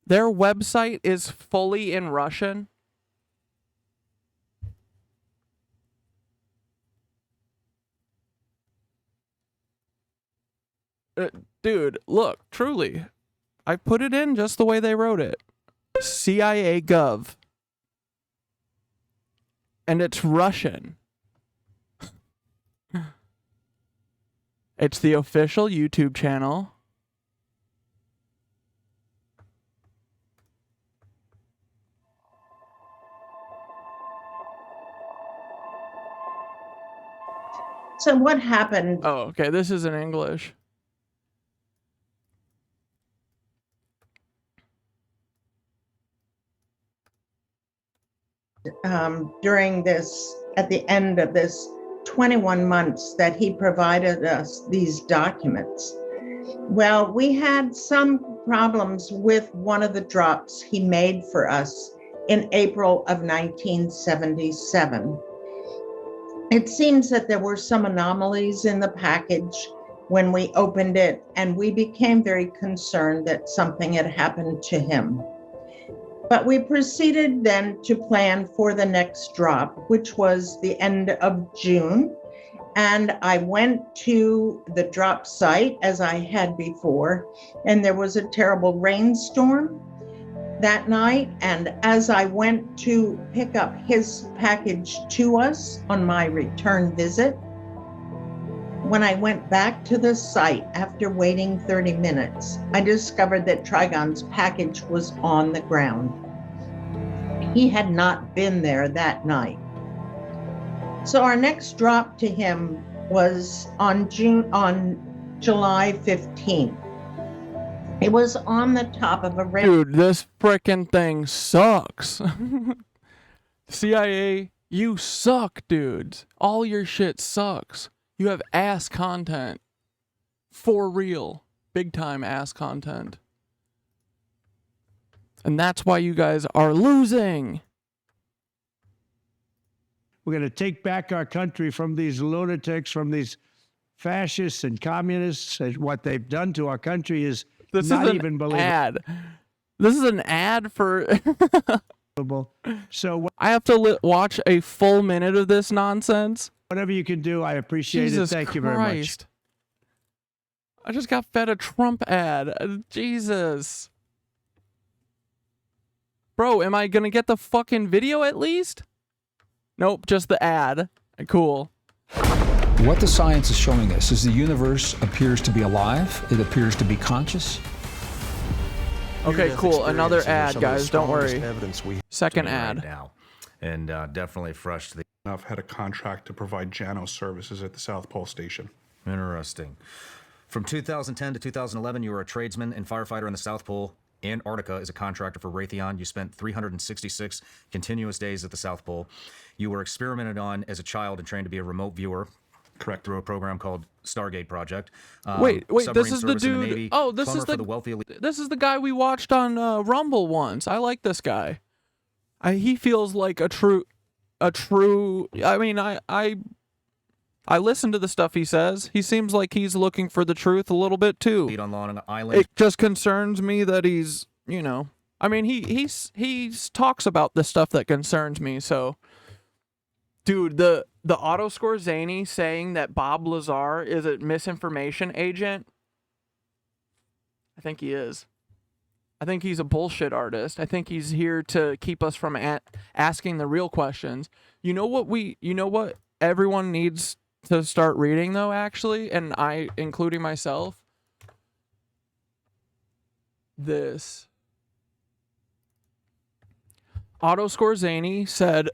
their website is fully in Russian? Dude, look, truly. I put it in just the way they wrote it. CIA.gov. And it's Russian. It's the official YouTube channel. So what happened? Oh, okay. This is in English. During this, at the end of this 21 months that he provided us these documents. Well, we had some problems with one of the drops he made for us in April of 1977. It seems that there were some anomalies in the package when we opened it, and we became very concerned that something had happened to him. But we proceeded then to plan for the next drop, which was the end of June. And I went to the drop site as I had before, and there was a terrible rainstorm that night. And as I went to pick up his package to us on my return visit, when I went back to the site after waiting 30 minutes, I discovered that Trigon's package was on the ground. He had not been there that night. So our next drop to him was on July 15th. It was on the top of a Dude, this frickin' thing sucks. CIA, you suck, dudes. All your shit sucks. You have ass content. For real. Big time ass content. And that's why you guys are losing. We're going to take back our country from these lunatics, from these fascists and communists. And what they've done to our country is not even believable. Ad. This is an ad for. So I have to watch a full minute of this nonsense. whatever you can do, I appreciate Jesus it. Thank you very much. Christ. I just got fed a Trump ad. Jesus. Bro, am I gonna get the fucking video at least? Nope, just the ad. Cool. What the science is showing us is the universe appears to be alive. It appears to be conscious. Okay, cool. Another ad, guys. Don't worry. Second right ad. now, and definitely fresh to the. I've had a contract to provide Jano services at the South Pole Station. Interesting. From 2010 to 2011, you were a tradesman and firefighter in the South Pole. Antarctica as a contractor for Raytheon. You spent 366 continuous days at the South Pole. You were experimented on as a child and trained to be a remote viewer. Correct. Through a program called Stargate Project. Wait, this submarine is the service in dude. Navy, Oh, this plumber is for the wealthy elite. this is the guy we watched on Rumble once. I like this guy. He feels like a true. I mean, I listen to the stuff he says. He seems like he's looking for the truth a little bit too. On Long Island. It just concerns me that he's, you know, I mean, he talks about the stuff that concerns me. So, dude, the Autoscore Zany saying that Bob Lazar is a misinformation agent. I think he is. I think he's a bullshit artist. I think he's here to keep us from asking the real questions. You know what everyone needs to start reading though, actually, and I, including myself, this. Autoscore Zany said,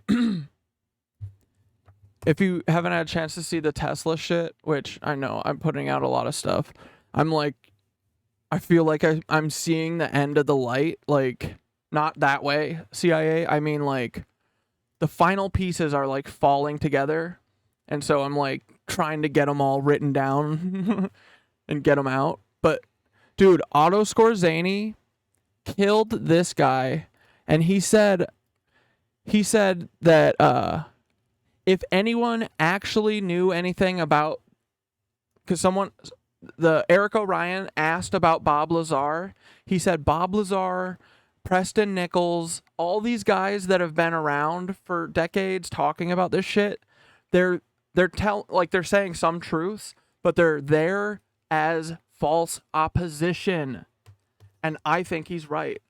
if you haven't had a chance to see the Tesla shit, which I know I'm putting out a lot of stuff, I feel like I'm seeing the end of the light, like, not that way, CIA. I mean, like, the final pieces are, like, falling together, and so I'm, like, trying to get them all written down and get them out. But, dude, Autoscore Zany killed this guy, and he said that, if anyone actually knew anything about, because Eric O'Ryan asked about Bob Lazar. He said Bob Lazar, Preston Nichols, all these guys that have been around for decades talking about this shit, they're saying some truths, but they're there as false opposition. And I think he's right.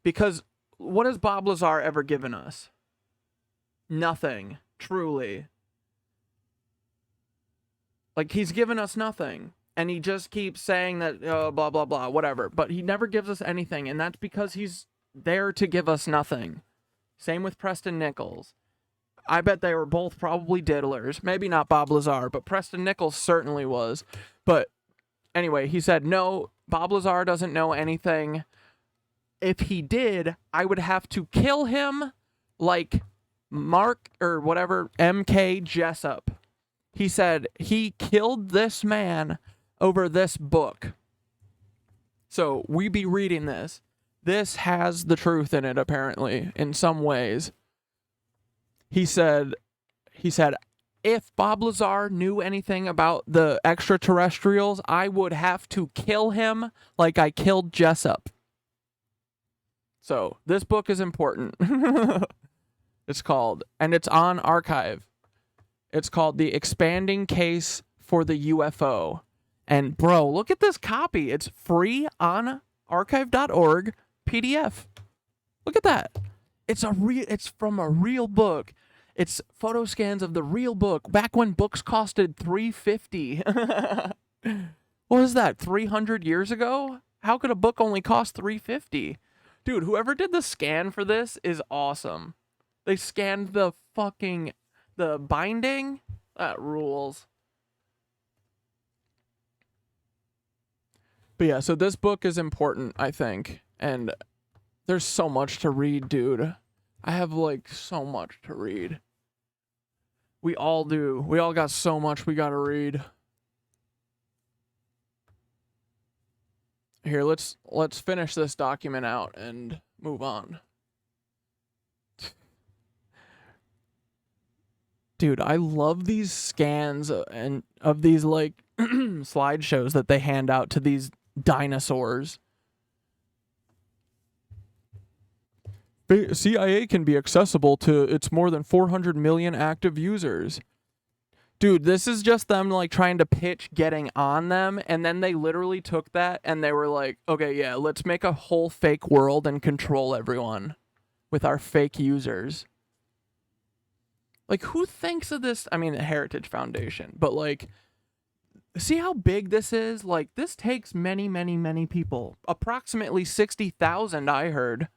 Because what has Bob Lazar ever given us? Nothing, truly. Like, he's given us nothing. And he just keeps saying that, blah, blah, blah, whatever. But he never gives us anything. And that's because he's there to give us nothing. Same with Preston Nichols. I bet they were both probably diddlers. Maybe not Bob Lazar, but Preston Nichols certainly was. But anyway, he said, no, Bob Lazar doesn't know anything. If he did, I would have to kill him like Mark or whatever, MK Jessup. He said he killed this man over this book. So we be reading this. This has the truth in it, apparently, in some ways. He said, if Bob Lazar knew anything about the extraterrestrials, I would have to kill him like I killed Jessup. So this book is important. It's called, and it's on archive. It's called The Expanding Case for the UFO. And bro, look at this copy. It's free on archive.org PDF. Look at that. It's from a real book. It's photo scans of the real book back when books costed $3.50. What was that? 300 years ago? How could a book only cost $3.50? Dude, whoever did the scan for this is awesome. They scanned the binding. That rules. But yeah, so this book is important, I think. And there's so much to read, dude. I have, like, so much to read. We all do. We all got so much we gotta read. Here, let's finish this document out and move on. Dude, I love these scans and of these like slideshows that they hand out to these dinosaurs. CIA can be accessible to its more than 400 million active users. Dude, this is just them like trying to pitch getting on them, and then they literally took that and they were like, okay, yeah, let's make a whole fake world and control everyone with our fake users. Like, who thinks of this? I mean, the Heritage Foundation, but like, see how big this is? Like, this takes many, many, many people. Approximately 60,000, I heard.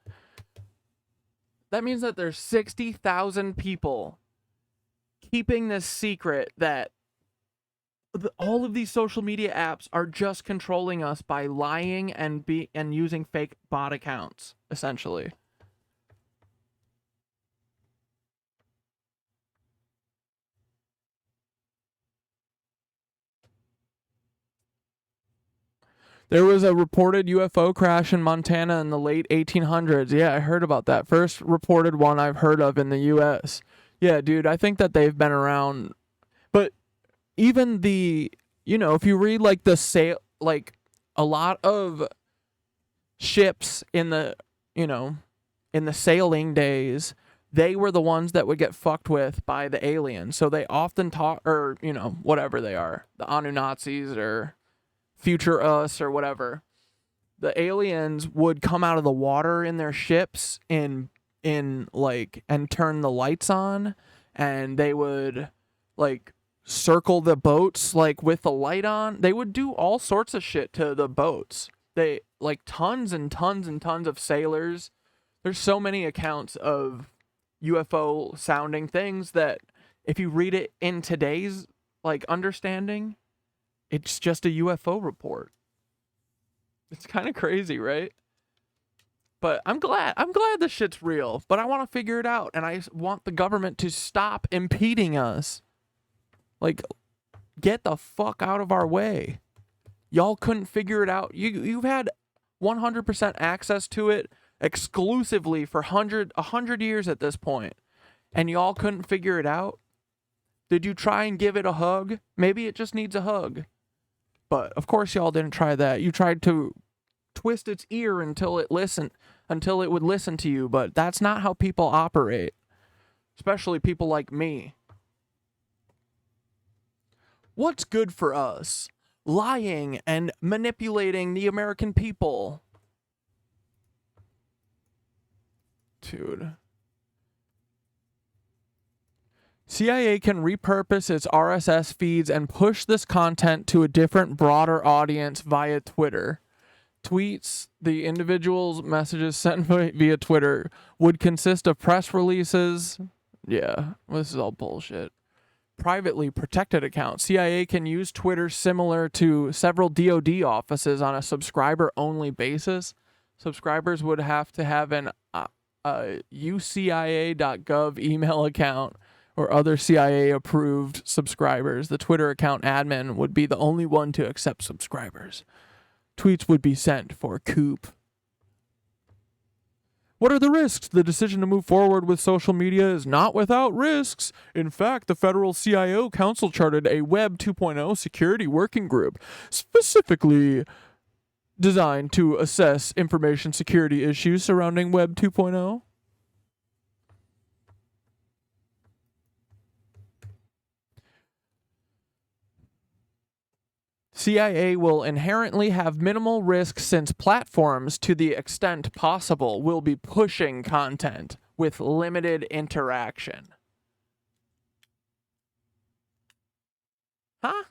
That means that there's 60,000 people keeping this secret that all of these social media apps are just controlling us by lying and using fake bot accounts, essentially. There was a reported UFO crash in Montana in the late 1800s. Yeah, I heard about that. First reported one I've heard of in the U.S. Yeah, dude, I think that they've been around. But even if you read like a lot of ships in the sailing days, they were the ones that would get fucked with by the aliens. So they often talk, or, whatever they are, the Anunnazis or future us or whatever. The aliens would come out of the water in their ships and turn the lights on, and they would like circle the boats like with the light on. They would do all sorts of shit to the boats. They like tons and tons and tons of sailors. There's so many accounts of UFO sounding things that if you read it in today's like understanding, it's just a UFO report. It's kind of crazy, right? But I'm glad this shit's real, but I want to figure it out, and I want the government to stop impeding us. Like, get the fuck out of our way. Y'all couldn't figure it out. You've had 100% access to it exclusively for 100 years at this point, and y'all couldn't figure it out? Did you try and give it a hug? Maybe it just needs a hug. But of course y'all didn't try that. You tried to twist its ear until it would listen to you, but that's not how people operate. Especially people like me. What's good for us? Lying and manipulating the American people. Dude. CIA can repurpose its RSS feeds and push this content to a different, broader audience via Twitter. Tweets, the individual's messages sent via Twitter, would consist of press releases. Yeah, this is all bullshit. Privately protected accounts. CIA can use Twitter similar to several DoD offices on a subscriber-only basis. Subscribers would have to have an CIA.gov email account or other CIA-approved subscribers. The Twitter account admin would be the only one to accept subscribers. Tweets would be sent for coup. What are the risks? The decision to move forward with social media is not without risks. In fact, the Federal CIO Council charted a Web 2.0 security working group specifically designed to assess information security issues surrounding Web 2.0. CIA will inherently have minimal risk since platforms, to the extent possible, will be pushing content with limited interaction. Huh?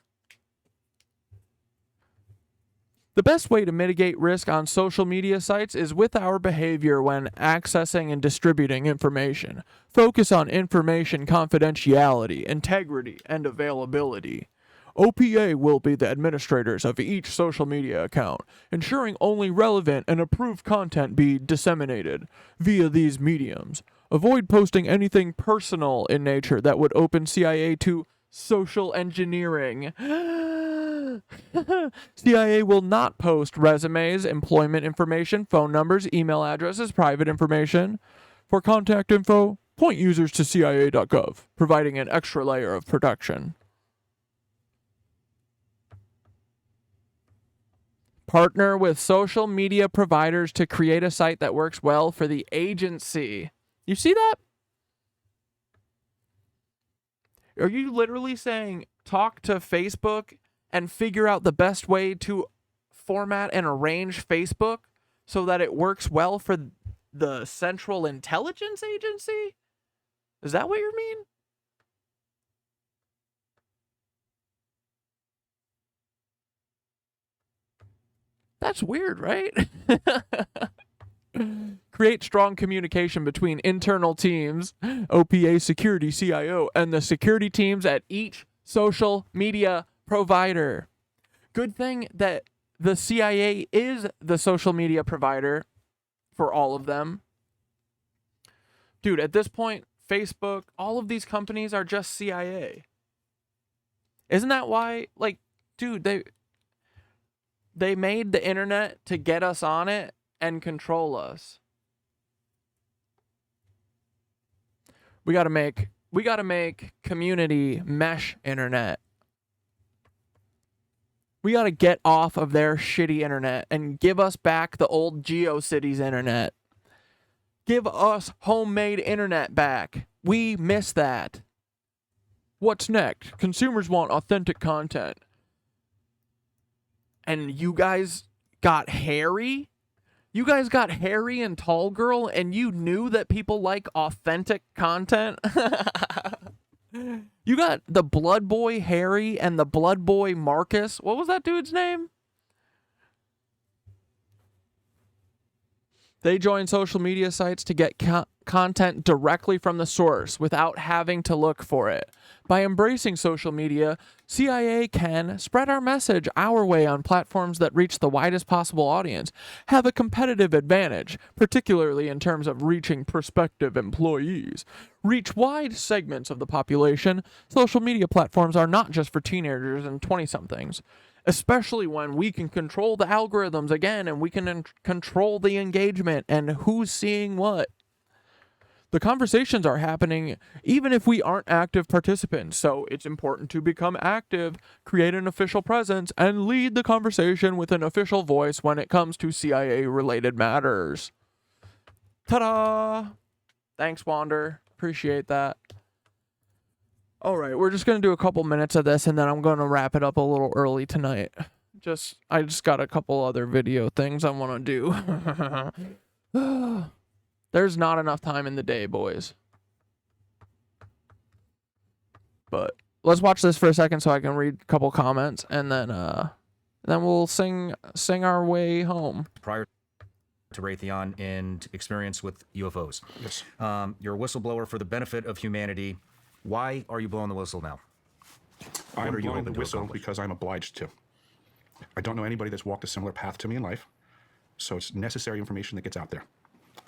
The best way to mitigate risk on social media sites is with our behavior when accessing and distributing information. Focus on information confidentiality, integrity, and availability. OPA will be the administrators of each social media account, ensuring only relevant and approved content be disseminated via these mediums. Avoid posting anything personal in nature that would open CIA to social engineering. CIA will not post resumes, employment information, phone numbers, email addresses, private information. For contact info, Point users to CIA.gov, providing an extra layer of protection. Partner with social media providers to create a site that works well for the agency. You see that? Are you literally saying talk to Facebook and figure out the best way to format and arrange Facebook so that it works well for the Central Intelligence Agency? Is that what you mean? That's weird, right? Create strong communication between internal teams, OPA security CIO, and the security teams at each social media provider. Good thing that the CIA is the social media provider for all of them. Dude, at this point, Facebook, all of these companies are just CIA. Isn't that why, like, dude, they made the internet to get us on it and control us. We gotta make community mesh internet. We gotta get off of their shitty internet and give us back the old GeoCities internet. Give us homemade internet back. We miss that. What's next? Consumers want authentic content. And you guys got hairy? You guys got hairy and tall girl, and you knew that people like authentic content? You got the Blood Boy Harry and the Blood Boy Marcus. What was that dude's name? They join social media sites to get content directly from the source without having to look for it. By embracing social media, CIA can spread our message our way on platforms that reach the widest possible audience, have a competitive advantage, particularly in terms of reaching prospective employees. Reach wide segments of the population. Social media platforms are not just for teenagers and 20-somethings. Especially when we can control the algorithms again and we can control the engagement and who's seeing what. The conversations are happening even if we aren't active participants, so it's important to become active, create an official presence, and lead the conversation with an official voice when it comes to CIA-related matters. Ta-da! Thanks, Wander. Appreciate that. All right, we're just going to do a couple minutes of this, and then I'm going to wrap it up a little early tonight. I just got a couple other video things I want to do. There's not enough time in the day, boys. But let's watch this for a second so I can read a couple comments, and then we'll sing our way home. Prior to Raytheon and experience with UFOs. Yes. You're a whistleblower for the benefit of humanity. Why are you blowing the whistle now? I'm blowing the whistle because I'm obliged to. I don't know anybody that's walked a similar path to me in life, so it's necessary information that gets out there.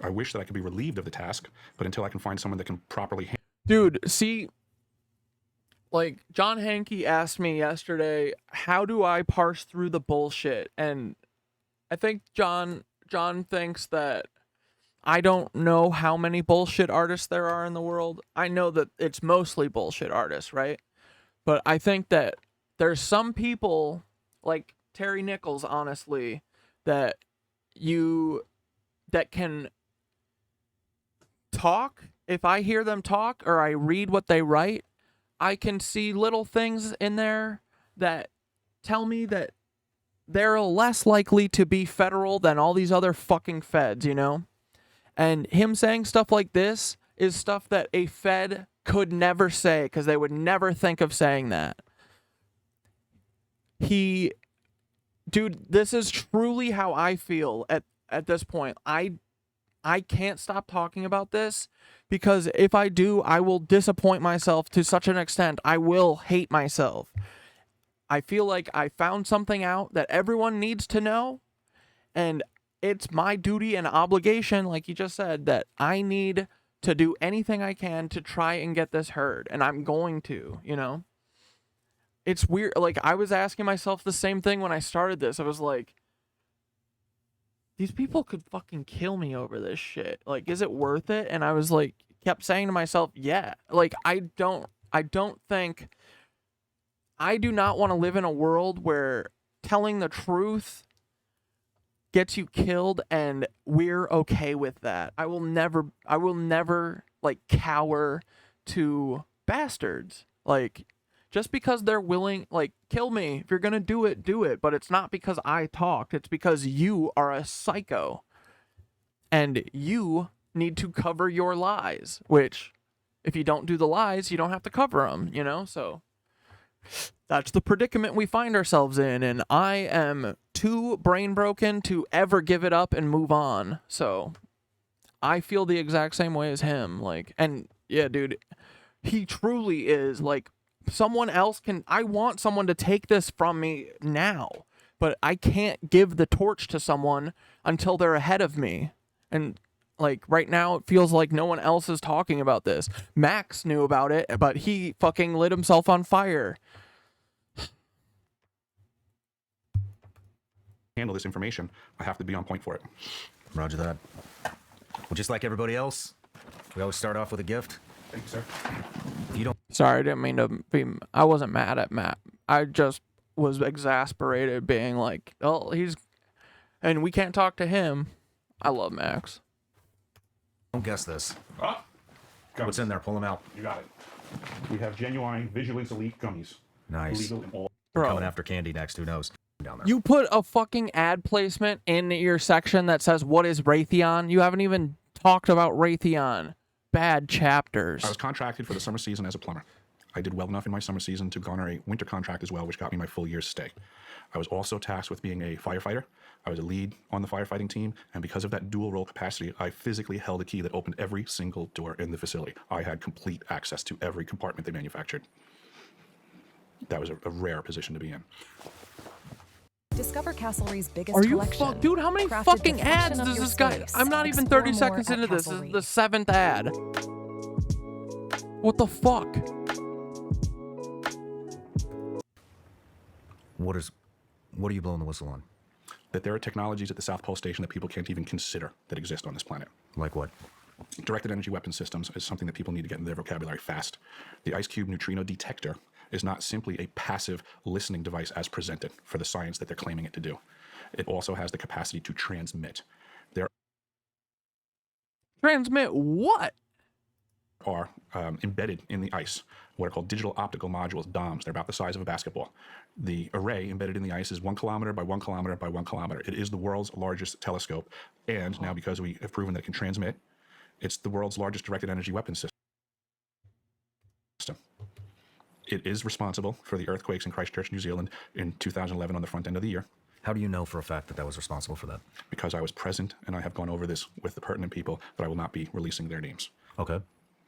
I wish that I could be relieved of the task, but until I can find someone that can properly Dude, see, like, John Hankey asked me yesterday, how do I parse through the bullshit? And I think John thinks that I don't know how many bullshit artists there are in the world. I know that it's mostly bullshit artists, right? But I think that there's some people, like Terry Nichols, honestly, that can talk. If I hear them talk or I read what they write, I can see little things in there that tell me that they're less likely to be federal than all these other fucking feds, you know? And him saying stuff like this is stuff that a Fed could never say because they would never think of saying that. Dude, this is truly how I feel at this point. I can't stop talking about this because if I do, I will disappoint myself to such an extent. I will hate myself. I feel like I found something out that everyone needs to know, and it's my duty and obligation, like you just said, that I need to do anything I can to try and get this heard. And I'm going to, you know? It's weird. Like, I was asking myself the same thing when I started this. I was like, these people could fucking kill me over this shit. Like, is it worth it? And I was like, kept saying to myself, yeah, like I do not want to live in a world where telling the truth gets you killed and we're okay with that. I will never like cower to bastards. Like, just because they're willing, like, kill me. If you're gonna do it, do it. But it's not because I talked. It's because you are a psycho. And you need to cover your lies. Which, if you don't do the lies, you don't have to cover them, you know? So, that's the predicament we find ourselves in. And I am too brain broken to ever give it up and move on. So, I feel the exact same way as him. Like, and yeah, dude, he truly is, like, someone else can, I want someone to take this from me now, but I can't give the torch to someone until they're ahead of me. And like right now, it feels like no one else is talking about this. Max knew about it, but he fucking lit himself on fire. Handle this information, I have to be on point for it. Roger that. Well, just like everybody else, we always start off with a gift. Thank you, sir. If you don't. Sorry, I didn't mean to be. I wasn't mad at Matt. I just was exasperated, being like, "Oh, he's," and we can't talk to him. I love Max. Don't guess this. Ah, What's in there? Pull them out. You got it. We have genuine Vigilance Elite gummies. Nice. Legal in all. We're coming after candy next. Who knows? Down there. You put a fucking ad placement in your section that says, "What is Raytheon?" You haven't even talked about Raytheon. Bad chapters. I was contracted for the summer season as a plumber. I did well enough in my summer season to garner a winter contract as well, which got me my full year's stay. I was also tasked with being a firefighter. I was a lead on the firefighting team, and because of that dual role capacity, I physically held a key that opened every single door in the facility. I had complete access to every compartment they manufactured. That was a rare position to be in. Discover Castlery's biggest Are you collection. Dude, how many Crafted fucking deflection ads of does your this guy? slaves. I'm not even Explore 30 more seconds at into this. This is Castlery. the 7th ad. What the fuck? What are you blowing the whistle on? That there are technologies at the South Pole Station that people can't even consider that exist on this planet. Like what? Directed energy weapon systems is something that people need to get in their vocabulary fast. The ice cube neutrino detector is not simply a passive listening device as presented for the science that they're claiming it to do. It also has the capacity to transmit. There Transmit what? are embedded in the ice what are called digital optical modules, DOMs. They're about the size of a basketball. The array embedded in the ice is 1 kilometer by 1 kilometer by 1 kilometer. It is the world's largest telescope. And now, because we have proven that it can transmit, it's the world's largest directed energy weapon system. It is responsible for the earthquakes in Christchurch, New Zealand in 2011 on the front end of the year. How do you know for a fact that that was responsible for that? Because I was present and I have gone over this with the pertinent people, but I will not be releasing their names. Okay.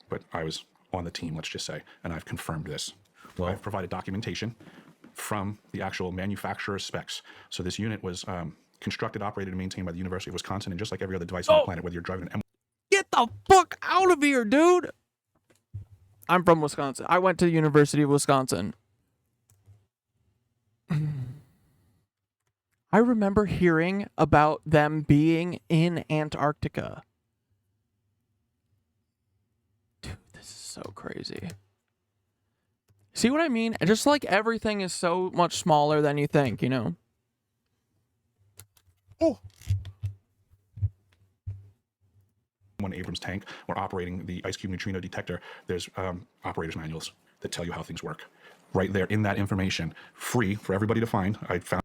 But I was on the team, let's just say, and I've confirmed this. Well, I've provided documentation from the actual manufacturer's specs. So this unit was constructed, operated, and maintained by the University of Wisconsin, and just like every other device on the planet, whether you're driving an M. Get the fuck out of here, dude! I'm from Wisconsin. I went to the University of Wisconsin. I remember hearing about them being in Antarctica. Dude, this is so crazy. See what I mean? Just like everything is so much smaller than you think, you know? Oh! One Abrams tank, we're operating the ice cube neutrino detector. There's operator's manuals that tell you how things work. Right there in that information, free for everybody to find. I found.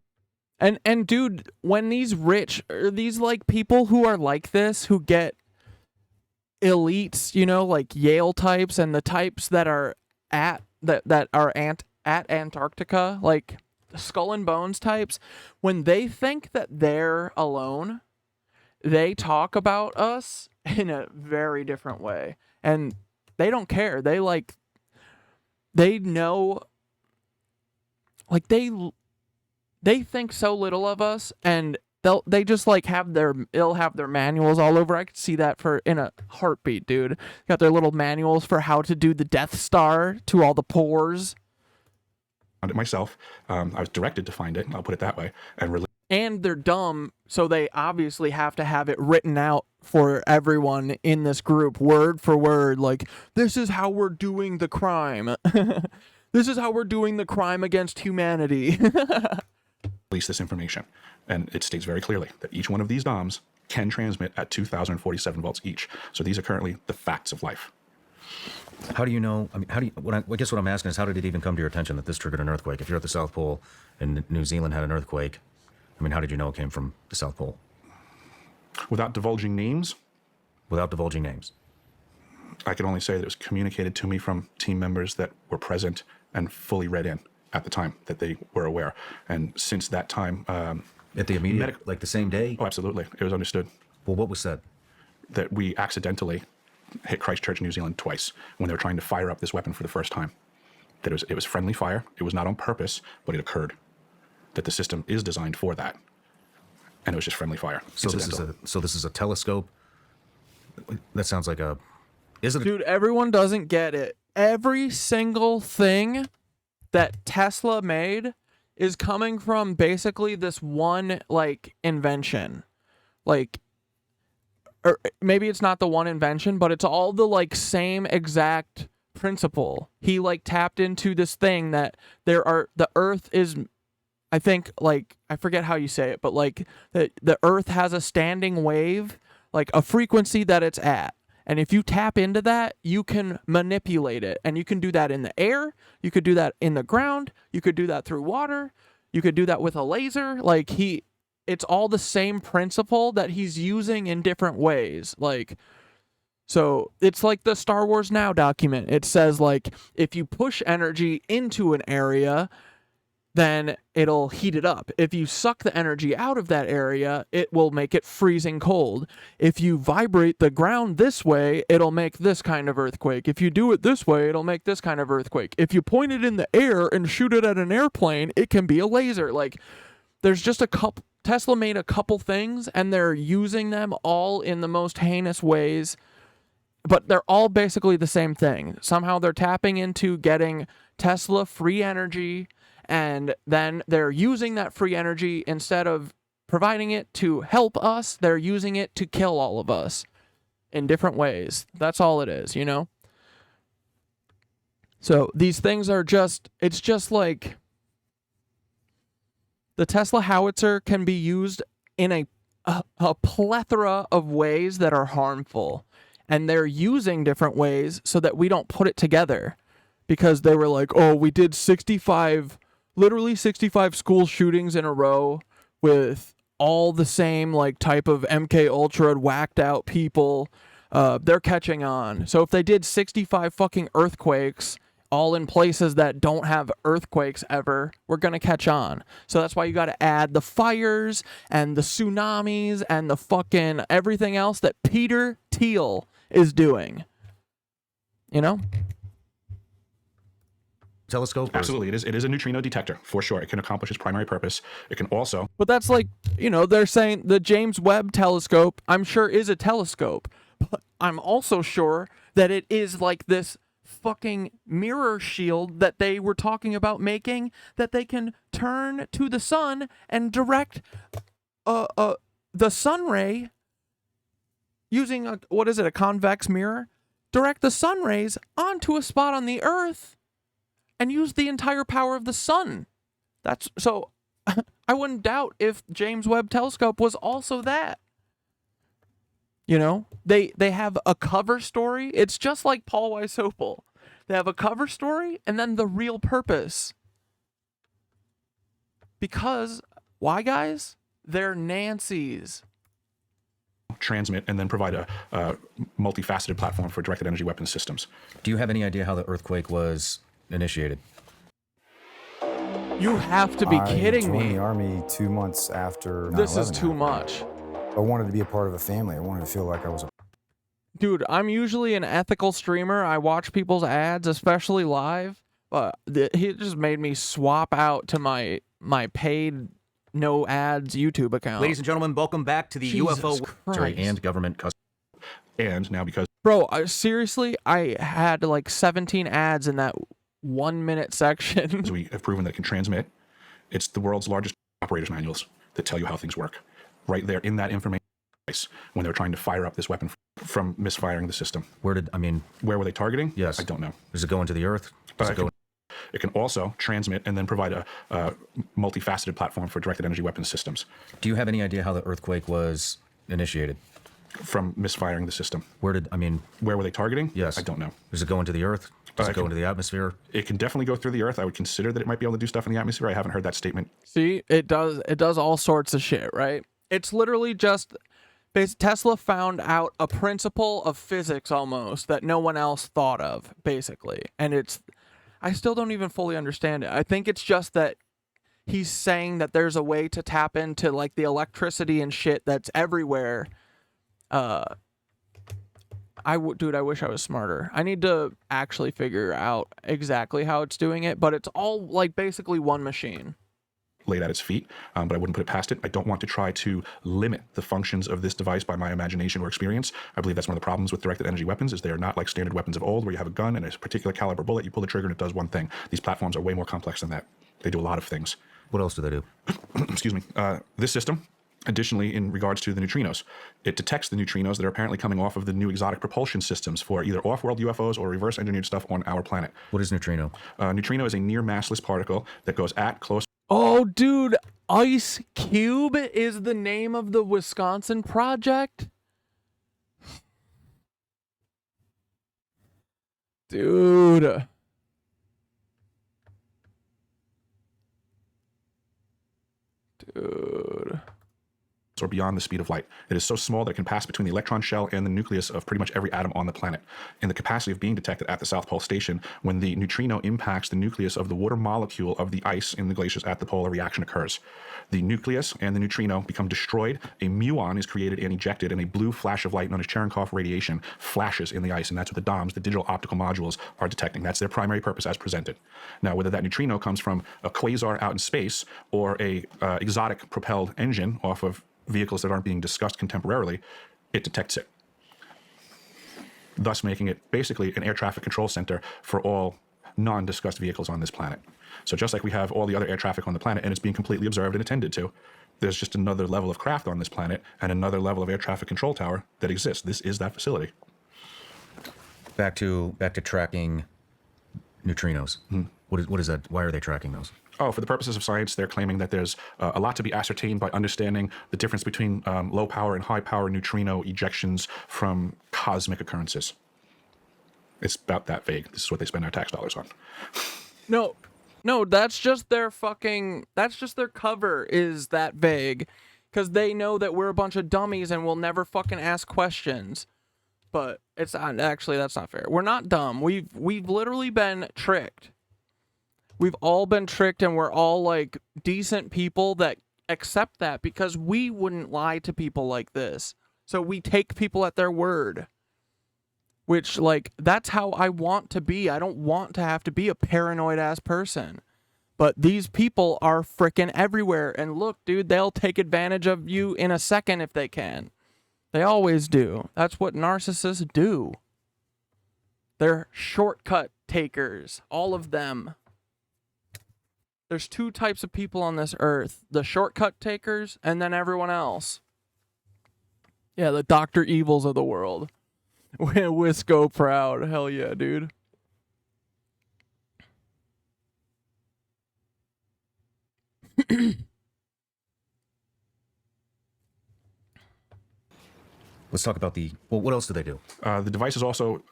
And dude, when these rich, or these like people who are like this, who get elites, you know, like Yale types and the types that are at Antarctica, like Skull and Bones types, when they think that they're alone, they talk about us in a very different way. And they don't care. They know, like they think so little of us, and they just like have their manuals all over. I could see that in a heartbeat, dude. Got their little manuals for how to do the Death Star to all the pores. Found it myself. I was directed to find it. I'll put it that way. And and they're dumb, so they obviously have to have it written out for everyone in this group, word for word, like, this is how we're doing the crime. This is how we're doing the crime against humanity. Release this information. And it states very clearly that each one of these DOMs can transmit at 2,047 volts each. So these are currently the facts of life. How do you know? I mean, how do you? I guess what I'm asking is, how did it even come to your attention that this triggered an earthquake? If you're at the South Pole and New Zealand had an earthquake, I mean, how did you know it came from the South Pole? Without divulging names? Without divulging names. I can only say that it was communicated to me from team members that were present and fully read in at the time, that they were aware. And since that time... at the immediate, like the same day? Oh, absolutely. It was understood. Well, what was said? That we accidentally hit Christchurch, New Zealand twice when they were trying to fire up this weapon for the first time. That it was friendly fire. It was not on purpose, but it occurred. That the system is designed for that. And it was just friendly fire. So this is a telescope? That sounds like a... Dude, everyone doesn't get it. Every single thing that Tesla made is coming from basically this one, like, invention. Like, or maybe it's not the one invention, but it's all the, like, same exact principle. He, like, tapped into this thing that the Earth is, I think, like, I forget how you say it, but, like, the Earth has a standing wave, like, a frequency that it's at. And if you tap into that, you can manipulate it. And you can do that in the air. You could do that in the ground. You could do that through water. You could do that with a laser. Like, it's all the same principle that he's using in different ways. Like, so it's like the Star Wars Now document. It says, like, if you push energy into an area, then it'll heat it up. If you suck the energy out of that area, it will make it freezing cold. If you vibrate the ground this way, it'll make this kind of earthquake. If you do it this way, it'll make this kind of earthquake. If you point it in the air and shoot it at an airplane, it can be a laser. Like, there's just a couple... Tesla made a couple things, and they're using them all in the most heinous ways, but they're all basically the same thing. Somehow they're tapping into getting Tesla free energy, and then they're using that free energy, instead of providing it to help us, they're using it to kill all of us in different ways. That's all it is, you know? So these things are just, it's just like the Tesla howitzer can be used in a plethora of ways that are harmful. And they're using different ways so that we don't put it together. Because they were like, oh, we did literally 65 school shootings in a row with all the same, like, type of MK Ultra whacked out people. They're catching on. So if they did 65 fucking earthquakes all in places that don't have earthquakes ever, we're gonna catch on. So that's why you gotta add the fires and the tsunamis and the fucking everything else that Peter Thiel is doing. You know? Telescope? Absolutely. It is a neutrino detector, for sure. It can accomplish its primary purpose. It can also... But that's like, you know, they're saying the James Webb telescope, I'm sure, is a telescope. But I'm also sure that it is like this fucking mirror shield that they were talking about making, that they can turn to the sun and direct the sun ray using a convex mirror, direct the sun rays onto a spot on the Earth and use the entire power of the sun. That's so I wouldn't doubt if James Webb telescope was also that. You know, they have a cover story. It's just like Paul Weishaupt. They have a cover story and then the real purpose. Because why, guys? They're Nancy's. Transmit and then provide a multifaceted platform for directed energy weapons systems. Do you have any idea how the earthquake was initiated? You have to be kidding me. I joined the Army 2 months after 9/11. This is too much. I wanted to be a part of a family. I wanted to feel like I was a... Dude, I'm usually an ethical streamer. I watch people's ads, especially live. But he just made me swap out to my paid no ads YouTube account. Ladies and gentlemen, welcome back to the Jesus UFO Christ. and government custody. And now because... Bro, seriously, I had like 17 ads in that 1 minute section. We have proven that it can transmit. It's the world's largest operators manuals. that tell you how things work. Right there in that information device when they're trying to fire up this weapon from misfiring the system. Where were they targeting? Yes. I don't know. Does it go into the earth? Does it go? It can also transmit and then provide a multifaceted platform for directed energy weapons systems. Do you have any idea how the earthquake was initiated? From misfiring the system. Where were they targeting? Yes. I don't know. Does it go into the earth? Does it go into the atmosphere? It can definitely go through the earth. I would consider that it might be able to do stuff in the atmosphere. I haven't heard that statement. See, it does all sorts of shit, right? It's literally just Tesla found out a principle of physics almost that no one else thought of, basically. And I still don't even fully understand it. I think it's just that he's saying that there's a way to tap into like the electricity and shit that's everywhere. Dude, I wish I was smarter. I need to actually figure out exactly how it's doing it, but it's all like basically one machine laid at its feet, but I wouldn't put it past it. I don't want to try to limit the functions of this device by my imagination or experience. I believe that's one of the problems with directed energy weapons is they are not like standard weapons of old where you have a gun and a particular caliber bullet, you pull the trigger and it does one thing. These platforms are way more complex than that. They do a lot of things. What else do they do? Excuse me. This system, additionally, in regards to the neutrinos, it detects the neutrinos that are apparently coming off of the new exotic propulsion systems for either off-world UFOs or reverse engineered stuff on our planet. What is neutrino? Neutrino is a near massless particle that goes at close. Oh, dude, Ice Cube is the name of the Wisconsin project? Dude. Or beyond the speed of light. It is so small that it can pass between the electron shell and the nucleus of pretty much every atom on the planet. In the capacity of being detected at the South Pole Station, when the neutrino impacts the nucleus of the water molecule of the ice in the glaciers at the pole, a reaction occurs. The nucleus and the neutrino become destroyed, a muon is created and ejected, and a blue flash of light known as Cherenkov radiation flashes in the ice, and that's what the DOMs, the digital optical modules, are detecting. That's their primary purpose as presented. Now, whether that neutrino comes from a quasar out in space or a exotic propelled engine off of vehicles that aren't being discussed contemporarily, it detects it, thus making it basically an air traffic control center for all non-discussed vehicles on this planet. So just like we have all the other air traffic on the planet and it's being completely observed and attended to, there's just another level of craft on this planet and another level of air traffic control tower that exists. This is that facility. Back to tracking neutrinos. What is that? Why are they tracking those? Oh, for the purposes of science, they're claiming that there's a lot to be ascertained by understanding the difference between low power and high power neutrino ejections from cosmic occurrences. It's about that vague. This is what they spend our tax dollars on. No, that's just their cover is that vague. Because they know that we're a bunch of dummies and we'll never fucking ask questions. But it's actually, that's not fair. We're not dumb. We've literally been tricked. We've all been tricked and we're all like decent people that accept that because we wouldn't lie to people like this. So we take people at their word. Which, like, that's how I want to be. I don't want to have to be a paranoid ass person. But these people are frickin' everywhere. And look, dude, they'll take advantage of you in a second if they can. They always do. That's what narcissists do. They're shortcut takers. All of them. There's two types of people on this earth. The shortcut takers and then everyone else. Yeah, the Dr. Evils of the world. Wisco proud. Hell yeah, dude. Let's talk about what else do they do? The device is also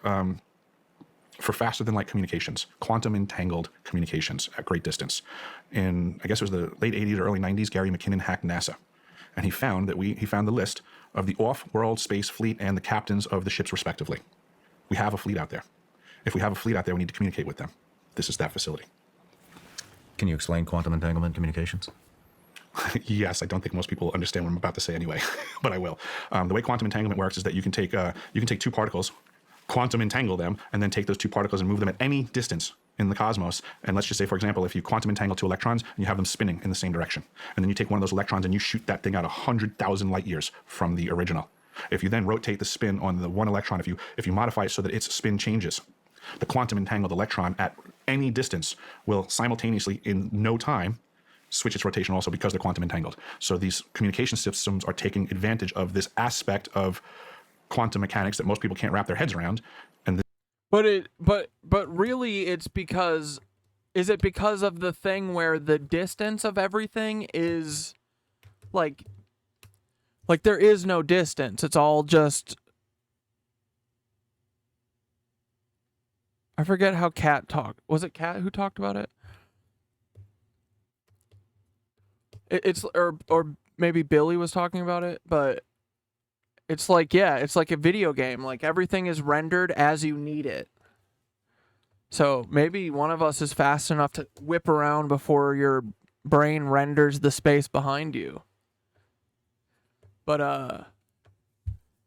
for faster than light communications, quantum entangled communications at great distance. In, I guess it was the late 80s or early 90s, Gary McKinnon hacked NASA. And he found the list of the off-world space fleet and the captains of the ships respectively. We have a fleet out there. If we have a fleet out there, we need to communicate with them. This is that facility. Can you explain quantum entanglement communications? Yes, I don't think most people understand what I'm about to say anyway, but I will. The way quantum entanglement works is that you can take two particles, quantum entangle them, and then take those two particles and move them at any distance in the cosmos. And let's just say, for example, if you quantum entangle two electrons and you have them spinning in the same direction, and then you take one of those electrons and you shoot that thing out 100,000 light years from the original. If you then rotate the spin on the one electron, if you modify it so that its spin changes, the quantum entangled electron at any distance will simultaneously, in no time, switch its rotation also because they're quantum entangled. So these communication systems are taking advantage of this aspect of quantum mechanics that most people can't wrap their heads around. And but really it's because, is it because of the thing where the distance of everything is like there is no distance. It's all just, I forget how Kat talked. Was it Kat who talked about it? It's or maybe Billy was talking about it, but it's like, yeah, it's like a video game. Like everything is rendered as you need it. So maybe one of us is fast enough to whip around before your brain renders the space behind you. But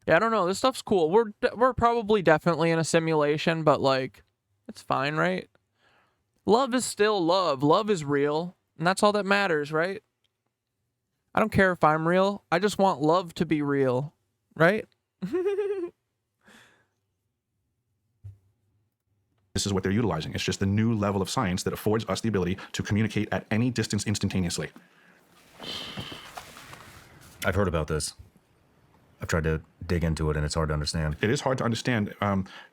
yeah, I don't know. This stuff's cool. We're probably definitely in a simulation, but like, it's fine, right? Love is still love. Love is real, and that's all that matters, right? I don't care if I'm real. I just want love to be real, right? this is what they're utilizing. It's just the new level of science that affords us the ability to communicate at any distance instantaneously. I've heard about this. I've tried to dig into it, and it's hard to understand. It is hard to understand.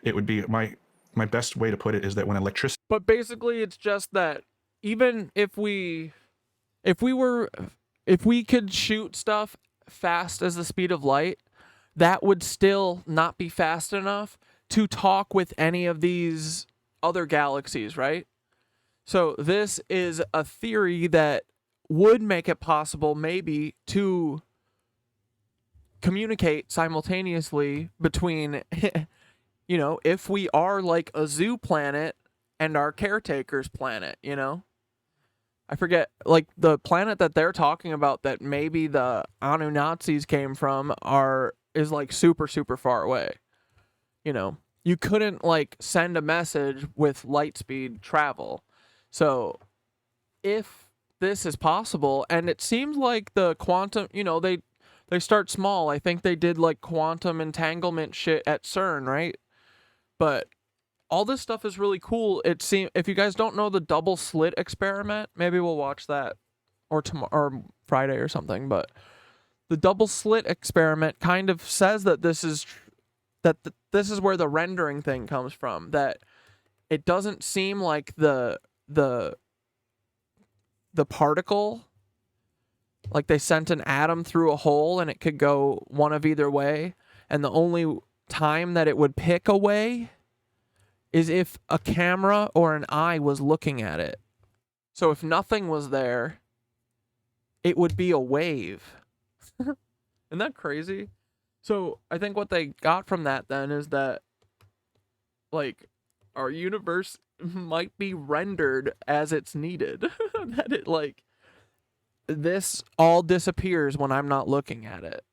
It would be my best way to put it is that when electricity. But basically, it's just that even if we could shoot stuff fast as the speed of light, that would still not be fast enough to talk with any of these other galaxies, right? So this is a theory that would make it possible maybe to communicate simultaneously between, you know, if we are like a zoo planet and our caretaker's planet, you know? I forget, like, the planet that they're talking about that maybe the Anunnazis came from is like super, super far away. You know, you couldn't like send a message with light speed travel. So if this is possible, and it seems like the quantum, you know, they start small. I think they did like quantum entanglement shit at CERN, right? But all this stuff is really cool. It seems, if you guys don't know the double slit experiment, maybe we'll watch that or tomorrow or Friday or something. But the double slit experiment kind of says that this is where the rendering thing comes from. That it doesn't seem like the particle, like they sent an atom through a hole and it could go one of either way, and the only time that it would pick a way is if a camera or an eye was looking at it. So if nothing was there, it would be a wave. Isn't that crazy? So I think what they got from that then is that, like, our universe might be rendered as it's needed. That it, like, this all disappears when I'm not looking at it.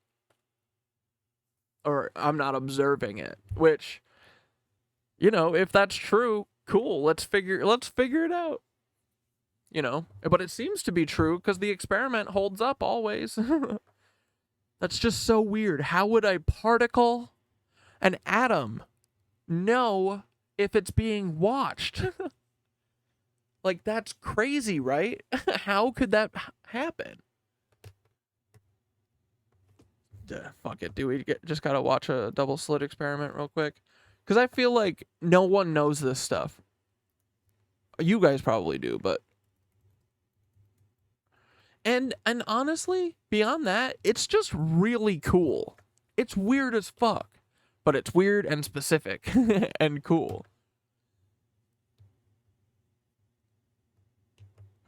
Or I'm not observing it. Which, you know, if that's true, cool. Let's figure it out. You know, but it seems to be true because the experiment holds up always. That's just so weird. How would a particle, an atom, know if it's being watched? Like, that's crazy, right? How could that happen? Fuck it. Do we just gotta watch a double slit experiment real quick? Because I feel like no one knows this stuff. You guys probably do, but... And honestly, beyond that, it's just really cool. It's weird as fuck. But it's weird and specific and cool.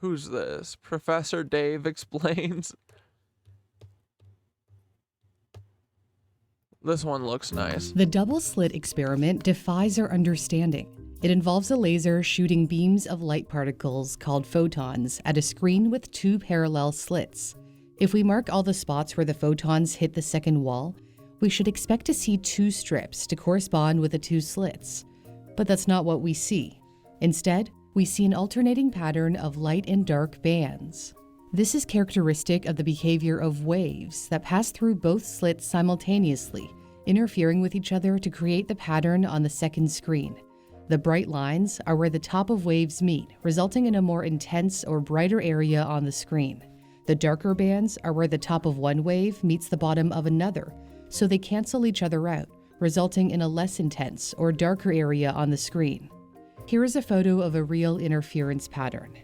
Who's this? Professor Dave explains. This one looks nice. The double slit experiment defies our understanding. It involves a laser shooting beams of light particles called photons at a screen with two parallel slits. If we mark all the spots where the photons hit the second wall, we should expect to see two strips to correspond with the two slits. But that's not what we see. Instead, we see an alternating pattern of light and dark bands. This is characteristic of the behavior of waves that pass through both slits simultaneously, interfering with each other to create the pattern on the second screen. The bright lines are where the top of waves meet, resulting in a more intense or brighter area on the screen. The darker bands are where the top of one wave meets the bottom of another, so they cancel each other out, resulting in a less intense or darker area on the screen. Here is a photo of a real interference pattern.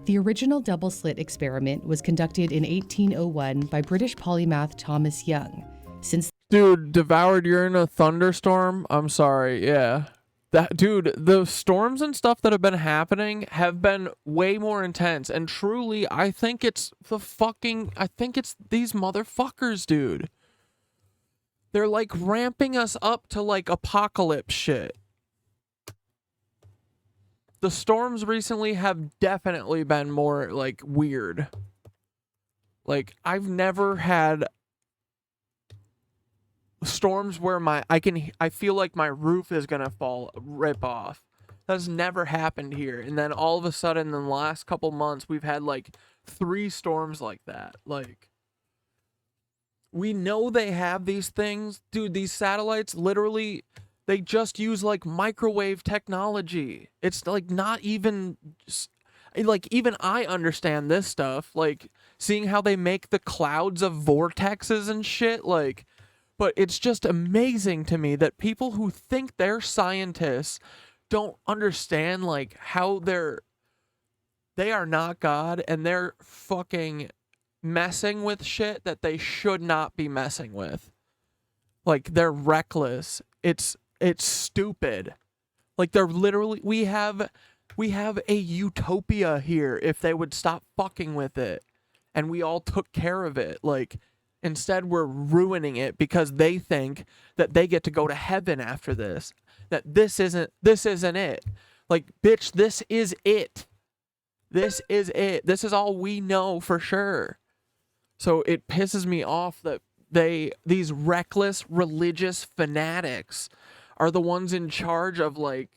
The original double slit experiment was conducted in 1801 by British polymath Thomas Young. Since Dude, Devoured, you're in a thunderstorm? I'm sorry, yeah. Dude, the storms and stuff that have been happening have been way more intense, and truly, I think it's these motherfuckers, dude. They're like ramping us up to like apocalypse shit. The storms recently have definitely been more like weird. Like, I've never had storms where I feel like my roof is gonna rip off. That's never happened here. And then all of a sudden in the last couple months we've had like 3 storms like that. Like, we know they have these things. Dude, these satellites literally, they just use like microwave technology. It's like not even like, even I understand this stuff, like seeing how they make the clouds of vortexes and shit, like. But it's just amazing to me that people who think they're scientists don't understand like how they are not God, and they're fucking messing with shit that they should not be messing with. Like, they're reckless. It's stupid. Like, they're literally, we have a utopia here if they would stop fucking with it and we all took care of it. Like, instead, we're ruining it because they think that they get to go to heaven after this. That this isn't it. Like, bitch, this is it. This is it. This is all we know for sure. So it pisses me off that these reckless religious fanatics are the ones in charge of like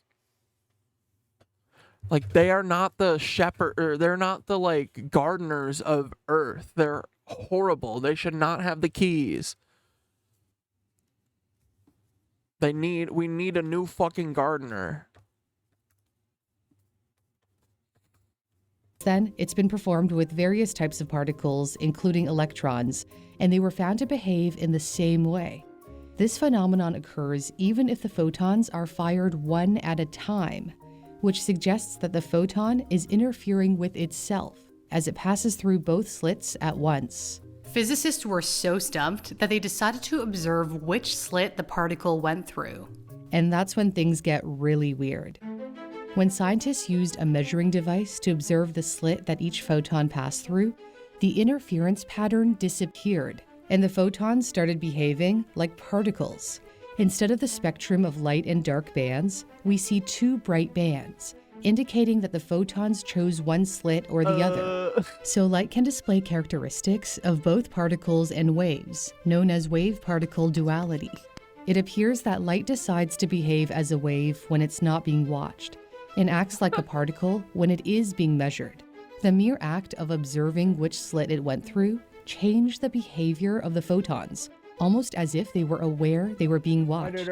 they are not the shepherd, or they're not the like gardeners of earth. They're horrible. They should not have the keys. We need a new fucking gardener. then, it's been performed with various types of particles, including electrons, and they were found to behave in the same way. This phenomenon occurs even if the photons are fired one at a time, which suggests that the photon is interfering with itself as it passes through both slits at once. Physicists were so stumped that they decided to observe which slit the particle went through. And that's when things get really weird. When scientists used a measuring device to observe the slit that each photon passed through, the interference pattern disappeared, and the photons started behaving like particles. Instead of the spectrum of light and dark bands, we see two bright bands, indicating that the photons chose one slit or the other. So light can display characteristics of both particles and waves, known as wave-particle duality. It appears that light decides to behave as a wave when it's not being watched, and acts like a particle when it is being measured. The mere act of observing which slit it went through changed the behavior of the photons, almost as if they were aware they were being watched.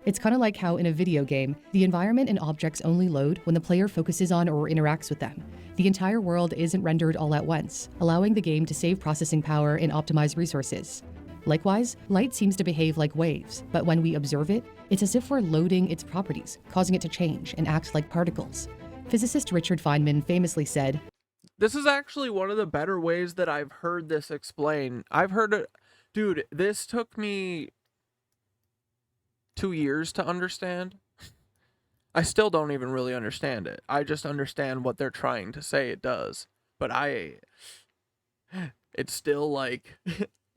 It's kind of like how in a video game, the environment and objects only load when the player focuses on or interacts with them. The entire world isn't rendered all at once, allowing the game to save processing power and optimize resources. Likewise, light seems to behave like waves, but when we observe it, it's as if we're loading its properties, causing it to change and act like particles. Physicist Richard Feynman famously said, "This is actually one of the better ways that I've heard this explained. I've heard it, dude, this took me 2 years to understand. I still don't even really understand it. I just understand what they're trying to say it does. But it's still like,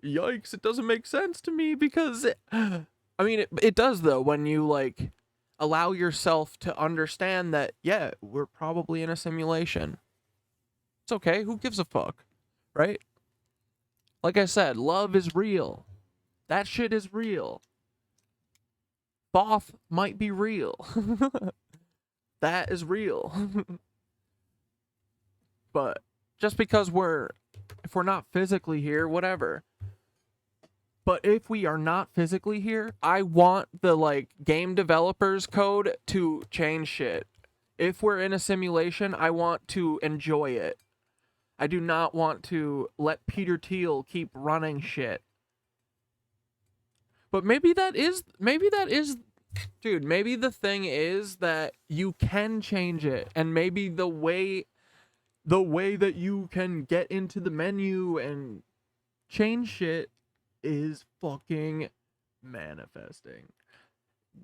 yikes, it doesn't make sense to me because, it does though when you like allow yourself to understand that, yeah, we're probably in a simulation. It's okay, who gives a fuck, right? Like I said, love is real. That shit is real. Both might be real. That is real. But just because if we're not physically here, whatever. But if we are not physically here, I want the, like, game developers code to change shit. If we're in a simulation, I want to enjoy it. I do not want to let Peter Thiel keep running shit. But maybe that is, dude, maybe the thing is that you can change it. And maybe the way that you can get into the menu and change shit is fucking manifesting.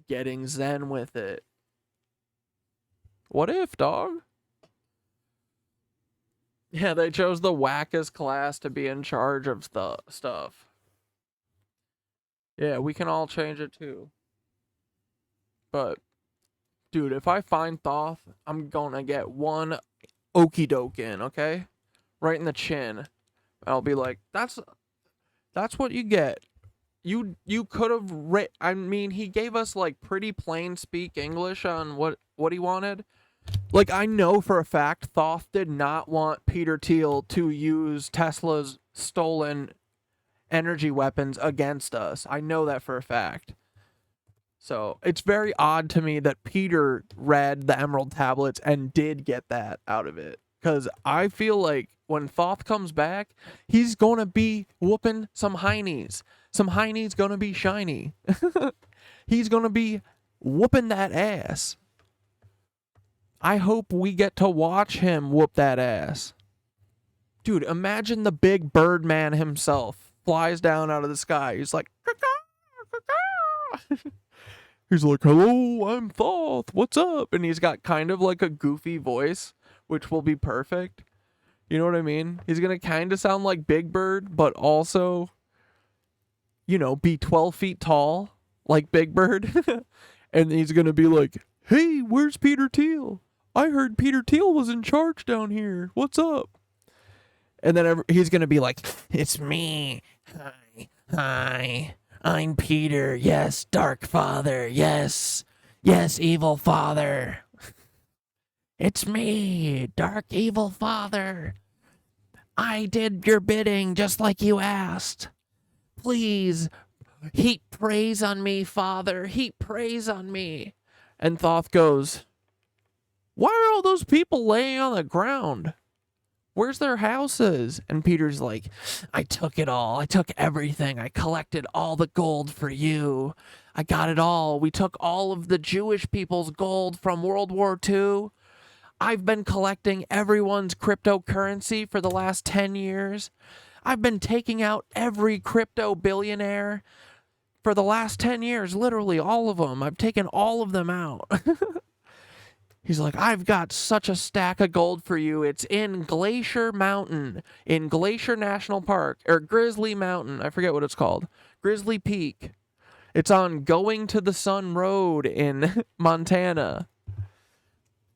Getting zen with it. What if, dog? Yeah, they chose the wackest class to be in charge of stuff. Yeah, we can all change it too. But, dude, if I find Thoth, I'm gonna get one okie doke in, okay? Right in the chin. I'll be like, that's what you get. You could have I mean, he gave us like pretty plain speak English on what he wanted. Like, I know for a fact Thoth did not want Peter Thiel to use Tesla's stolen energy weapons against us. I know that for a fact. So it's very odd to me that Peter read the Emerald Tablets and did get that out of it. Because I feel like when Thoth comes back, he's going to be whooping some heinies. Some heinies going to be shiny. He's going to be whooping that ass. I hope we get to watch him whoop that ass. Dude, imagine the big bird man himself flies down out of the sky. He's like, he's like, hello, I'm Thoth. What's up? And he's got kind of like a goofy voice, which will be perfect. You know what I mean? He's going to kind of sound like Big Bird, but also, you know, be 12 feet tall like Big Bird. And he's going to be like, hey, where's Peter Thiel? I heard Peter Thiel was in charge down here. What's up? And then he's going to be like, it's me. Hi. I'm Peter. Yes, Dark Father. Yes, Evil Father. It's me, Dark Evil Father. I did your bidding just like you asked. Please, heap praise on me, Father. Heap praise on me. And Thoth goes, why are all those people laying on the ground? Where's their houses? And Peter's like, I took it all. I took everything. I collected all the gold for you. I got it all. We took all of the Jewish people's gold from World War II. I've been collecting everyone's cryptocurrency for the last 10 years. I've been taking out every crypto billionaire for the last 10 years. Literally all of them. I've taken all of them out. He's like, I've got such a stack of gold for you. It's in Glacier Mountain, in Glacier National Park, or Grizzly Mountain. I forget what it's called. Grizzly Peak. It's on Going to the Sun Road in Montana.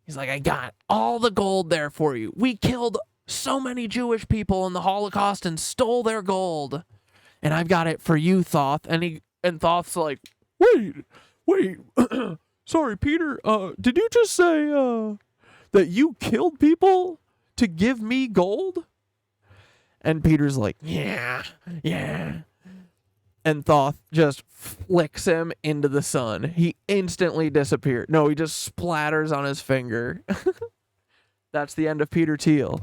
He's like, I got all the gold there for you. We killed so many Jewish people in the Holocaust and stole their gold. And I've got it for you, Thoth. And Thoth's like, wait. Sorry, Peter, did you just say, that you killed people to give me gold? And Peter's like, yeah. And Thoth just flicks him into the sun. He instantly disappeared. No, he just splatters on his finger. That's the end of Peter Thiel.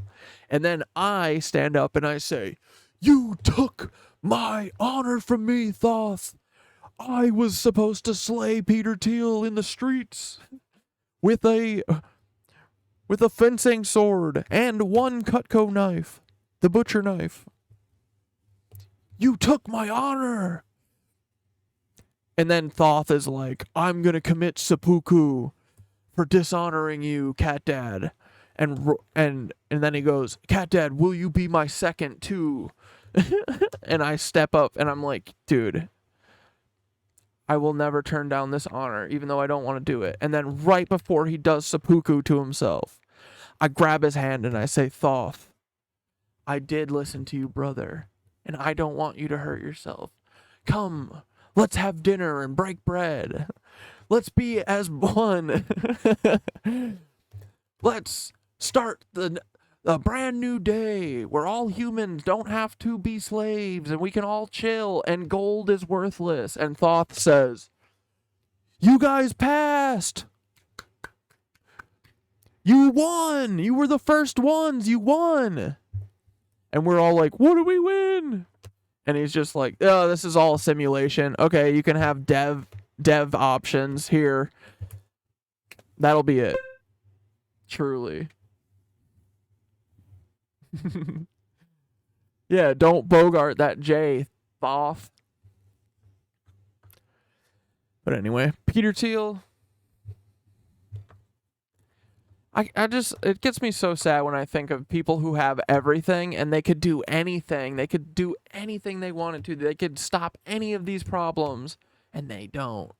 And then I stand up and I say, you took my honor from me, Thoth. I was supposed to slay Peter Thiel in the streets with a fencing sword and one Cutco knife, the butcher knife. You took my honor. And then Thoth is like, I'm going to commit seppuku for dishonoring you, Cat Dad. And then he goes, Cat Dad, will you be my second too? And I step up and I'm like, dude, I will never turn down this honor, even though I don't want to do it. And then right before he does seppuku to himself, I grab his hand and I say, Thoth, I did listen to you, brother, and I don't want you to hurt yourself. Come, let's have dinner and break bread. Let's be as one. Let's start a brand new day where all humans don't have to be slaves and we can all chill and gold is worthless. And Thoth says, you guys passed. You won. You were the first ones. You won. And we're all like, what do we win? And he's just like, oh, this is all a simulation. Okay, you can have dev options here. That'll be it. Truly. Yeah, don't Bogart that J, Thoth. But anyway, Peter Thiel. I just, it gets me so sad when I think of people who have everything and they could do anything. They could do anything they wanted to. They could stop any of these problems, and they don't.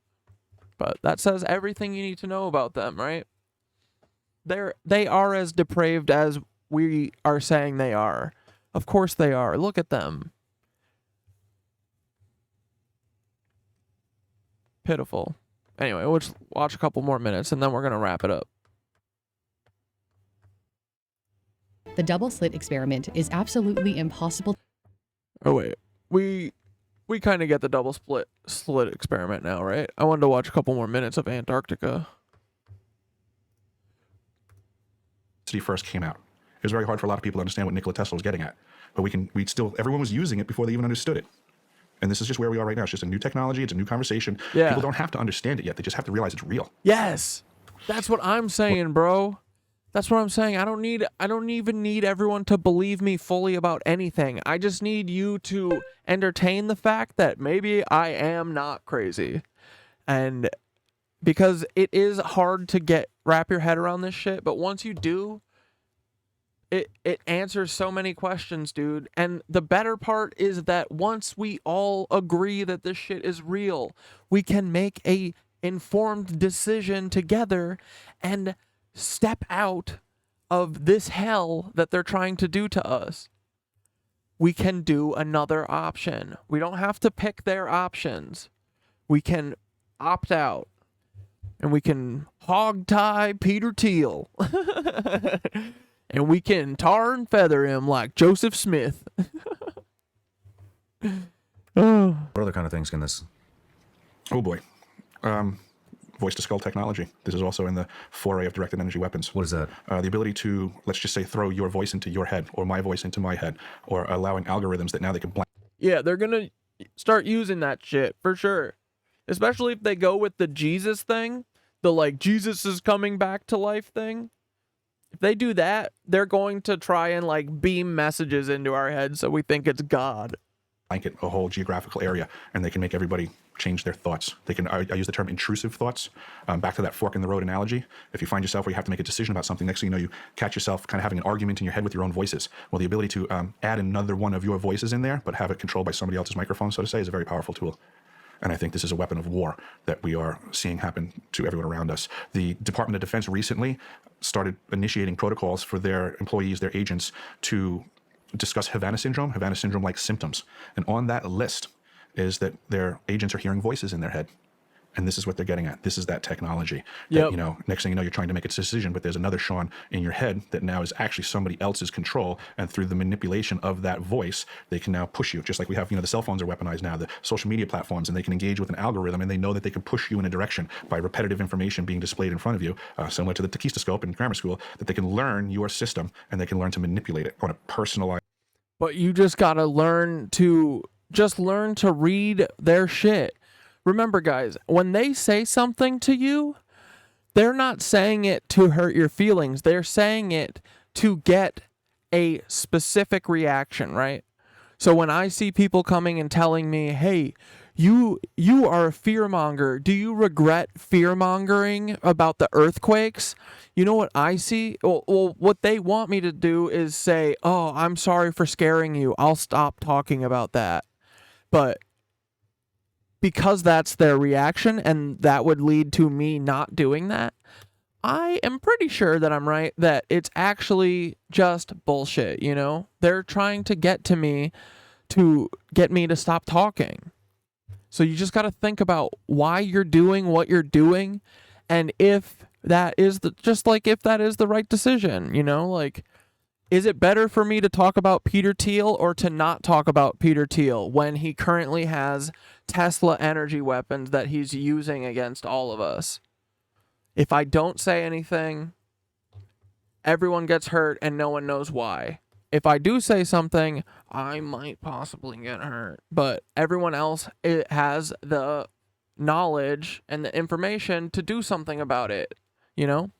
But that says everything you need to know about them, right? They are as depraved as we are saying they are. Of course they are. Look at them. Pitiful. Anyway, we'll just watch a couple more minutes and then we're going to wrap it up. The double slit experiment is absolutely impossible. Oh, wait. We kind of get the double slit experiment now, right? I wanted to watch a couple more minutes of Antarctica. First came out. It was very hard for a lot of people to understand what Nikola Tesla was getting at. But everyone was using it before they even understood it. And this is just where we are right now. It's just a new technology. It's a new conversation. Yeah. People don't have to understand it yet. They just have to realize it's real. Yes. That's what I'm saying, bro. That's what I'm saying. I don't even need everyone to believe me fully about anything. I just need you to entertain the fact that maybe I am not crazy. And because it is hard to wrap your head around this shit, but once you do, it answers so many questions, dude. And the better part is that once we all agree that this shit is real, we can make a informed decision together and step out of this hell that they're trying to do to us. We can do another option. We don't have to pick their options. We can opt out. And we can hog tie Peter Thiel. And we can tar and feather him like Joseph Smith. What other kind of things can this? Oh boy. Voice to skull technology. This is also in the foray of directed energy weapons. What is that? The ability to, let's just say, throw your voice into your head or my voice into my head, or allowing algorithms that now they can blind. Yeah, they're going to start using that shit for sure. Especially if they go with the Jesus thing, the like Jesus is coming back to life thing. If they do that, they're going to try and like beam messages into our heads so we think it's God. Blanket a whole geographical area, and they can make everybody change their thoughts. They can, I use the term intrusive thoughts. Back to that fork in the road analogy. If you find yourself where you have to make a decision about something, next thing you know, you catch yourself kind of having an argument in your head with your own voices. Well, the ability to add another one of your voices in there, but have it controlled by somebody else's microphone, so to say, is a very powerful tool. And I think this is a weapon of war that we are seeing happen to everyone around us. The Department of Defense recently started initiating protocols for their employees, their agents, to discuss Havana syndrome-like symptoms. And on that list is that their agents are hearing voices in their head. And this is what they're getting at. This is that technology. Yep. That, next thing you know, you're trying to make a decision, but there's another Sean in your head that now is actually somebody else's control. And through the manipulation of that voice, they can now push you. Just like we have, the cell phones are weaponized now, the social media platforms, and they can engage with an algorithm, and they know that they can push you in a direction by repetitive information being displayed in front of you, similar to the Takistoscope in grammar school, that they can learn your system and they can learn to manipulate it on a personalized. But you just gotta learn to read their shit. Remember, guys, when they say something to you, they're not saying it to hurt your feelings. They're saying it to get a specific reaction, right? So when I see people coming and telling me, hey, you are a fearmonger. Do you regret fear-mongering about the earthquakes? You know what I see? Well, what they want me to do is say, oh, I'm sorry for scaring you. I'll stop talking about that. But because that's their reaction and that would lead to me not doing that, I am pretty sure that I'm right, that it's actually just bullshit, They're trying to get me to stop talking. So you just got to think about why you're doing what you're doing, and if that is the right decision, Is it better for me to talk about Peter Thiel or to not talk about Peter Thiel when he currently has Tesla energy weapons that he's using against all of us? If I don't say anything, everyone gets hurt and no one knows why. If I do say something, I might possibly get hurt. But everyone else has the knowledge and the information to do something about it, you know?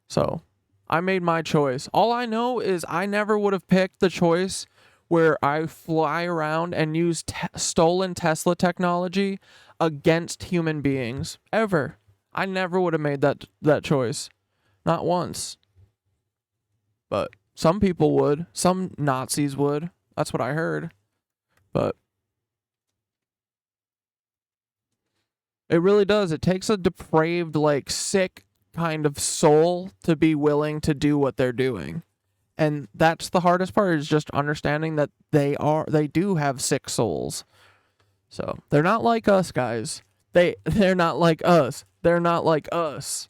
So I made my choice. All I know is I never would have picked the choice where I fly around and use stolen Tesla technology against human beings. Ever. I never would have made that choice. Not once. But some people would. Some Nazis would. That's what I heard. But it really does. It takes a depraved, like, sick kind of soul to be willing to do what they're doing. And that's the hardest part, is just understanding that they do have sick souls. So they're not like us, guys. They're not like us. They're not like us.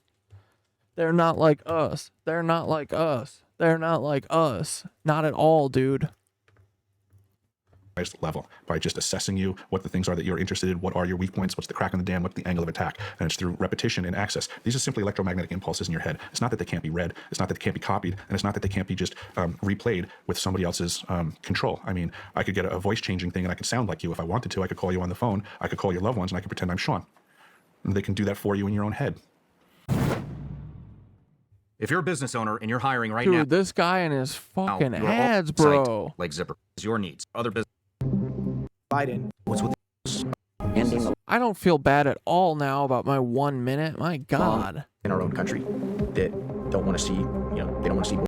They're not like us. They're not like us. They're not like us. Not at all, dude. Level by just assessing you, what the things are that you're interested in, what are your weak points, what's the crack in the dam, what's the angle of attack, and it's through repetition and access. These are simply electromagnetic impulses in your head. It's not that they can't be read, it's not that they can't be copied, and it's not that they can't be just replayed with somebody else's control. I mean, I could get a voice changing thing and I could sound like you if I wanted to. I could call you on the phone, I could call your loved ones, and I could pretend I'm Sean. And they can do that for you in your own head. If you're a business owner and you're hiring right Dude, now, this guy and his fucking you're all ads, psyched, bro. like Zipper, is your needs. Other business. Biden. What's with I don't feel bad at all now about my 1 minute. My God. In our own country that don't want to see, they don't want to see.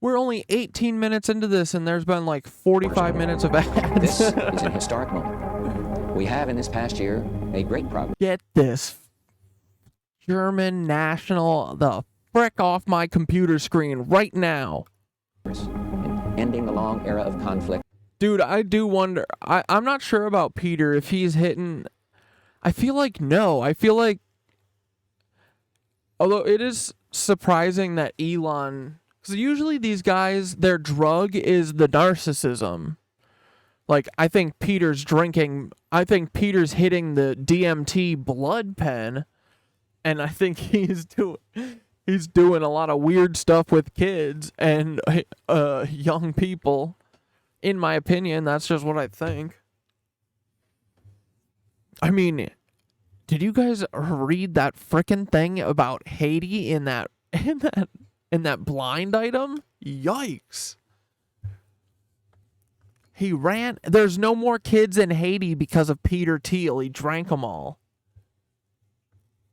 We're only 18 minutes into this, and there's been like 45 minutes of ads. This is an historic moment. We have in this past year made great progress. Get this German national the frick off my computer screen right now. In ending the long era of conflict. Dude, I do wonder. I'm not sure about Peter if he's hitting. I feel like no. I feel like. Although it is surprising that Elon. Because usually these guys, their drug is the narcissism. Like, I think Peter's drinking. I think Peter's hitting the DMT blood pen. And I think he's doing a lot of weird stuff with kids and young people. In my opinion, that's just what I think. I mean, did you guys read that frickin' thing about Haiti in that blind item? Yikes. He ran. There's no more kids in Haiti because of Peter Thiel. He drank them all.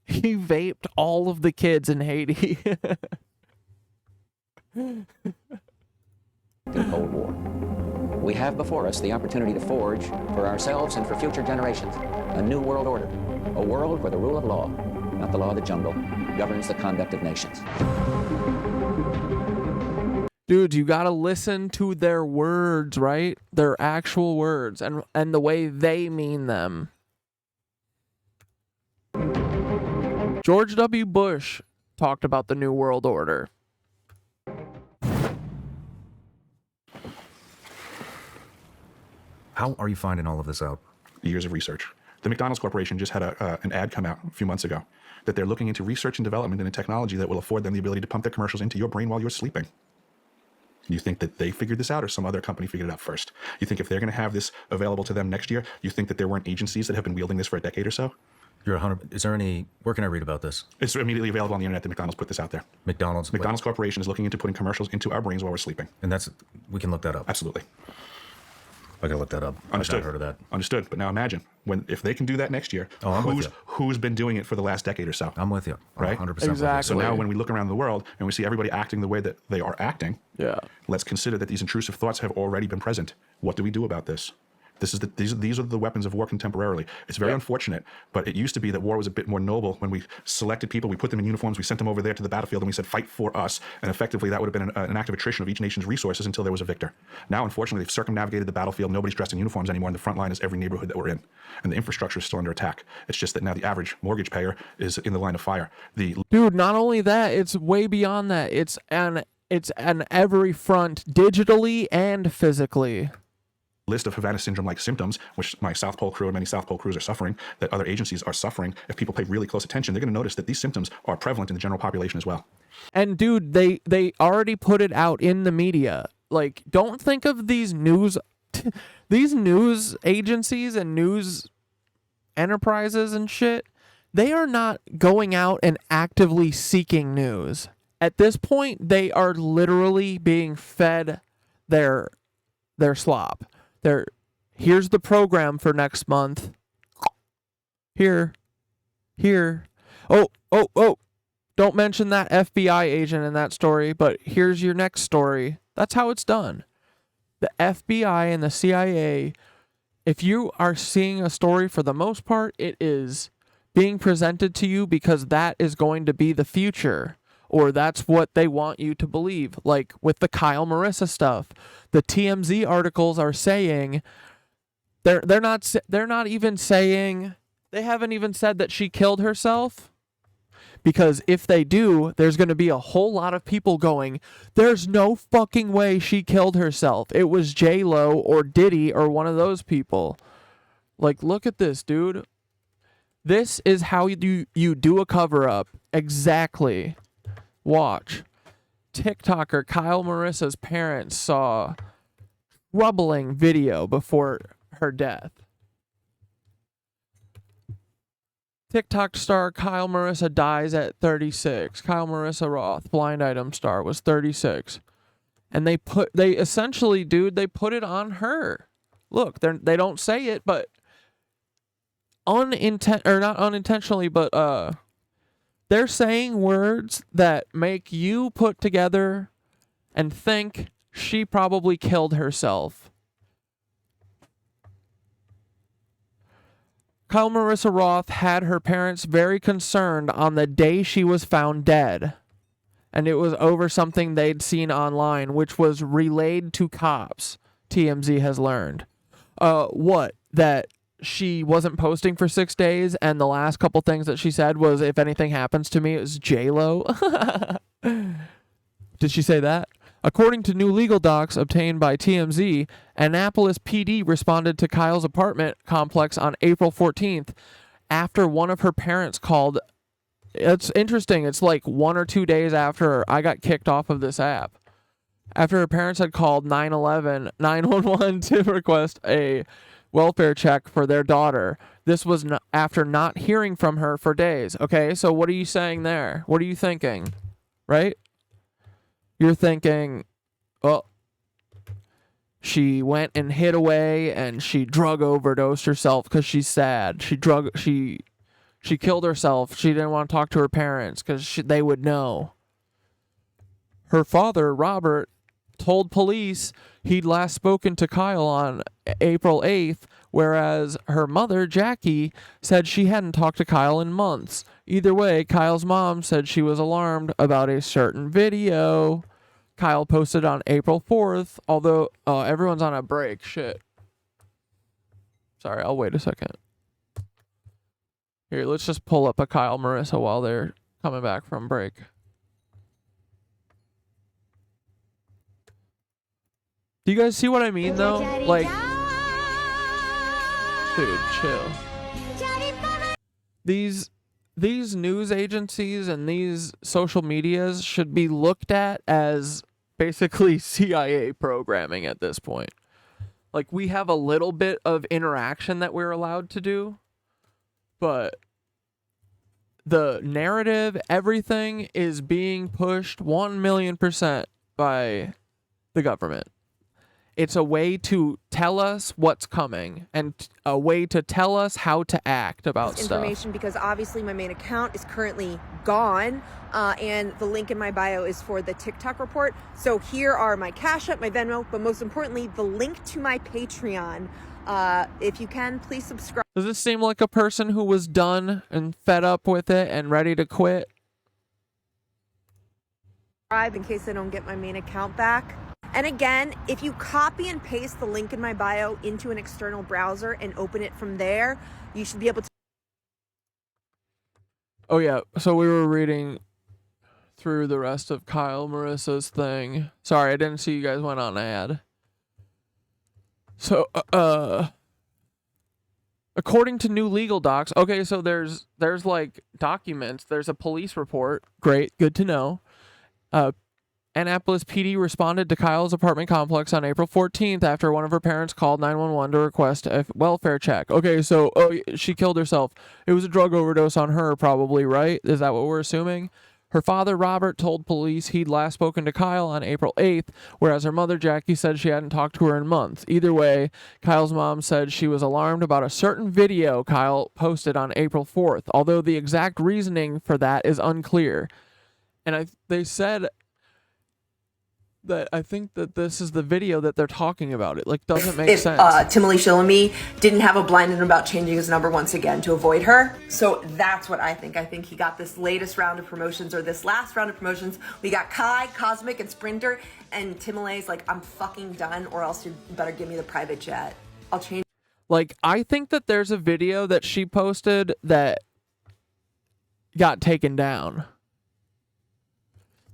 He vaped all of the kids in Haiti. The Cold War. We have before us the opportunity to forge, for ourselves and for future generations, a new world order. A world where the rule of law, not the law of the jungle, governs the conduct of nations. Dude, you gotta listen to their words, right? Their actual words and the way they mean them. George W. Bush talked about the New World Order. How are you finding all of this out? Years of research. The McDonald's Corporation just had an ad come out a few months ago that they're looking into research and development in a technology that will afford them the ability to pump their commercials into your brain while you're sleeping. You think that they figured this out or some other company figured it out first? You think if they're going to have this available to them next year, you think that there weren't agencies that have been wielding this for a decade or so? You're 100. Is there any? Where can I read about this? It's immediately available on the internet that McDonald's put this out there. McDonald's Corporation is looking into putting commercials into our brains while we're sleeping. And we can look that up. Absolutely. I gotta look that up. Understood. I've heard of that. Understood. But now imagine if they can do that next year. Oh, I'm with you. Who's been doing it for the last decade or so? I'm with you. Right? 100%. Exactly. So now when we look around the world and we see everybody acting the way that they are acting, let's consider that these intrusive thoughts have already been present. What do we do about this? These are the weapons of war contemporarily. It's very unfortunate, but it used to be that war was a bit more noble. When we selected people, we put them in uniforms, we sent them over there to the battlefield, and we said, fight for us. And effectively, that would have been an act of attrition of each nation's resources until there was a victor. Now, unfortunately, they've circumnavigated the battlefield. Nobody's dressed in uniforms anymore, and the front line is every neighborhood that we're in. And the infrastructure is still under attack. It's just that now the average mortgage payer is in the line of fire. Dude, not only that, it's way beyond that. it's on every front, digitally and physically. List of Havana syndrome-like symptoms, which my South Pole crew and many South Pole crews are suffering, that other agencies are suffering. If people pay really close attention, they're going to notice that these symptoms are prevalent in the general population as well. And dude, they already put it out in the media. Like, don't think of these news agencies and news enterprises and shit. They are not going out and actively seeking news. At this point, they are literally being fed their slop. Here's the program for next month. Here. Oh. Don't mention that FBI agent in that story, but here's your next story. That's how it's done. The FBI and the CIA, if you are seeing a story, for the most part, it is being presented to you because that is going to be the future, or that's what they want you to believe. Like with the Kyle Marissa stuff, the TMZ articles are saying they're not even saying, they haven't even said that she killed herself, because if they do, there's going to be a whole lot of people going, there's no fucking way she killed herself. It was J-Lo or Diddy or one of those people. Like, look at this, dude. This is how you do a cover-up. Exactly. Watch. TikToker Kyle Marissa's parents saw troubling video before her death. TikTok star Kyle Marissa dies at 36. Kyle Marissa Roth, blind item star, was 36. And they essentially, dude, they put it on her. Look, they don't say it, but not unintentionally, but they're saying words that make you put together and think she probably killed herself. Kyle Marissa Roth had her parents very concerned on the day she was found dead. And it was over something they'd seen online, which was relayed to cops, TMZ has learned. What? That she wasn't posting for 6 days, and the last couple things that she said was, if anything happens to me, it was J-Lo. Did she say that? According to new legal docs obtained by TMZ, Annapolis PD responded to Kyle's apartment complex on April 14th after one of her parents called. It's interesting. It's like 1 or 2 days after I got kicked off of this app. After her parents had called 911 to request a welfare check for their daughter. This was after not hearing from her for days. Okay, so what are you saying there? What are you thinking? Right? You're thinking, well, she went and hid away and she drug overdosed herself because she's sad. She killed herself. She didn't want to talk to her parents because they would know. Her father, Robert, told police he'd last spoken to Kyle on April 8th, whereas her mother, Jackie, said she hadn't talked to Kyle in months. Either way, Kyle's mom said she was alarmed about a certain video Kyle posted on April 4th, although everyone's on a break. Shit. Sorry, I'll wait a second. Here, let's just pull up a Kyle Marissa while they're coming back from break. Do you guys see what I mean, though? Like, dude, chill. These news agencies and these social medias should be looked at as basically CIA programming at this point. Like, we have a little bit of interaction that we're allowed to do, but the narrative, everything is being pushed 1,000,000% by the government. It's a way to tell us what's coming and a way to tell us how to act about information, because obviously my main account is currently gone, and the link in my bio is for the TikTok report. So here are my Cash App, my Venmo, but most importantly, the link to my Patreon. If you can, please subscribe. Does this seem like a person who was done and fed up with it and ready to quit? In case I don't get my main account back. And again, if you copy and paste the link in my bio into an external browser and open it from there, you should be able to. Oh, yeah. So we were reading through the rest of Kyle Marissa's thing. Sorry, I didn't see you guys went on ad. So, according to new legal docs, okay, so there's like documents. There's a police report. Great, good to know. Annapolis PD responded to Kyle's apartment complex on April 14th after one of her parents called 911 to request a welfare check. Okay, so she killed herself. It was a drug overdose on her, probably, right? Is that what we're assuming? Her father, Robert, told police he'd last spoken to Kyle on April 8th, whereas her mother, Jackie, said she hadn't talked to her in months. Either way, Kyle's mom said she was alarmed about a certain video Kyle posted on April 4th, although the exact reasoning for that is unclear. And they said that I think that this is the video that they're talking about. It like doesn't make sense. Timothy Shillamy didn't have a blind item about changing his number once again to avoid her. So that's what I think. I think he got this latest round of promotions, or this last round of promotions. We got Kai, Cosmic, and Sprinter, and Timole's like, I'm fucking done, or else you better give me the private jet. I'll change. Like, I think that there's a video that she posted that got taken down.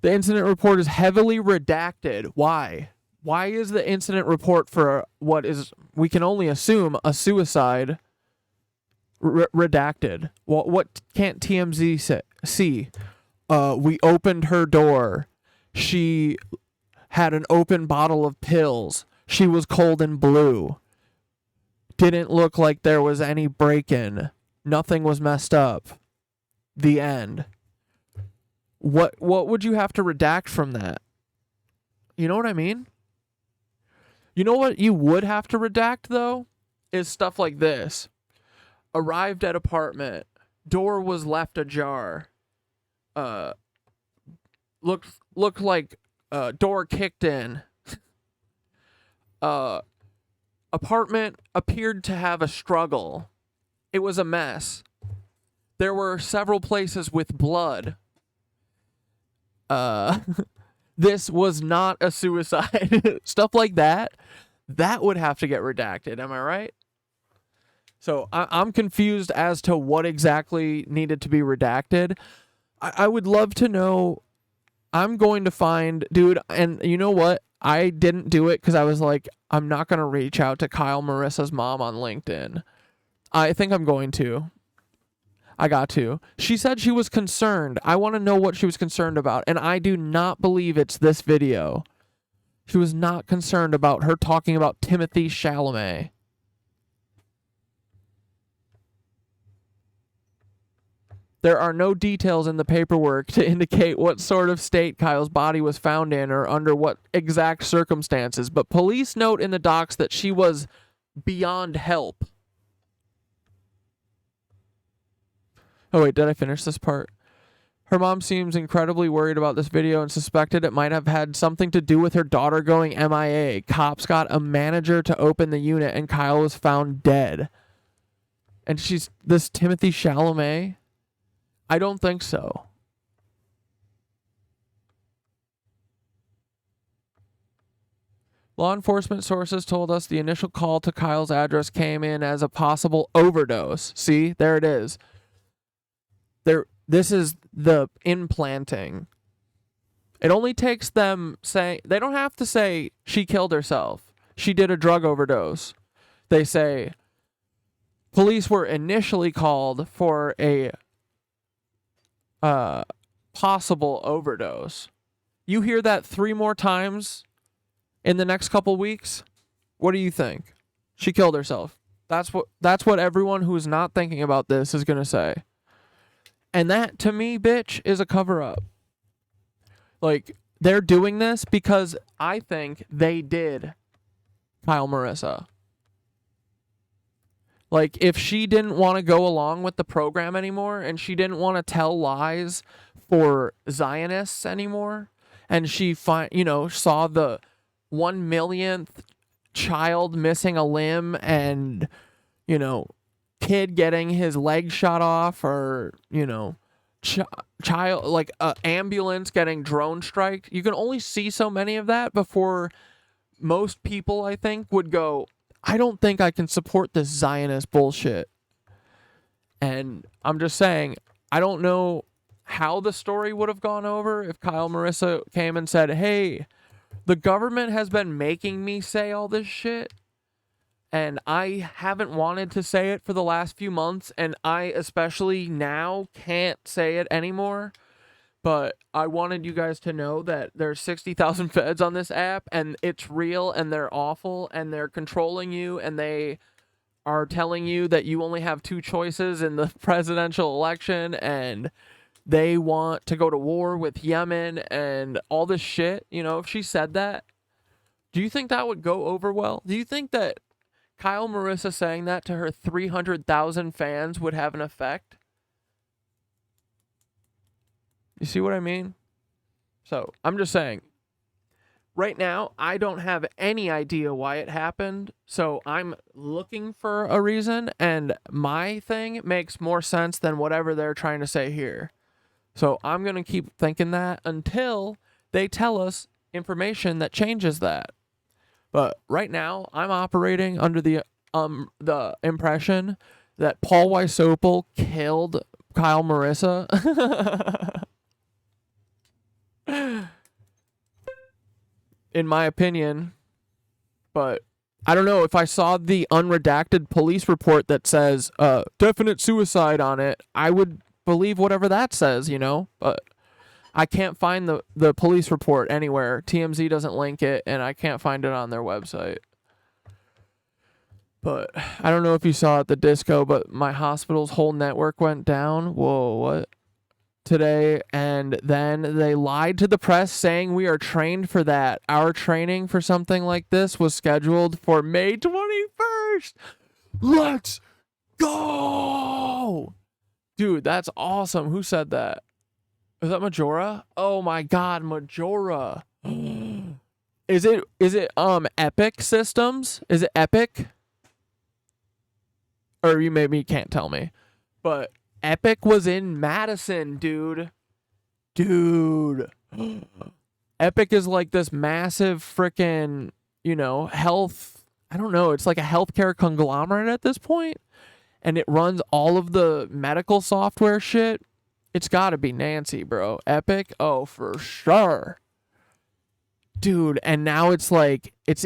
The incident report is heavily redacted. Why? Why is the incident report for what is, we can only assume, a suicide redacted? What can't TMZ see? We opened her door. She had an open bottle of pills. She was cold and blue. Didn't look like there was any break-in. Nothing was messed up. The end. What would you have to redact from that? You know what I mean? You know what you would have to redact, though? Is stuff like this. Arrived at apartment. Door was left ajar. Looked like door kicked in. Apartment appeared to have a struggle. It was a mess. There were several places with blood. This was not a suicide. Stuff like that would have to get redacted. Am I right? So I'm confused as to what exactly needed to be redacted. I would love to know. I'm going to find, dude, and you know what? I didn't do it because I was like, I'm not going to reach out to Kyle Marissa's mom on LinkedIn. I think I'm going to. I got to. She said she was concerned. I want to know what she was concerned about. And I do not believe it's this video. She was not concerned about her talking about Timothy Chalamet. There are no details in the paperwork to indicate what sort of state Kyle's body was found in or under what exact circumstances. But police note in the docs that she was beyond help. Oh, wait, did I finish this part? Her mom seems incredibly worried about this video and suspected it might have had something to do with her daughter going MIA. Cops got a manager to open the unit, and Kyle was found dead. And she's this Timothy Chalamet? I don't think so. Law enforcement sources told us the initial call to Kyle's address came in as a possible overdose. See, there it is. This is the implanting. It only takes them saying, they don't have to say she killed herself. She did a drug overdose. They say police were initially called for a possible overdose. You hear that 3 more times in the next couple weeks? What do you think? She killed herself. That's what everyone who's not thinking about this is going to say. And that, to me, bitch, is a cover-up. Like, they're doing this because I think they did Kyle Marissa. Like, if she didn't want to go along with the program anymore, and she didn't want to tell lies for Zionists anymore, and she saw the 1 millionth child missing a limb and, kid getting his leg shot off, or, child, like, ambulance getting drone striked. You can only see so many of that before most people, I think, would go, I don't think I can support this Zionist bullshit. And I'm just saying, I don't know how the story would have gone over if Kyle Marissa came and said, hey, the government has been making me say all this shit, and I haven't wanted to say it for the last few months, and I especially now can't say it anymore. But I wanted you guys to know that there's 60,000 feds on this app, and it's real, and they're awful, and they're controlling you, and they are telling you that you only have 2 choices in the presidential election, and they want to go to war with Yemen and all this shit. You know, if she said that, do you think that would go over well? Do you think that Kyle Marissa saying that to her 300,000 fans would have an effect? You see what I mean? So, I'm just saying, right now, I don't have any idea why it happened, so I'm looking for a reason, and my thing makes more sense than whatever they're trying to say here. So, I'm going to keep thinking that until they tell us information that changes that. But right now, I'm operating under the impression that Paul Wysopal killed Kyle Marissa. In my opinion, but I don't know, if I saw the unredacted police report that says definite suicide on it, I would believe whatever that says, you know, but I can't find the police report anywhere. TMZ doesn't link it, and I can't find it on their website. But I don't know if you saw at the disco, but my hospital's whole network went down. Whoa, what? Today, and then they lied to the press saying we are trained for that. Our training for something like this was scheduled for May 21st. Let's go! Dude, that's awesome. Who said that? Is that Majora? Oh my god, Majora. Is it Epic Systems? Is it Epic? Or you maybe can't tell me. But Epic was in Madison, dude. Dude. Epic is like this massive freaking, you know, health. I don't know. It's like a healthcare conglomerate at this point. And it runs all of the medical software shit. It's got to be Nancy, bro. Epic? Oh, for sure. Dude, and now it's like, it's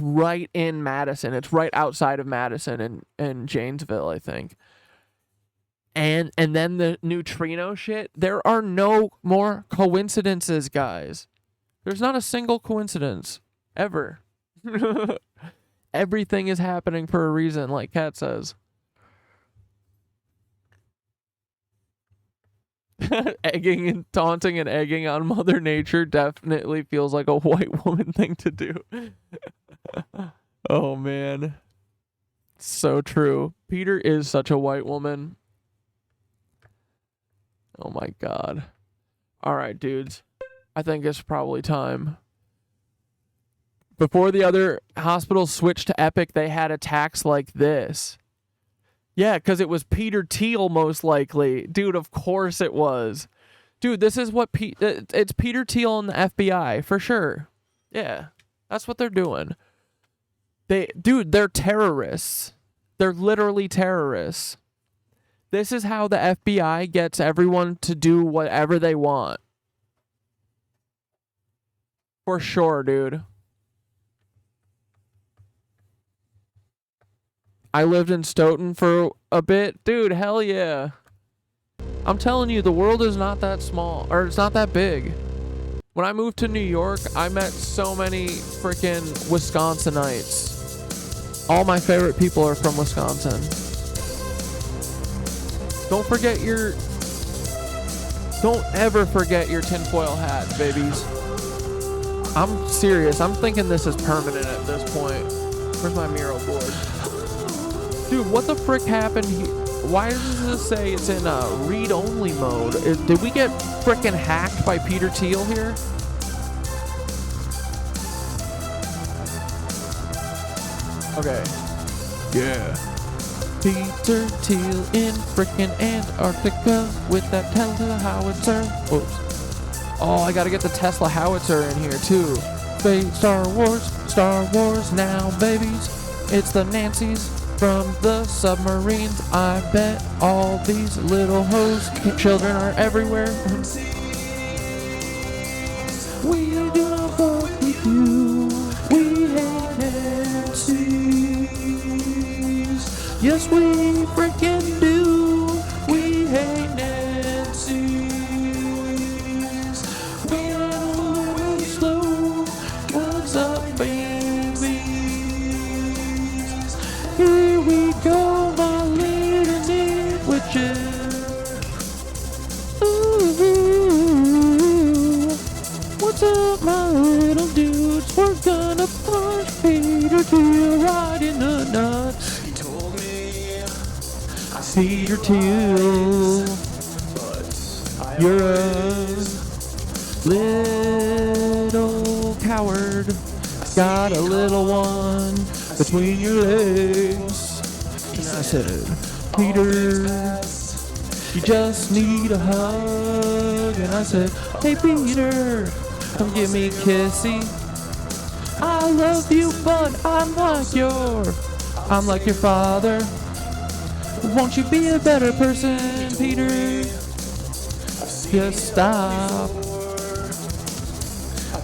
right in Madison. It's right outside of Madison and Janesville, I think. And then the neutrino shit. There are no more coincidences, guys. There's not a single coincidence. Ever. Everything is happening for a reason, like Kat says. Egging and taunting and egging on Mother Nature definitely feels like a white woman thing to do. Oh, man. So true. Peter is such a white woman. Oh my god. Alright, dudes. I think it's probably time. Before the other hospitals switched to Epic, they had attacks like this. Yeah, because it was Peter Thiel, most likely. Dude, of course it was. Dude, this is what... it's Peter Thiel and the FBI, for sure. Yeah, that's what they're doing. Dude, they're terrorists. They're literally terrorists. This is how the FBI gets everyone to do whatever they want. For sure, dude. I lived in Stoughton for a bit. Dude, hell yeah. I'm telling you, the world is not that small. Or it's not that big. When I moved to New York, I met so many freaking Wisconsinites. All my favorite people are from Wisconsin. Don't ever forget your tinfoil hat, babies. I'm serious. I'm thinking this is permanent at this point. Where's my mural board? Dude, what the frick happened here? Why does this say it's in read-only mode? Did we get frickin' hacked by Peter Thiel here? Okay. Yeah. Peter Thiel in frickin' Antarctica with that Tesla howitzer. Oops. Oh, I gotta get the Tesla howitzer in here too. Star Wars now, babies. It's the Nancys. from the submarines. I bet all these little hoes children are everywhere. We do not fuck with you. We hate Nancy's. Yes, we freaking do. We hate Nancy's. We're a little slow. What's up, babies? Here we go, my little KnitWitches. Ooh, what's up, my little dudes? We're gonna punch Peter Thiel right in the nuts. He told me, Peter Thiel, you're a little coward. Got a little one between your legs. And I said, Peter, you just need a hug. And I said, hey Peter, come give me a kissy. I love you, but I'm like your father. Won't you be a better person, Peter? Just stop.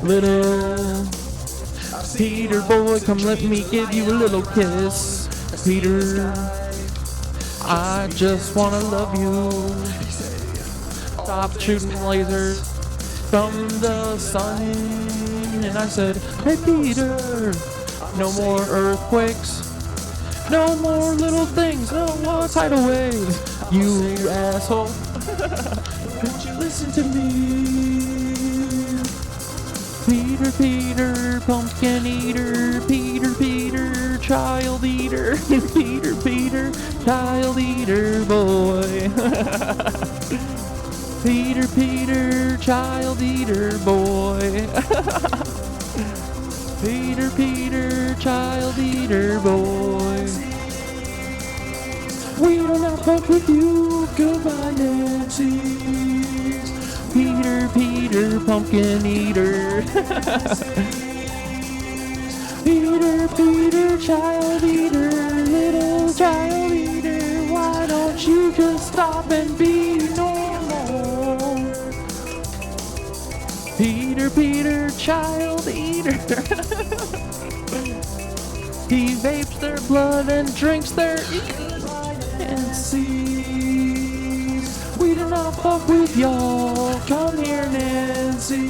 Little Peter boy, come let me give you a little kiss. Peter, I just wanna love you. Stop shooting lasers from the sun. And I said, hey Peter, no more earthquakes, no more little things, no more tidal waves. You asshole. Won't you listen to me? Peter, Peter, pumpkin eater. Peter, Peter, child eater. Peter, Peter, child eater boy. Peter, Peter, child eater boy. Peter, Peter, child eater boy. We do not fuck with you. Goodbye, Nancy's. Peter, Peter, pumpkin eater. Peter, Peter, child eater, little child eater. Why don't you just stop and be normal? Peter, Peter, child eater. He vapes their blood and drinks their and sees. We do not fuck with y'all. Come here, Nancy's.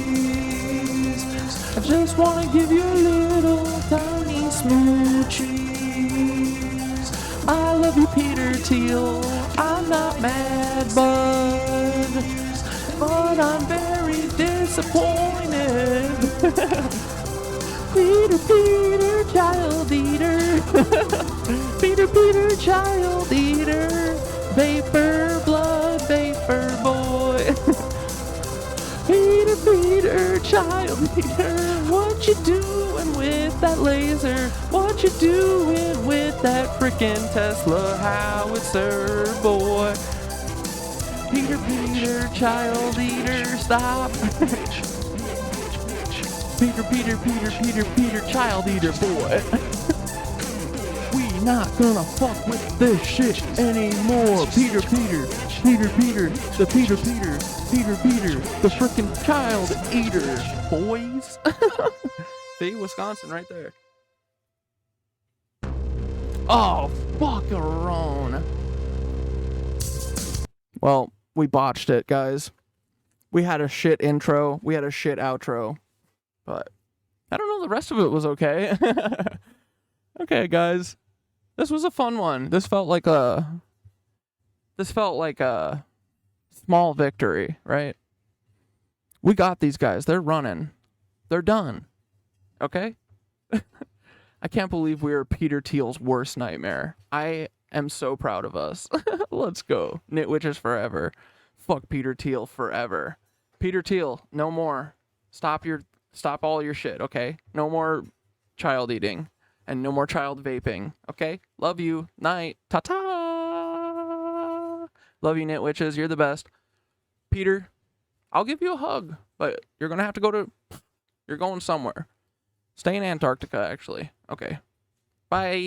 I just wanna give you a little tiny smoochies. I love you, Peter Thiel. I'm not mad, but I'm very disappointed. Peter, Peter, child eater. Peter, Peter, child eater. Vapor, blood, vapor boy. Peter, Peter, child eater. What you doing with that laser? What you doing with that frickin' Tesla howitzer boy? Peter, Peter, child eater, stop. Peter, Peter, Peter, Peter, Peter, child eater boy. We not gonna fuck with this shit anymore. Peter, Peter, Peter, Peter, the Peter, Peter, Peter, Peter, the frickin' child eater boys. See, Wisconsin right there. Oh, fuck-a-rone. Well, we botched it, guys. We had a shit intro. We had a shit outro. But I don't know, the rest of it was okay. Okay, guys. This was a fun one. This felt like a small victory, right? We got these guys. They're running. They're done. Okay? I can't believe we are Peter Thiel's worst nightmare. I am so proud of us. Let's go. KnitWitches forever. Fuck Peter Thiel forever. Peter Thiel, no more. Stop all your shit, okay? No more child eating and no more child vaping, okay? Love you. Night. Ta-ta. Love you, KnitWitches. You're the best. Peter, I'll give you a hug, but you're going to have to you're going somewhere. Stay in Antarctica, actually. Okay. Bye. Bye.